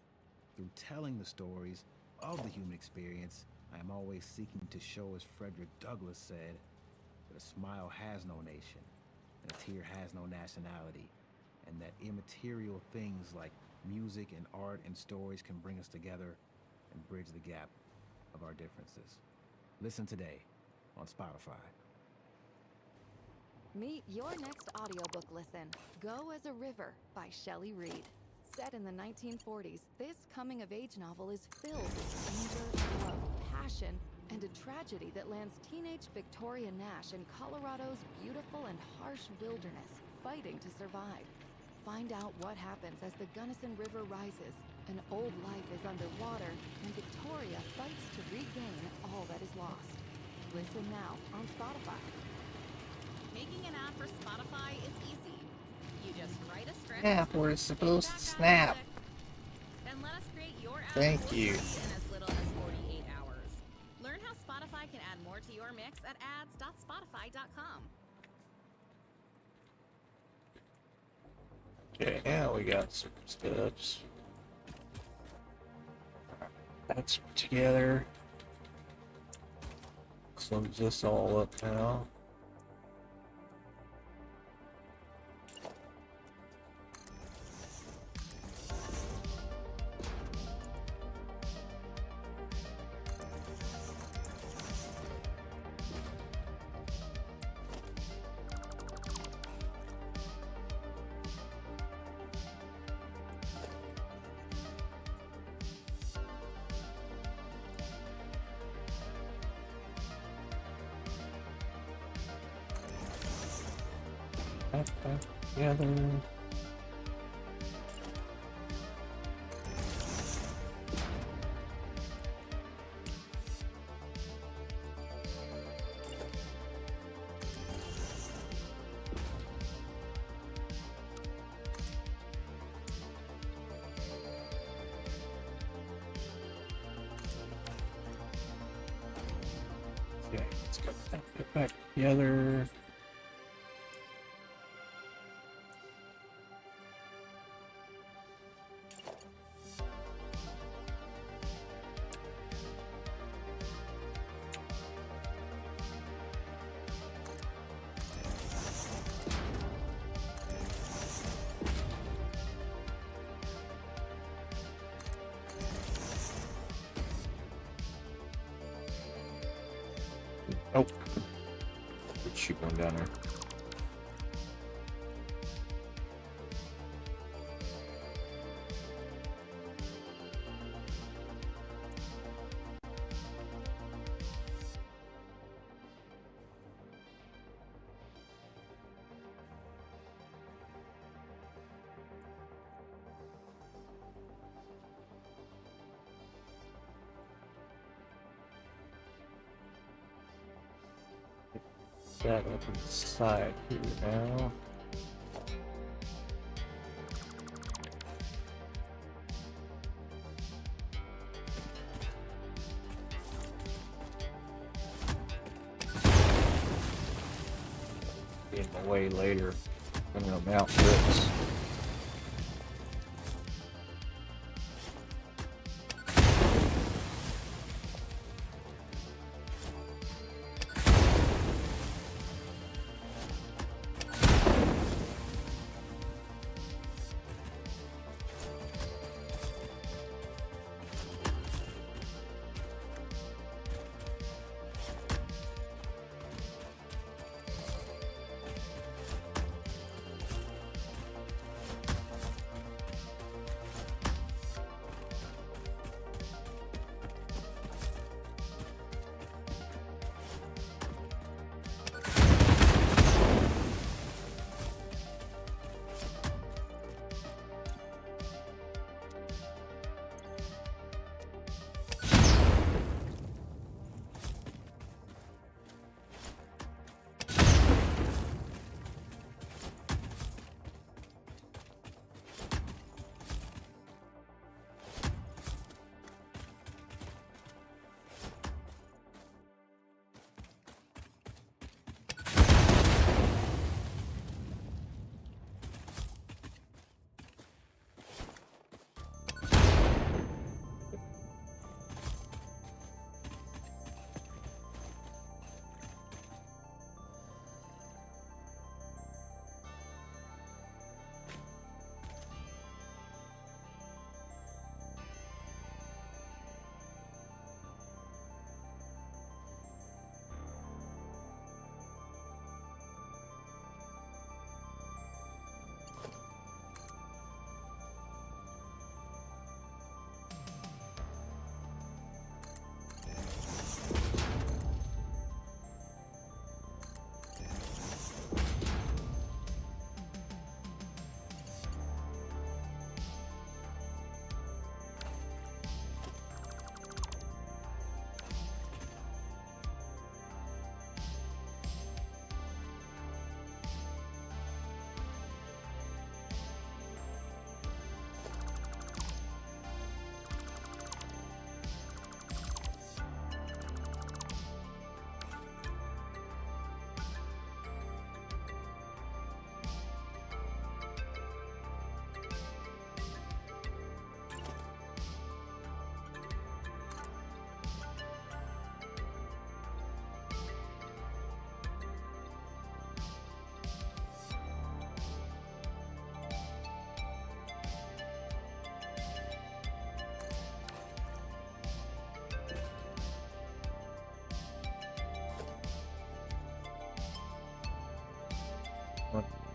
Through telling the stories of the human experience, I am always seeking to show, as Frederick Douglass said, that a smile has no nation, and a tear has no nationality, and that immaterial things like music and art and stories can bring us together and bridge the gap of our differences. Listen today on Spotify. Meet your next audiobook listen, Go as a River by Shelley Reed. Set in the 1940s, this coming-of-age novel is filled with danger, love, passion, and a tragedy that lands teenage Victoria Nash in Colorado's beautiful and harsh wilderness, fighting to survive. Find out what happens as the Gunnison River rises, an old life is underwater, and Victoria fights to regain all that is lost. Listen now on Spotify. Making an ad for Spotify is easy. You just write a script. Snap, we're supposed to snap. Then let us create your ad Thank for you. free in as little as 48 hours. Learn how Spotify can add more to your mix at ads.spotify.com. Okay, now we got some steps. That's together. Close this all up now. Back together. Okay, let's get back together. Oh, shoot one down there. That up inside here now. Getting away later. I'm gonna mount this.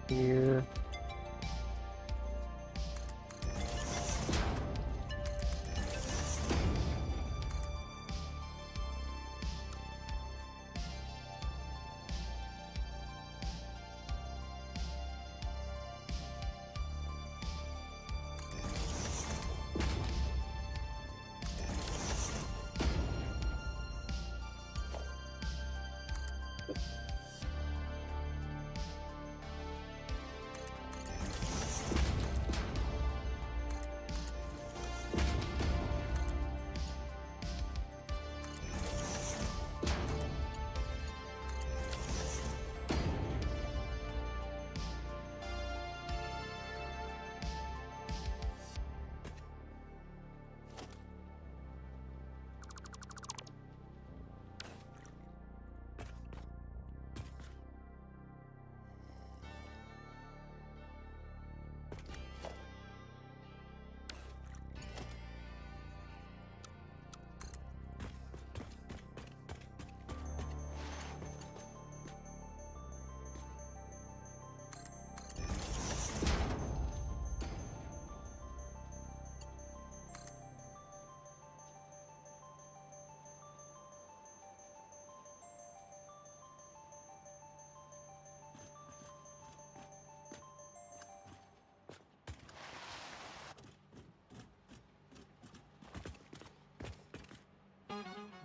here.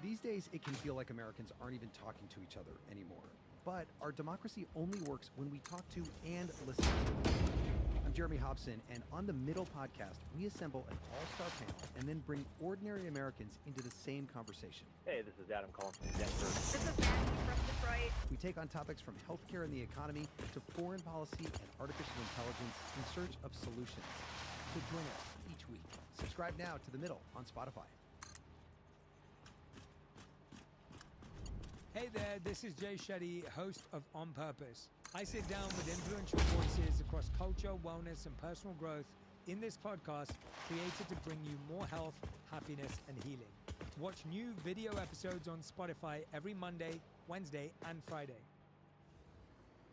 These days, it can feel like Americans aren't even talking to each other anymore. But our democracy only works when we talk to and listen to. I'm Jeremy Hobson, and on the Middle podcast, we assemble an all-star panel and then bring ordinary Americans into the same conversation. Hey, this is Adam calling from Denver. This is Matthew from Detroit. We take on topics from healthcare and the economy to foreign policy and artificial intelligence in search of solutions. So join us each week. Subscribe now to The Middle on Spotify. Hey there, this is Jay Shetty, host of On Purpose. I sit down with influential voices across culture, wellness, and personal growth in this podcast created to bring you more health, happiness, and healing. Watch new video episodes on Spotify every Monday, Wednesday, and Friday.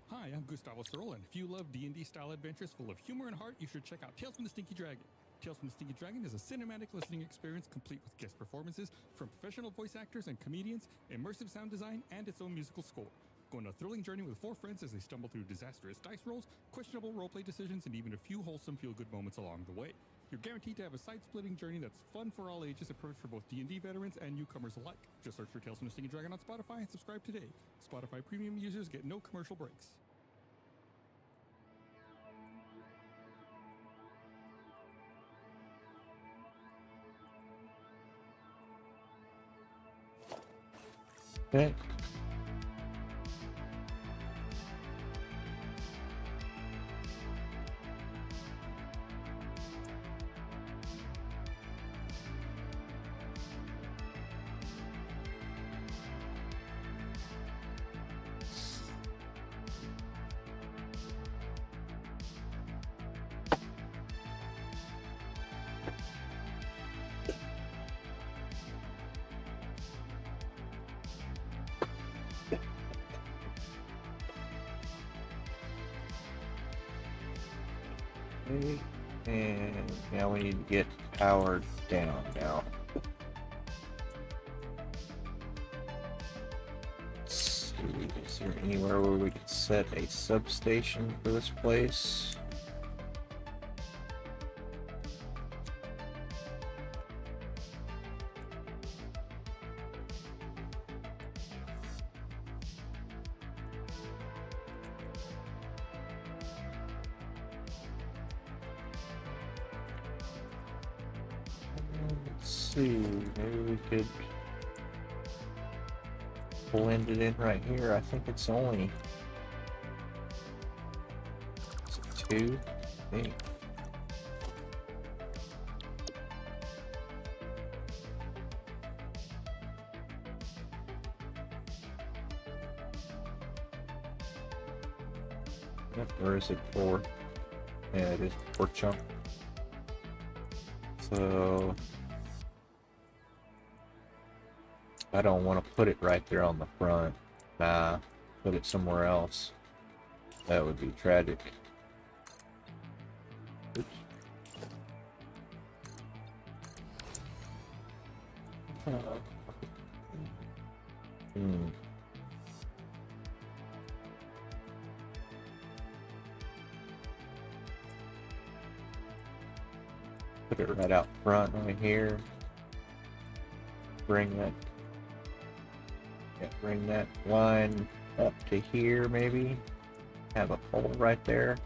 Hi, I'm Gustavo Searle, and if you love D&D style adventures full of humor and heart, you should check out Tales from the Stinky Dragon. Tales from the Stinky Dragon is a cinematic listening experience complete with guest performances from professional voice actors and comedians, immersive sound design, and its own musical score. Go on a thrilling journey with 4 friends as they stumble through disastrous dice rolls, questionable roleplay decisions, and even a few wholesome feel-good moments along the way. You're guaranteed to have a side-splitting journey that's fun for all ages and perfect for both D&D veterans and newcomers alike. Just search for Tales from the Stinky Dragon on Spotify and subscribe today. Spotify Premium users get no commercial breaks. Okay. And now we need to get powered down now. Let's see, is there anywhere where we could set a substation for this place? Maybe we could blend it in right here. I think it's only 2. I think. Yep, or is it 4? Yeah, it is 4 chunk. So I don't want to put it right there on the front. Nah, put it somewhere else. That would be tragic. Oops. Put it right out front right here. Bring that line up to here maybe. Have a pole right there.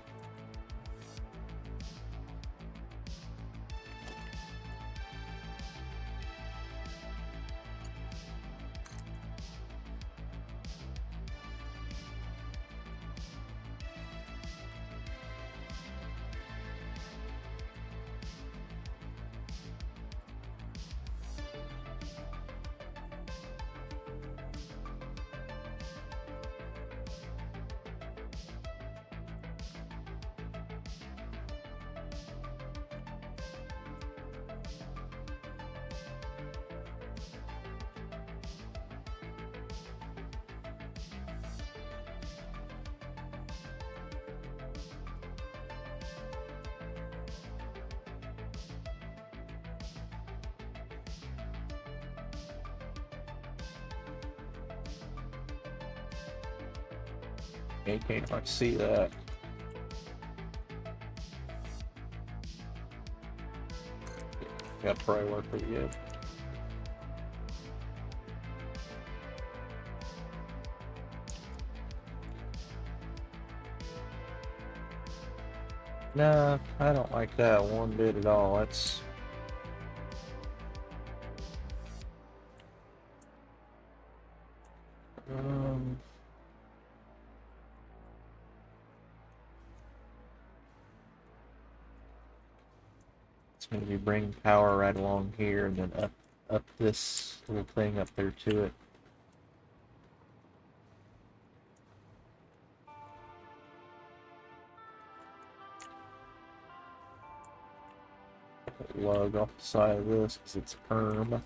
You can't quite see that. That probably worked pretty good. No, I don't like that one bit at all. That's maybe bring power right along here and then up this little thing up there to it. Lug off the side of this because it's perm.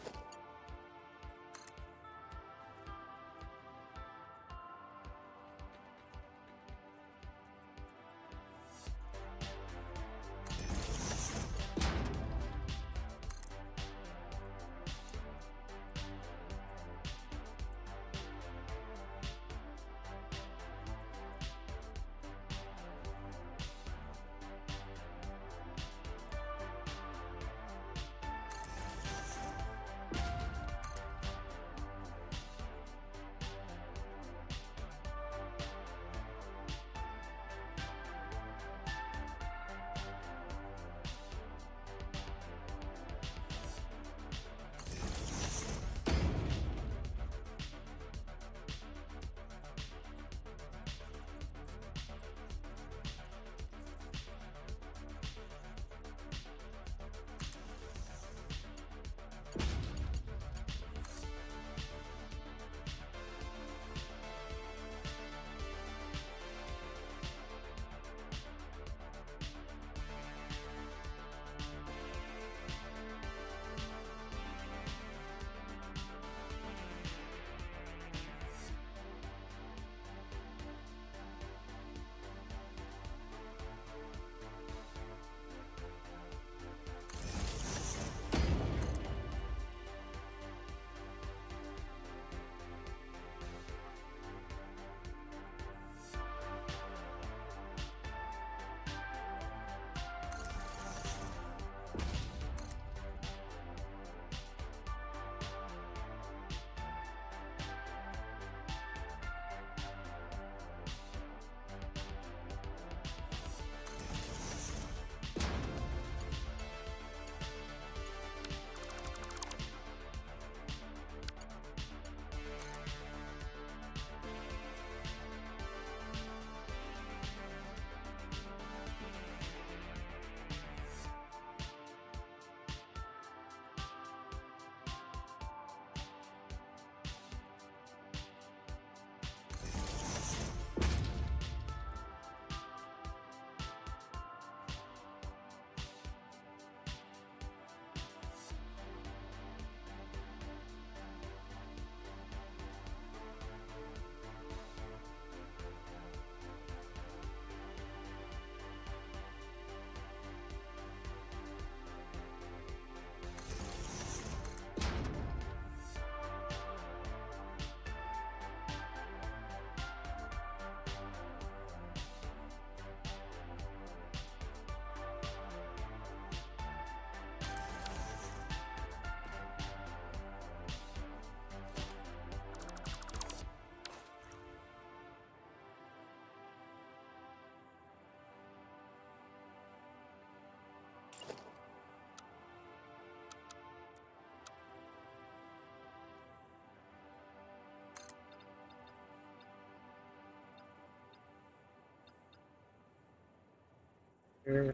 Here.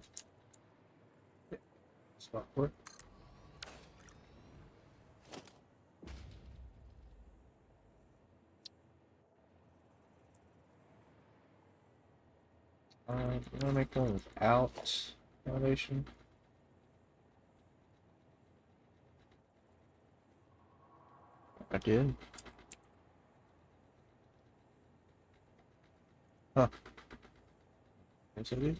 Spot for it. I'm gonna make one without foundation. I did. Huh. Yes, I did.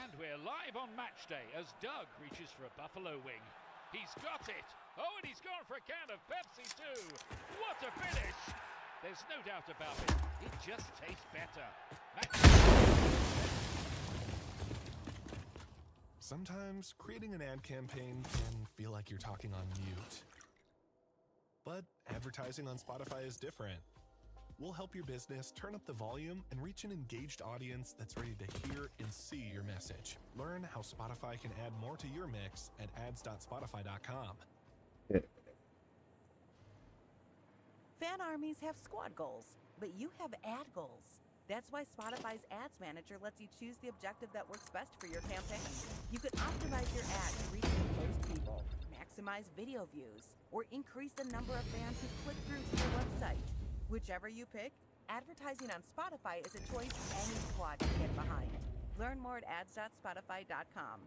And we're live on match day as Doug reaches for a buffalo wing. He's got it. Oh, and he's gone for a can of Pepsi too. What a finish. There's no doubt about it. It just tastes better. Sometimes creating an ad campaign can feel like you're talking on mute. But advertising on Spotify is different. We'll help your business turn up the volume and reach an engaged audience that's ready to hear and see your message. Learn how Spotify can add more to your mix at ads.spotify.com. Fan armies have squad goals, but you have ad goals. That's why Spotify's Ads Manager lets you choose the objective that works best for your campaign. You can optimize your ad to reach the most people, maximize video views, or increase the number of fans who click through to your website. Whichever you pick, advertising on Spotify is a choice any squad can get behind. Learn more at ads.spotify.com.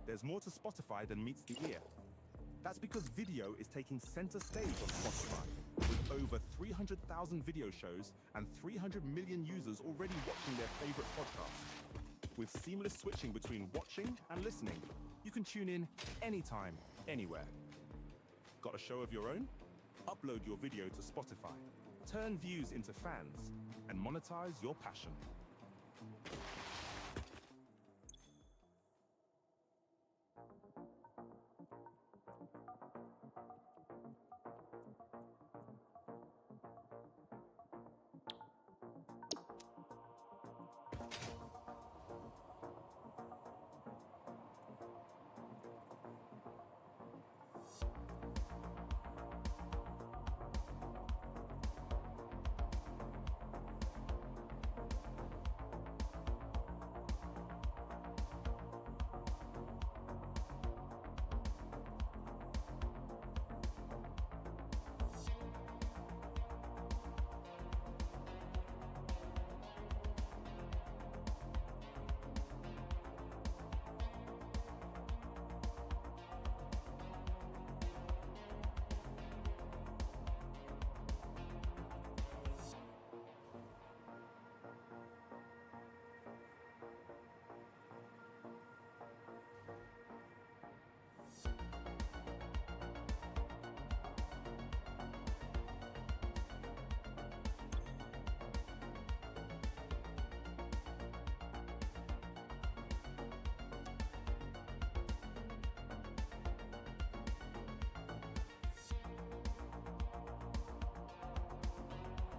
There's more to Spotify than meets the ear. That's because video is taking center stage on Spotify, with over 300,000 video shows and 300 million users already watching their favorite podcasts. With seamless switching between watching and listening, you can tune in anytime, anywhere. Got a show of your own? Upload your video to Spotify, turn views into fans, and monetize your passion.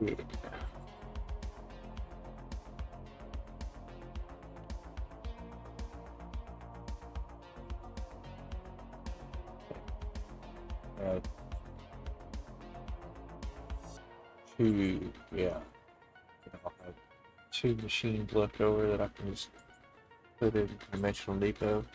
Yeah. 2, yeah. I'll have 2 machines left over that I can just put in Dimensional Depot.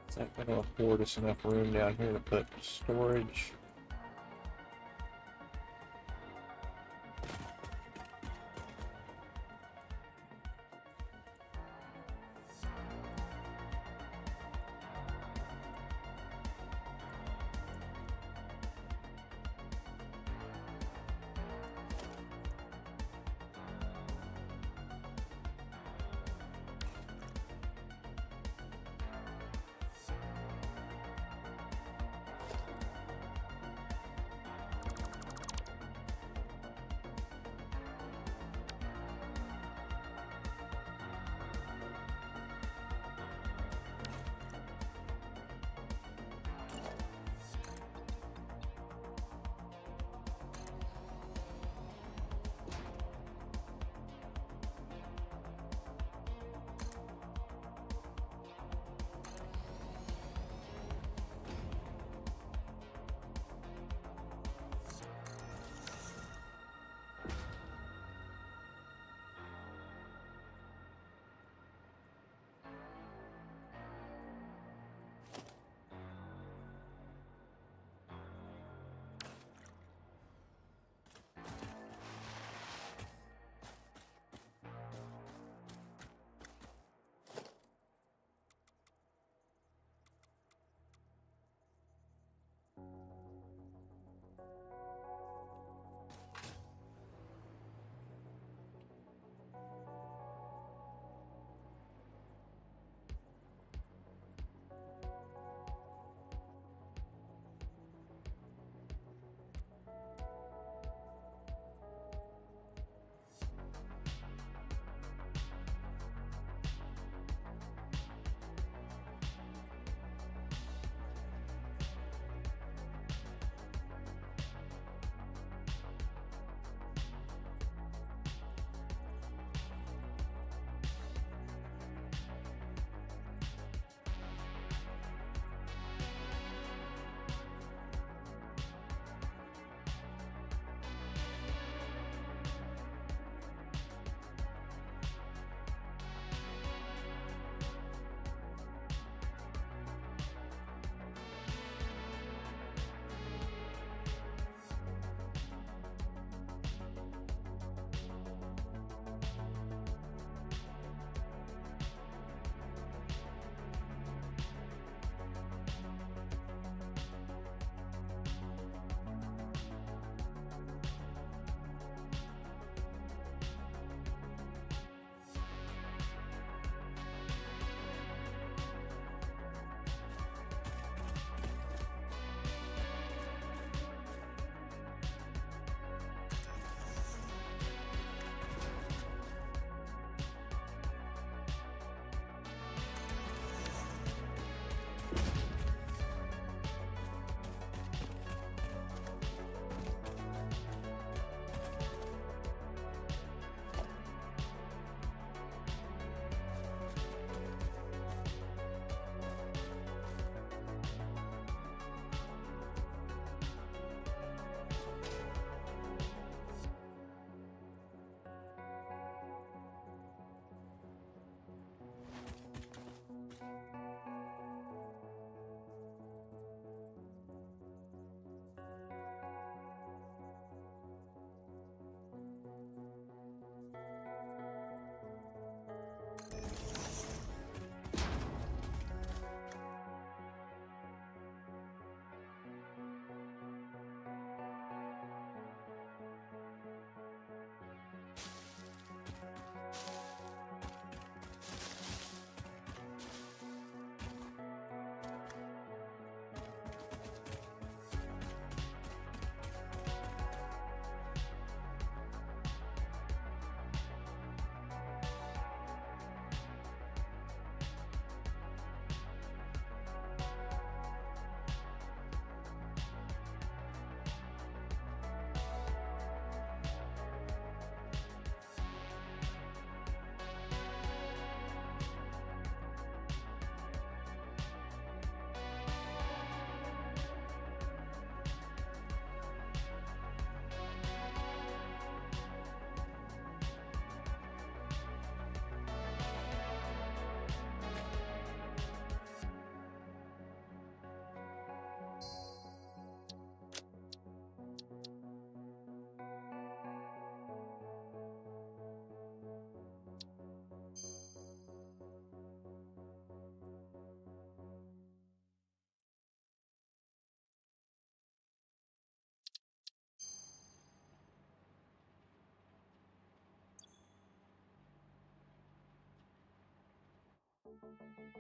Is that going to afford us enough room down here to put storage?